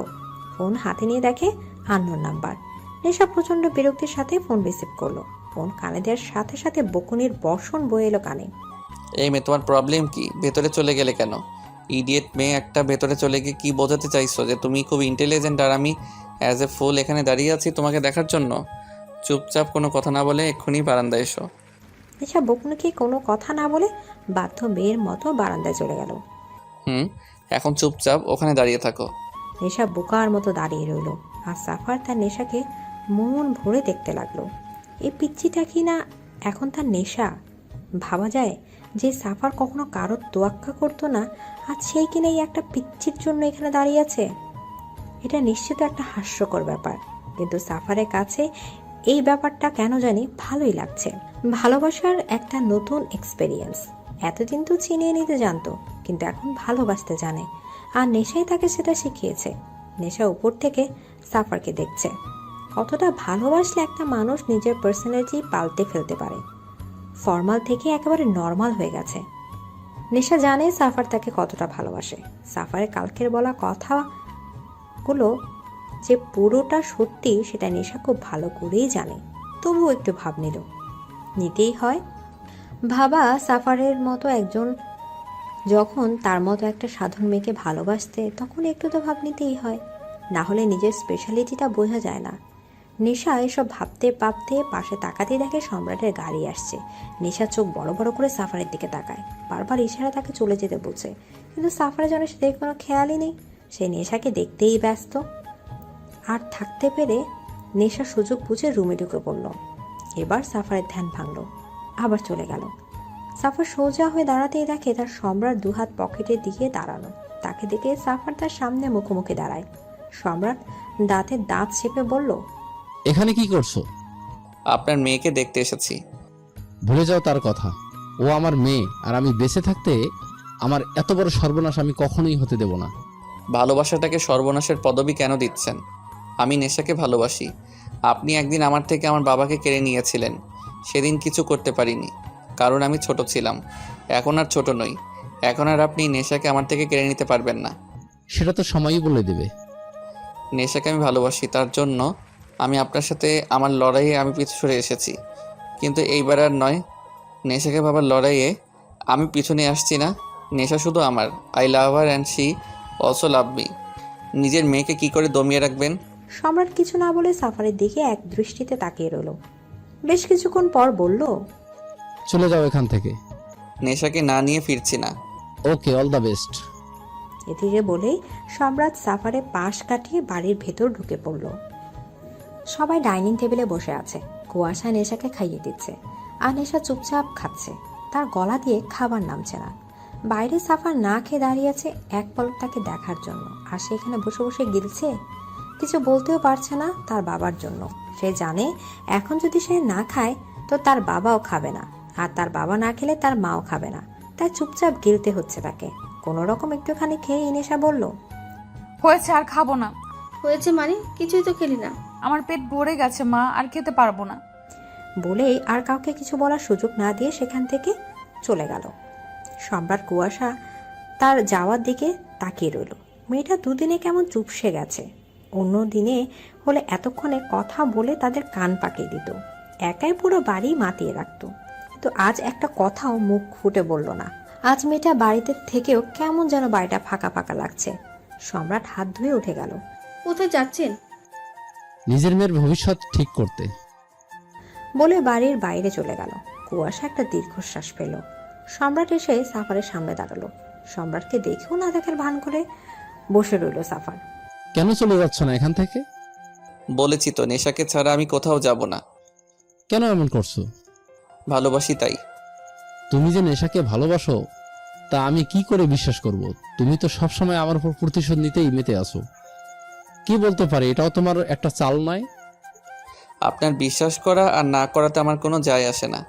ফোন হাতে নিয়ে দেখে আননোন নাম্বার। নেশা প্রচন্ড বিরক্তির সাথে ফোন রিসিভ করলো। ফোন কানে দেওয়ার সাথে সাথে বকুনির বর্ষণ বয়ে এলো কানে। এই মেয়ে, তোমার প্রবলেম কি? ভেতরে চলে গেলে কেন? ইডিয়েট মেয়ে একটা। ভেতরে চলে গিয়ে কি বোঝাতে চাইছো? যে তুমি খুব ইন্টেলিজেন্ট আর আমি অ্যাজ এ ফুল এখানে দাঁড়িয়ে আছি তোমাকে দেখার জন্য? চুপচাপ কোনো কথা না বলে এক্ষুনি বারান্দায় এসো। নেশা বকুনিকে কোনো কথা না বলে বাধ্য মেয়ের মতো বারান্দায় চলে গেল। এখন চুপচাপ ওখানে দাঁড়িয়ে থাকো। নেশা বোকার মতো দাঁড়িয়ে রইল। আর সাফার তার নেশাকে মন ভরে দেখতে লাগলো। এই পিচ্চিটা কি না এখন তার নেশা? ভাবা যায় যে সাফার কখনো কারোর তোয়াক্কা করতো না, আর সেই কিনা এই একটা পিচ্চির জন্য এখানে দাঁড়িয়ে আছে। এটা নিশ্চিত একটা হাস্যকর ব্যাপার, কিন্তু সাফারের কাছে এই ব্যাপারটা কেন জানি ভালোই লাগছে। ভালোবাসার একটা নতুন এক্সপেরিয়েন্স। এতদিন তো চিনিয়ে নিতে জানতো, কিন্তু এখন ভালোবাসতে জানে, আর নেশাই তাকে সেটা শিখিয়েছে। নেশা উপর থেকে সাফারকে দেখছে। কতটা ভালোবাসলে একটা মানুষ নিজের পার্সোনালিটি পাল্টে ফেলতে পারে। ফর্মাল থেকে একেবারে নর্মাল হয়ে গেছে। নেশা জানে সাফার তাকে কতটা ভালোবাসে। সাফারের কালকের বলা কথাগুলো যে পুরোটা সত্যি সেটা নেশা খুব ভালো করেই জানে। তবুও একটু ভাব নিতেই হয়। ভাবা সাফারের মতো একজন যখন তার মতো একটা সাধারণ মেয়েকে ভালোবাসতে, তখন একটু তো ভাব নিতেই হয়, না হলে নিজের স্পেশালিটিটা বোঝা যায় না। নেশা এসব ভাবতে ভাবতে পাশে তাকাতেই দেখে সম্রাটের গাড়ি আসছে। নেশা চোখ বড় বড় করে সাফারের দিকে তাকায়, বারবার ইশারা তাকে চলে যেতে বলছে, কিন্তু সাফারের জন্য সেদিকে কোনো খেয়ালই নেই। সে নেশাকে দেখতেই ব্যস্ত। আর থাকতে পেরে নেশা সুযোগ বুঝে রুমে ঢুকে পড়ল। এবার সাফারের ধ্যান ভাঙল, আবার চলে গেল। সাফার সোজা হয়ে দাঁড়াতেই দেখে তার সম্রাট দুহাত পকেটে দিয়ে দাঁড়ানো। তাকে দেখে সাফার তার সামনে মুখোমুখি দাঁড়ায়। সম্রাট দাঁতে দাঁত চেপে বলল, এখানে কি করছো? আপনার মেয়েকে দেখতে এসেছি। ভুলে যাও তার কথা। ও আমার মেয়ে, আর আমি বেঁচে থাকতে আমার এত বড় সর্বনাশ আমি কখনোই হতে দেব না। ভালোবাসাটাকে সর্বনাশের পদবি কেন দিচ্ছেন? আমি নেশাকে ভালোবাসি। আপনি একদিন আমার থেকে আমার বাবাকে কেড়ে নিয়েছিলেন, সেদিন কিছু করতে পারিনি, কারণ আমি ছোট ছিলাম। এখন আর ছোট নই। এখন আর আপনি নেশাকে আমার থেকে কেড়ে নিতে পারবেন না। সেটা তো সময়ই বলে দেবে। নেশাকে আমি ভালোবাসি, তার জন্য আমি আপনার সাথে আমার লড়াইয়ে আমি পিছু সরে এসেছি। কিন্তু এইবার আর নয়। নেশাকে ভাবার লড়াইয়ে আমি পিছনে আসছি না। নেশা শুধু আমার। I love her and she also love me. নিজের মেয়েকে কি করে দমিয়ে রাখবেন? সম্রাট কিছু না বলে সাফারের দিকে এক দৃষ্টিতে তাকিয়ে রইল। বেশ কিছুক্ষণ পর বলল, চলে যাও এখান থেকে। নেশাকে না নিয়ে ফিরছি না। ওকে, অল দ্য বেস্ট। এদিকে বলেই সম্রাট সাফারের পাশ কাটিয়ে বাড়ির ভেতর ঢুকে পড়ল। সবাই ডাইনিং টেবিলে বসে আছে। কুয়াশা নেশাকে খাইয়ে দিচ্ছে, আর নেশা চুপচাপ খাচ্ছে। তার গলা দিয়ে খাবার নামছে না। বাইরে সাফার না খেয়ে দাঁড়িয়ে আছে এক পলক তাকে দেখার জন্য, আর সে এখানে বসে বসে গিলছে। কিছু বলতেও পারছে না তার বাবার জন্য। সে জানে এখন যদি সে না খায় তো তার বাবাও খাবে না, আর তার বাবা না খেলে তার মাও খাবে না। তাই চুপচাপ গিলতে হচ্ছে তাকে। কোনো রকম একটুখানি খেয়ে নেশা বলল, হয়েছে, আর খাবো না। হয়েছে মানে? কিছুই তো খেলি না। আমার পেট ভরে গেছে মা, আর খেতে পারবো না। বলেই আর কাউকে কিছু বলার সুযোগ না দিয়ে সেখান থেকে চলে গেল। সম্রাট কুয়াশা তার যাওয়ার দিকে তাকিয়ে রইল। মেয়েটা দুদিনে কেমন চুপসে গেছে। অন্য দিনে হলে এতক্ষণে কথা বলে তাদের কান পাকিয়ে দিত, একাই পুরো বাড়ি মাতিয়ে রাখত। কিন্তু আজ একটা কথাও মুখ ফুটে বলল না। আজ মেয়েটা বাড়িতে থেকেও কেমন যেন বাড়িটা ফাঁকা ফাঁকা লাগছে। সম্রাট হাত ধুয়ে উঠে গেল। কোথায় যাচ্ছেন? নিজের মেয়ের ভবিষ্যৎ ঠিক করতে। বলে বাড়ির বাইরে চলে গেল। কুয়াশা একটা দীর্ঘশ্বাস পেল। সম্রাট এসে সাফারের সামনে দাঁড়ালো। সম্রাটকে দেখেও না দেখার ভান করে বসে রইল সাফার। কেন চলে যাচ্ছ না এখান থেকে? বলেছি তো, নেশাকে ছাড়া আমি কোথাও যাব না। কেন এমন করছো? ভালোবাসি তাই। তুমি যে নেশাকে ভালোবাসো তা আমি কি করে বিশ্বাস করব? তুমি তো সবসময় আমার উপর প্রতিশোধ নিতেই মেতে আছো। কি বলতে পারে, এটাও তোমার একটা চাল নয়? আপনার বিশ্বাস করা আর না করাতে আমার কোনো যায় আসে না।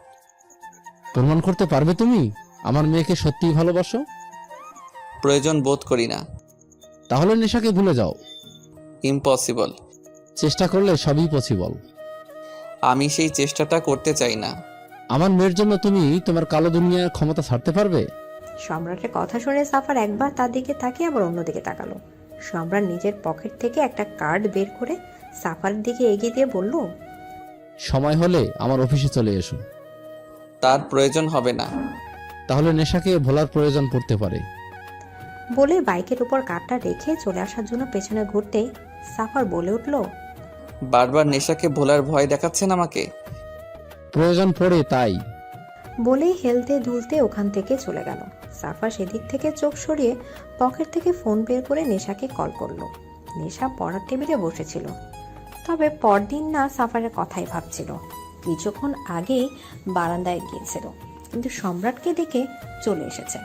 প্রমাণ করতে পারবে তুমি আমার মেয়েকে সত্যিই ভালোবাসো? প্রয়োজন বোধ করি না। তাহলে নেশাকে ভুলে যাও। ইম্পসিবল। চেষ্টা করলে সবই পসিবল। আমি সেই চেষ্টাটা করতে চাই না। আমার মেয়ের জন্য তুমি তোমার কালো দুনিয়ার ক্ষমতা ছাড়তে পারবে? সম্রাটের কথা শুনে সাফার একবার তার দিকে তাকিয়ে আবার অন্যদিকে তাকালো। সম্রাট নিজের পকেট থেকে একটা কার্ড বের করে সাফারের দিকে এগিয়ে দিয়ে বলল, সময় হলে আমার অফিসে চলে এসো। তার প্রয়োজন হবে না। তাহলে নেশাকে ভোলার প্রয়োজন পড়তে পারে। বলে বাইকের উপর কার্ডটা রেখে চলে আসার জন্য পেছনে ঘুরতেই সাফার বলে উঠল, বারবার নেশাকে ভোলার ভয় দেখাচ্ছেন আমাকে। প্রয়োজন পড়ে তাই। বলেই হেলতে দুলতে ওখান থেকে চলে গেল। সাফার সেদিক থেকে চোখ সরিয়ে পকেট থেকে ফোন বের করে নেশাকে কল করলো। নেশা পড়ার টেবিলে বসেছিল, তবে পরদিন না সাফারের কথাই ভাবছিল। কিছুক্ষণ আগেই বারান্দায় গিয়েছিল, কিন্তু সম্রাটকে দেখে চলে এসেছে।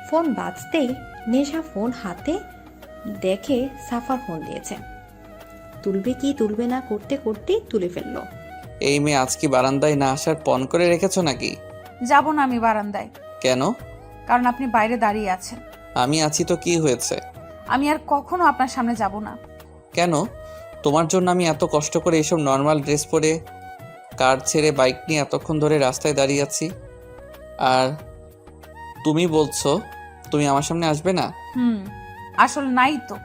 ফোন বাজতেই নেশা ফোন হাতে দেখে সাফার ফোন দিয়েছে। তুলবে কি তুলবে না করতে করতেই তুলে ফেললো। এই মেয়ে আজ কি বারান্দায় না আসার পণ করে রেখেছো নাকি? যাব না আমি বারান্দায়। কেন? কারণ আপনি বাইরে দাঁড়িয়ে আছেন। আমি আছি তো কি হয়েছে? আমি আর কখনো আপনার সামনে যাব না। কেন? তোমার জন্য আমি এত কষ্ট করে এইসব নর্মাল ড্রেস পরে কার ছেড়ে বাইক নিয়ে এতক্ষণ ধরে রাস্তায় দাঁড়িয়ে আছি, আর তুমি বলছো তুমি আমার সামনে আসবে না? আসল নাই তো।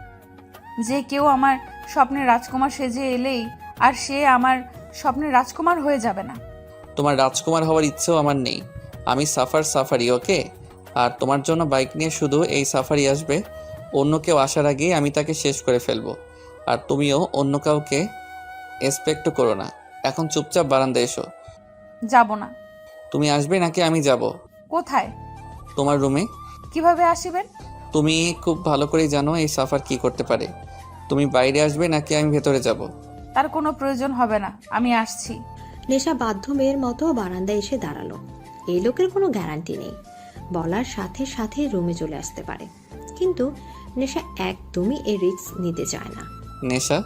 যে কেউ আমার স্বপ্নের রাজকুমার সেজে এলেই আর সে আমার স্বপ্নের রাজকুমার হয়ে যাবে না। তোমার রাজকুমার হওয়ার ইচ্ছেও আমার নেই। আমি সাফারি, ওকে? আর তোমার জন্য বাইক নিয়ে শুধু এই সাফারি আসবে। অন্য কেউ আসার আগেই আমি তাকে শেষ করে ফেলবো। আর তুমিও অন্য কাউকে এক্সপেক্ট করো না। এখন চুপচাপ বারান্দায় এসো। যাব না। তুমি আসবে নাকি আমি যাব? কোথায়? তোমার রুমে। কিভাবে আসিবেন? তুমি খুব ভালো করেই জানো এই সাফার কি করতে পারে। তুমি বাইরে আসবে নাকি আমি ভেতরে যাব? তার কোনো প্রয়োজন হবে না, আমি আসছি। নেশা বাধ্য মেয়ের মতো বারান্দায় এসে দাঁড়ালো। এই লোকের কোনো গ্যারান্টি নেই, বলার সাথে সাথে রুমে চলে আসতে পারে। কিন্তু নেশা একদমই এই রিস্ক নিতে চায় না। নেশা,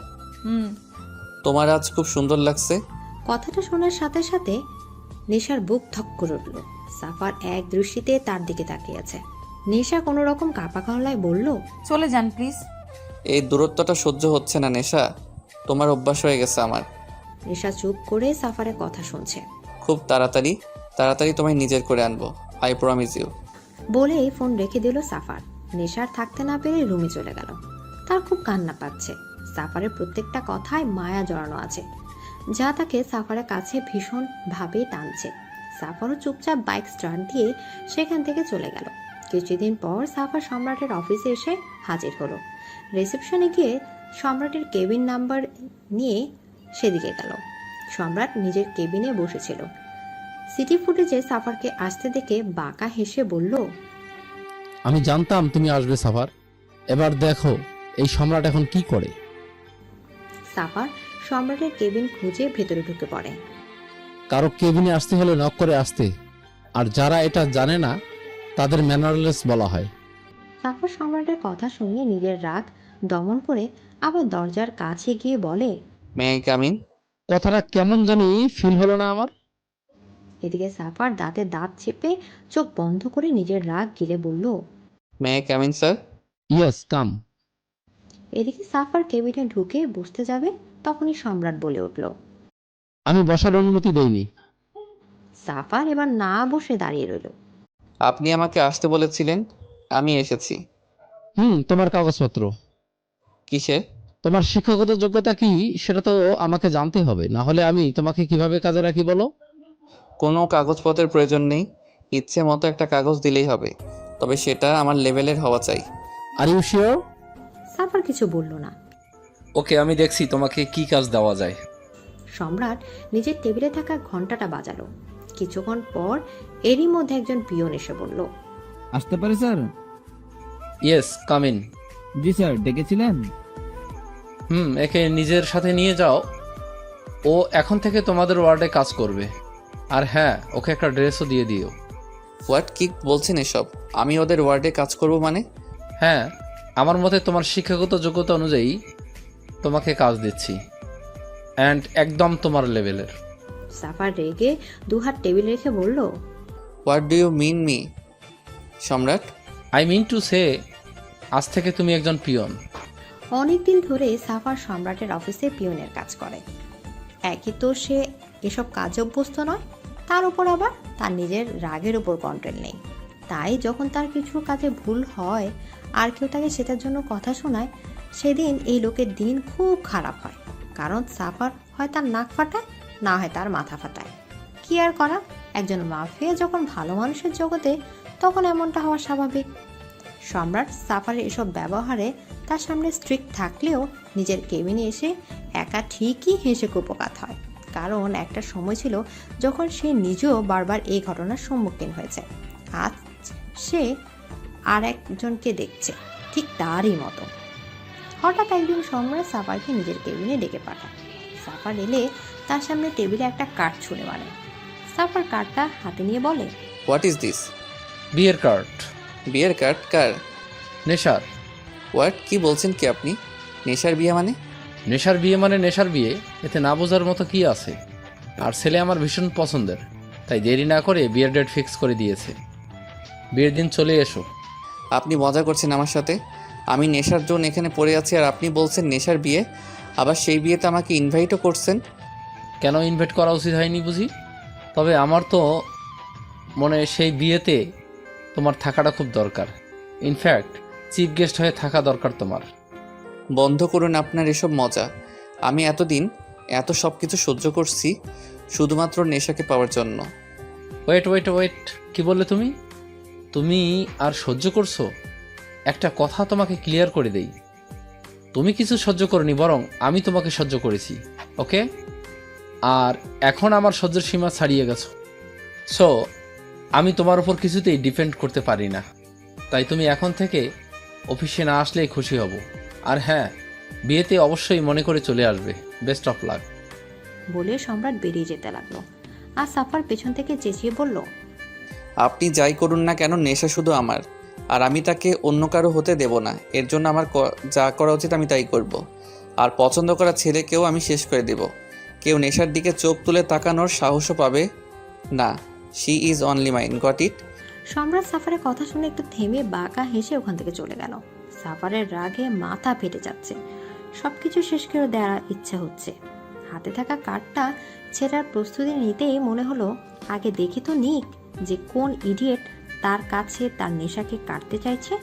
তোমার আজ খুব সুন্দর লাগছে। কথাটা শোনার সাথে সাথে নেশার বুক ধক করে উঠল। সাফার এক দৃষ্টিতে তার দিকে তাকিয়ে আছে। নেশা কোনো রকম কাঁপা গলায় বলল, চলে যান প্লিজ। এই দূরত্বটা সহ্য হচ্ছে না নেশা, তোমার অভ্যাস হয়ে গেছে আমার। নেশা চুপ করে সাফারের কথা শুনছে। খুব তাড়াতাড়ি তাড়াতাড়ি তোমায় নিজের করে আনবো, আই প্রমিস ইউ। বলেই ফোন রেখে দিল সাফার। নেশার থাকতে না পেরে রুমে চলে গেল। তার খুব কান্না পাচ্ছে। সাফারের প্রত্যেকটা কথায় মায়া জড়ানো আছে, যা তাকে সাফারের কাছে ভীষণ ভাবে টানছে। সাফারও চুপচাপ বাইক স্টার্ট দিয়ে সেখান থেকে চলে গেল। কিছুদিন পর সাফার সম্রাটের অফিসে এসে হাজির হলো। রিসেপশনে গিয়ে সম্রাটের কেবিন নাম্বার নিয়ে সেদিকে গেল। সম্রাট নিজের কেবিনে বসেছিল। সিটি ফুটেজে সাফারকে আসতে দেখে বাঁকা হেসে বলল, আমি জানতাম তুমি আসবে সাফার। এবার দেখো এই সম্রাট এখন কি করে। সাফার সম্রাটের কেবিন খুঁজে ভেতরে ঢুকে পড়ে। কারো কেবিনে আসতে হলে নক করে আসতে, আর যারা এটা জানে না তাদের ম্যানারলেস বলা হয়। সাফার সম্রাটের কথা শুনে নিজের রাগ দমন করে আবার দরজার কাছে গিয়ে বলে, মে আই কাম ইন? কথাটা কেমন জানি ফিল হলো না আমার। এদিকে সাফার দাঁতে দাঁত চেপে চোখ বন্ধ করে নিজের রাগ গিলে বলল, may I come in sir? Yes come. এদিকে সাফার কেবিনে ঢুকে বসতে যাবে, তখনই সম্রাট বলে উঠল। আমি বসার অনুমতি দেইনি। সাফার এবার না বসে দাঁড়িয়ে রইল। আপনি আমাকে আসতে বলেছিলেন, আমি এসেছি। তোমার কাগজপত্র। কিসের? তোমার শিক্ষাগত যোগ্যতা কি সেটা তো আমাকে জানতে হবে, না হলে আমি তোমাকে কিভাবে কাজে রাখি বলো। কোনো কাগজপত্রের প্রয়োজন নেই, ইচ্ছে মতো একটা কাগজ দিলেই হবে, তবে সেটা আমার লেভেলের হওয়া চাই। Are you sure? সাফার কিছু বলল না। ওকে, আমি দেখছি তোমাকে কি কাজ দেওয়া যায়। সম্রাট নিজের টেবিলে থাকা ঘন্টাটা বাজালো। কিছুক্ষণ পর এরই মধ্যে একজন পিয়ন এসে বলল, আসতে পারে স্যার? Yes come in. জি স্যার, ডেকেছিলেন? একে নিজের সাথে নিয়ে যাও, ও এখন থেকে তোমাদের ওয়ার্ডে কাজ করবে। আর হ্যাঁ, ওকে একটা ড্রেসও দিয়ে দিও। হোয়াট, কি বলছেন এসব? আমি ওদের ওয়ার্ডে কাজ করব মানে? হ্যাঁ, আমার মতে তোমার শিক্ষাগত যোগ্যতা অনুযায়ী তোমাকে কাজ দিচ্ছি, অ্যান্ড একদম তোমার লেভেলের। সাফার রেগে দুহাত টেবিলে রেখে বলল, হোয়াট ডু ইউ মিন মি Samrat? I mean to say, আজ থেকে তুমি একজন পিয়ন। অনেকদিন ধরে সাফার সম্রাটের অফিসে পিয়নের কাজ করে। একই তো সে এসব কাজে অভ্যস্ত নয়, তার উপর আবার তার নিজের রাগের উপর কন্ট্রোল নেই। তাই যখন তার কিছু কাজে ভুল হয় আর কেউ তাকে সেটার জন্য কথা শোনায়, সেদিন এই লোকের দিন খুব খারাপ হয়। কারণ সাফার হয় তার নাক ফাটায়, না হয় তার মাথা ফাটায়। কি আর করা, একজন মাফিয়া যখন ভালো মানুষের জগতে, তখন এমনটা হওয়া স্বাভাবিক। সম্রাট সাফারের এসব ব্যবহারে তার সামনে স্ট্রিক্ট থাকলেও নিজের কেবিনে এসে একা ঠিকই হেসে কুপকাত হয়। কারণ একটা সময় ছিল যখন সে নিজেও বারবার এই ঘটনার সম্মুখীন হয়েছে। আজ সে আর একজনকে দেখছে ঠিক তারই মতো। হঠাৎ একদিন সম্রাট সাফারকে নিজের কেবিনে ডেকে পাঠায়। সাফার এলে তার সামনে টেবিলে একটা কার্ড ছুঁড়ে মারে। সাফার কার্ডটা হাতে নিয়ে বলে, হোয়াট ইজ দিস? বিয়ের কার্ড। বিয়ের কার্ড? কার? নেশার। হোয়াট, কি বলছেন কি আপনি? নেশার বিয়ে মানে? নেশার বিয়ে মানে নেশার বিয়ে, এতে না বোঝার মতো কি আছে। আর ছেলে আমার ভীষণ পছন্দের, তাই দেরি না করে বিয়ের ডেট ফিক্স করে দিয়েছে। বিয়ের দিন চলে এসো। আপনি মজা করছেন আমার সাথে? আমি নেশার জন্য এখানে পড়ে আছি আর আপনি বলছেন নেশার বিয়ে, আবার সেই বিয়েতে আমাকে ইনভাইটও করছেন। কেন ইনভাইট করা উচিত হয়নি বুঝি? তবে আমার তো মনে হয় সেই বিয়েতে তোমার থাকাটা খুব দরকার। ইনফ্যাক্ট চিফ গেস্ট হয়ে থাকা দরকার তোমার। বন্ধ করুন আপনার এসব মজা। আমি এতদিন এত সব কিছু সহ্য করছি শুধুমাত্র নেশাকে পাওয়ার জন্য। ওয়েট ওয়েট ওয়েট, কি বললে তুমি? তুমি আর সহ্য করছো? একটা কথা তোমাকে ক্লিয়ার করে দেই, তুমি কিছু সহ্য করনি, বরং আমি তোমাকে সহ্য করেছি। ওকে? আর এখন আমার সহ্যের সীমা ছাড়িয়ে গেছো। সো আমি তোমার উপর কিছুতেই ডিপেন্ড করতে পারি না। তাই তুমি এখন থেকে অফিসে না আসলেই খুশি হব। আর হ্যাঁ, বিয়েতে অবশ্যই মনে করে চলে আসবে। Best of luck. বলে সম্রাট বেরিয়ে যেতে লাগলো। আর সাফার পেছন থেকে চেঁচিয়ে বলল, আপনি যাই করুন না কেন, নেশা শুধু আমার, আর আমি তাকে অন্য কারো হতে দেব না। এর জন্য আমার যা করা উচিত আমি তাই করব। আর পছন্দ করা ছেলেকেও আমি শেষ করে দেব। কেউ নেশার দিকে চোখ তুলে তাকানোর সাহসও পাবে না। She is only mine, got it? সম্রাট সাফারের কথা শুনে একটু থেমে বাঁকা হেসে ওখান থেকে চলে গেল। সাফারের রাগে মাথা ফেটে যাচ্ছে, সবকিছু শেষ করে দেওয়ার ইচ্ছা হচ্ছে। হাতে থাকা কার্ডটা ছেঁড়ার প্রস্তুতি নিতেই মনে হলো আগে দেখি তো নিক যে কোন ইডিয়েট তার কাছে তার নেশাকে কাটতে চাইছে।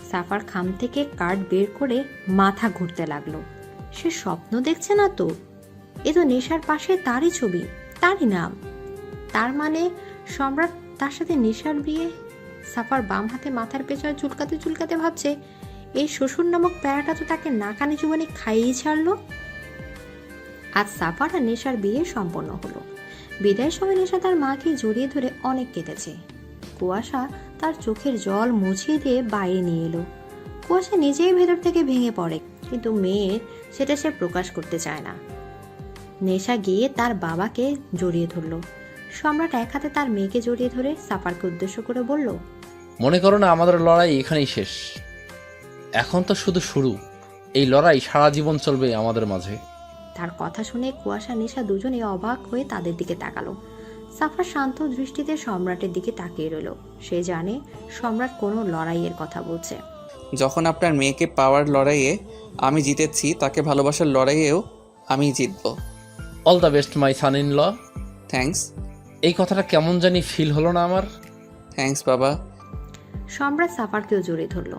সাফার খাম থেকে কার্ড বের করে মাথা ঘুরতে লাগলো। সে স্বপ্ন দেখছে না তো, এ তো নেশার পাশে তারই ছবি, তারই নাম। তার মানে সম্রাট তার সাথে নেশার বিয়ে। সাফার বাম হাতে মাথার পেছনে চুলকাতে চুলকাতে ভাবছে এই শ্বশুর নামক প্যারাটা তো তাকে নাকানি চুবানি খাইয়েই ছাড়লো। আজ সাফার আর নেশার বিয়ে সম্পন্ন হলো। বিদায়ের সময় নেশা তার মাকে জড়িয়ে ধরে অনেক কেঁদেছে। কুয়াশা তার চোখের জল মুছিয়ে দিয়ে বাইরে নিয়ে এলো। কুয়াশা নিজেই ভেতর থেকে ভেঙে পড়ে, কিন্তু মেয়ের সেটা সে প্রকাশ করতে চায় না। নেশা গিয়ে তার বাবাকে জড়িয়ে ধরলো। সম্রাট এক হাতে তার মেয়েকে জড়িয়ে ধরে সাফারকে উদ্দেশ্য করে বলল, মনে করো না আমাদের লড়াই এখানেই শেষ, এখন তো শুধু শুরু। এই লড়াই সারা জীবন চলবে আমাদের মাঝে। তার কথা শুনে কুয়াশা নেশা দুজনে অবাক হয়ে তাদের দিকে তাকালো। সাফার শান্ত দৃষ্টিতে সম্রাটের দিকে তাকিয়ে রইল। সে জানে সম্রাট কোনো লড়াইয়ের কথা বলছে। যখন আপনার মেয়েকে পাওয়ার লড়াইয়ে আমি জিতেছি, তাকে ভালোবাসার লড়াইয়েও আমি জিতবো। All the best my son in law. Thanks. এই কথাটা কেমন জানি ফিল হলো না আমার। থ্যাঙ্কস বাবা। সম্রাট সাফারকেও জড়িয়ে ধরল।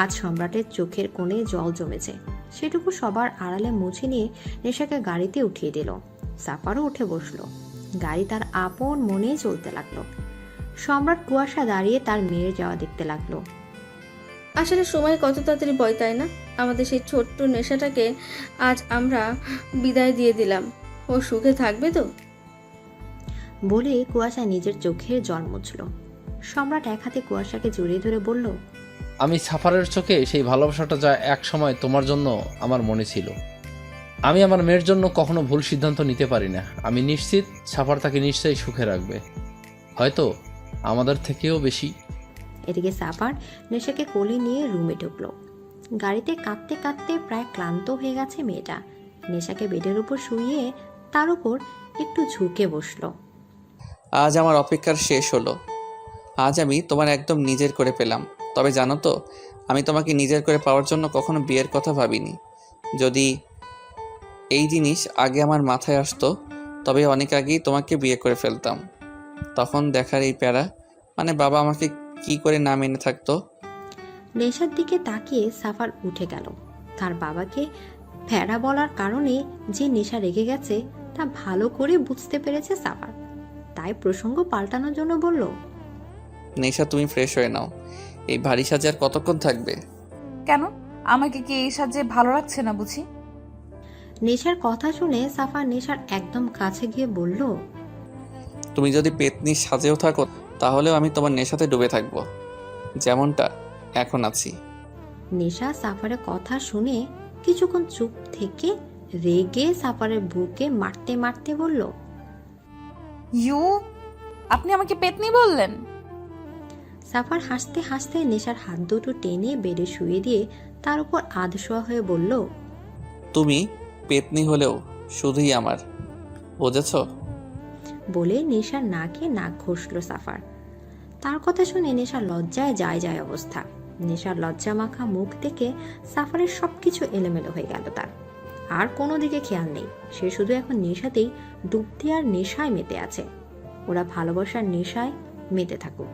আজ সম্রাটের চোখের কোণে জল জমেছে, সেটুকু সবার আড়ালে মুছে নিয়ে নেশাকে গাড়িতে উঠিয়ে দিল। সাফারও উঠে বসলো। গাড়ি তার আপন মনে চলতে লাগলো। সম্রাট কুয়াশা দাঁড়িয়ে তার মেয়ের যাওয়া দেখতে লাগলো। আসলে সময় কত তাড়াতাড়ি বয়, তাই না? আমাদের সেই ছোট্ট নেশাটাকে আজ আমরা বিদায় দিয়ে দিলাম। ও সুখে থাকবে তো? বলে কুয়াশা নিজের চোখের জল মুছল। সম্রাট এক হাতে কুয়াশাকে জড়িয়ে ধরে বলল, আমি সাফারের চোখে সেই ভালোবাসাটা যা এক সময় তোমার জন্য আমার মনে ছিল। আমি আমার মেয়ের জন্য কখনো ভুল সিদ্ধান্ত নিতে পারি না। আমি নিশ্চিত সাফার তাকে নিশ্চয়ই সুখে রাখবে, হয়তো আমাদের থেকেও বেশি। এদিকে সাফার নেশাকে কোলে নিয়ে রুমে ঢুকলো। গাড়িতে কাঁদতে কাঁদতে প্রায় ক্লান্ত হয়ে গেছে মেয়েটা। নেশাকে বেডের উপর শুইয়ে তার উপর একটু ঝুঁকে বসলো। আজ আমার অপেক্ষার শেষ হলো। আজ আমি তোমার একদম নিজের করে পেলাম। তবে জানো তো, আমি তোমাকে নিজের করে পাওয়ার জন্য কখনো বিয়ের কথা ভাবিনি। যদি এই জিনিস আগে আমার মাথায় আসতো, তবে অনেক আগেই তোমাকে বিয়ে করে ফেলতাম। তখন দেখার এই প্যারা, মানে বাবা আমাকে কি করে না মেনে থাকতো। নেশার দিকে তাকিয়ে সাফার উঠে গেল। তার বাবাকে ফেরা বলার কারণে যে নেশা রেগে গেছে তা ভালো করে বুঝতে পেরেছে সাফার। তাই প্রসঙ্গ পাল্টানোর জন্য বলল, নেশা তুমি ফ্রেশ হয়ে নাও, এই ভারী সাজে আর কতক্ষণ থাকবে? কেন, আমাকে কি এই সাজে ভালো লাগছে না বুঝি? নেশার কথা শুনে সাফার নেশার একদম কাছে গিয়ে বলল, তুমি যদি পেতনি সাজেও থাকো তাহলেও আমি তোমার নেশাতে ডুবে থাকবো, যেমনটা এখন আছি। নেশা সাফারের কথা শুনে কিছুক্ষণ চুপ থেকে রেগে সাফারের বুকে মারতে মারতে বলল, আপনি আমাকে পেতনি বললেন? সাফার হাসতে হাসতে নেশার হাত দুটো টেনে বেডে শুয়ে দিয়ে তার উপর আধশোয়া হয়ে বলল, তুমি পেতনি হলেও শুধুই আমার, বুঝেছ? বলে নেশার নাকে নাক ঘষল সাফার। তার কথা শুনে নেশার লজ্জায় যায় যায় অবস্থা। নেশার লজ্জা মাখা মুখ দেখে সাফারের সবকিছু এলোমেলো হয়ে গেল। তার আর কোনো দিকে খেয়াল নেই। সে শুধু এখন নেশাতেই ডুবতে আর নেশায় মেতে আছে। ওরা ভালোবাসার নেশায় মেতে থাকুক।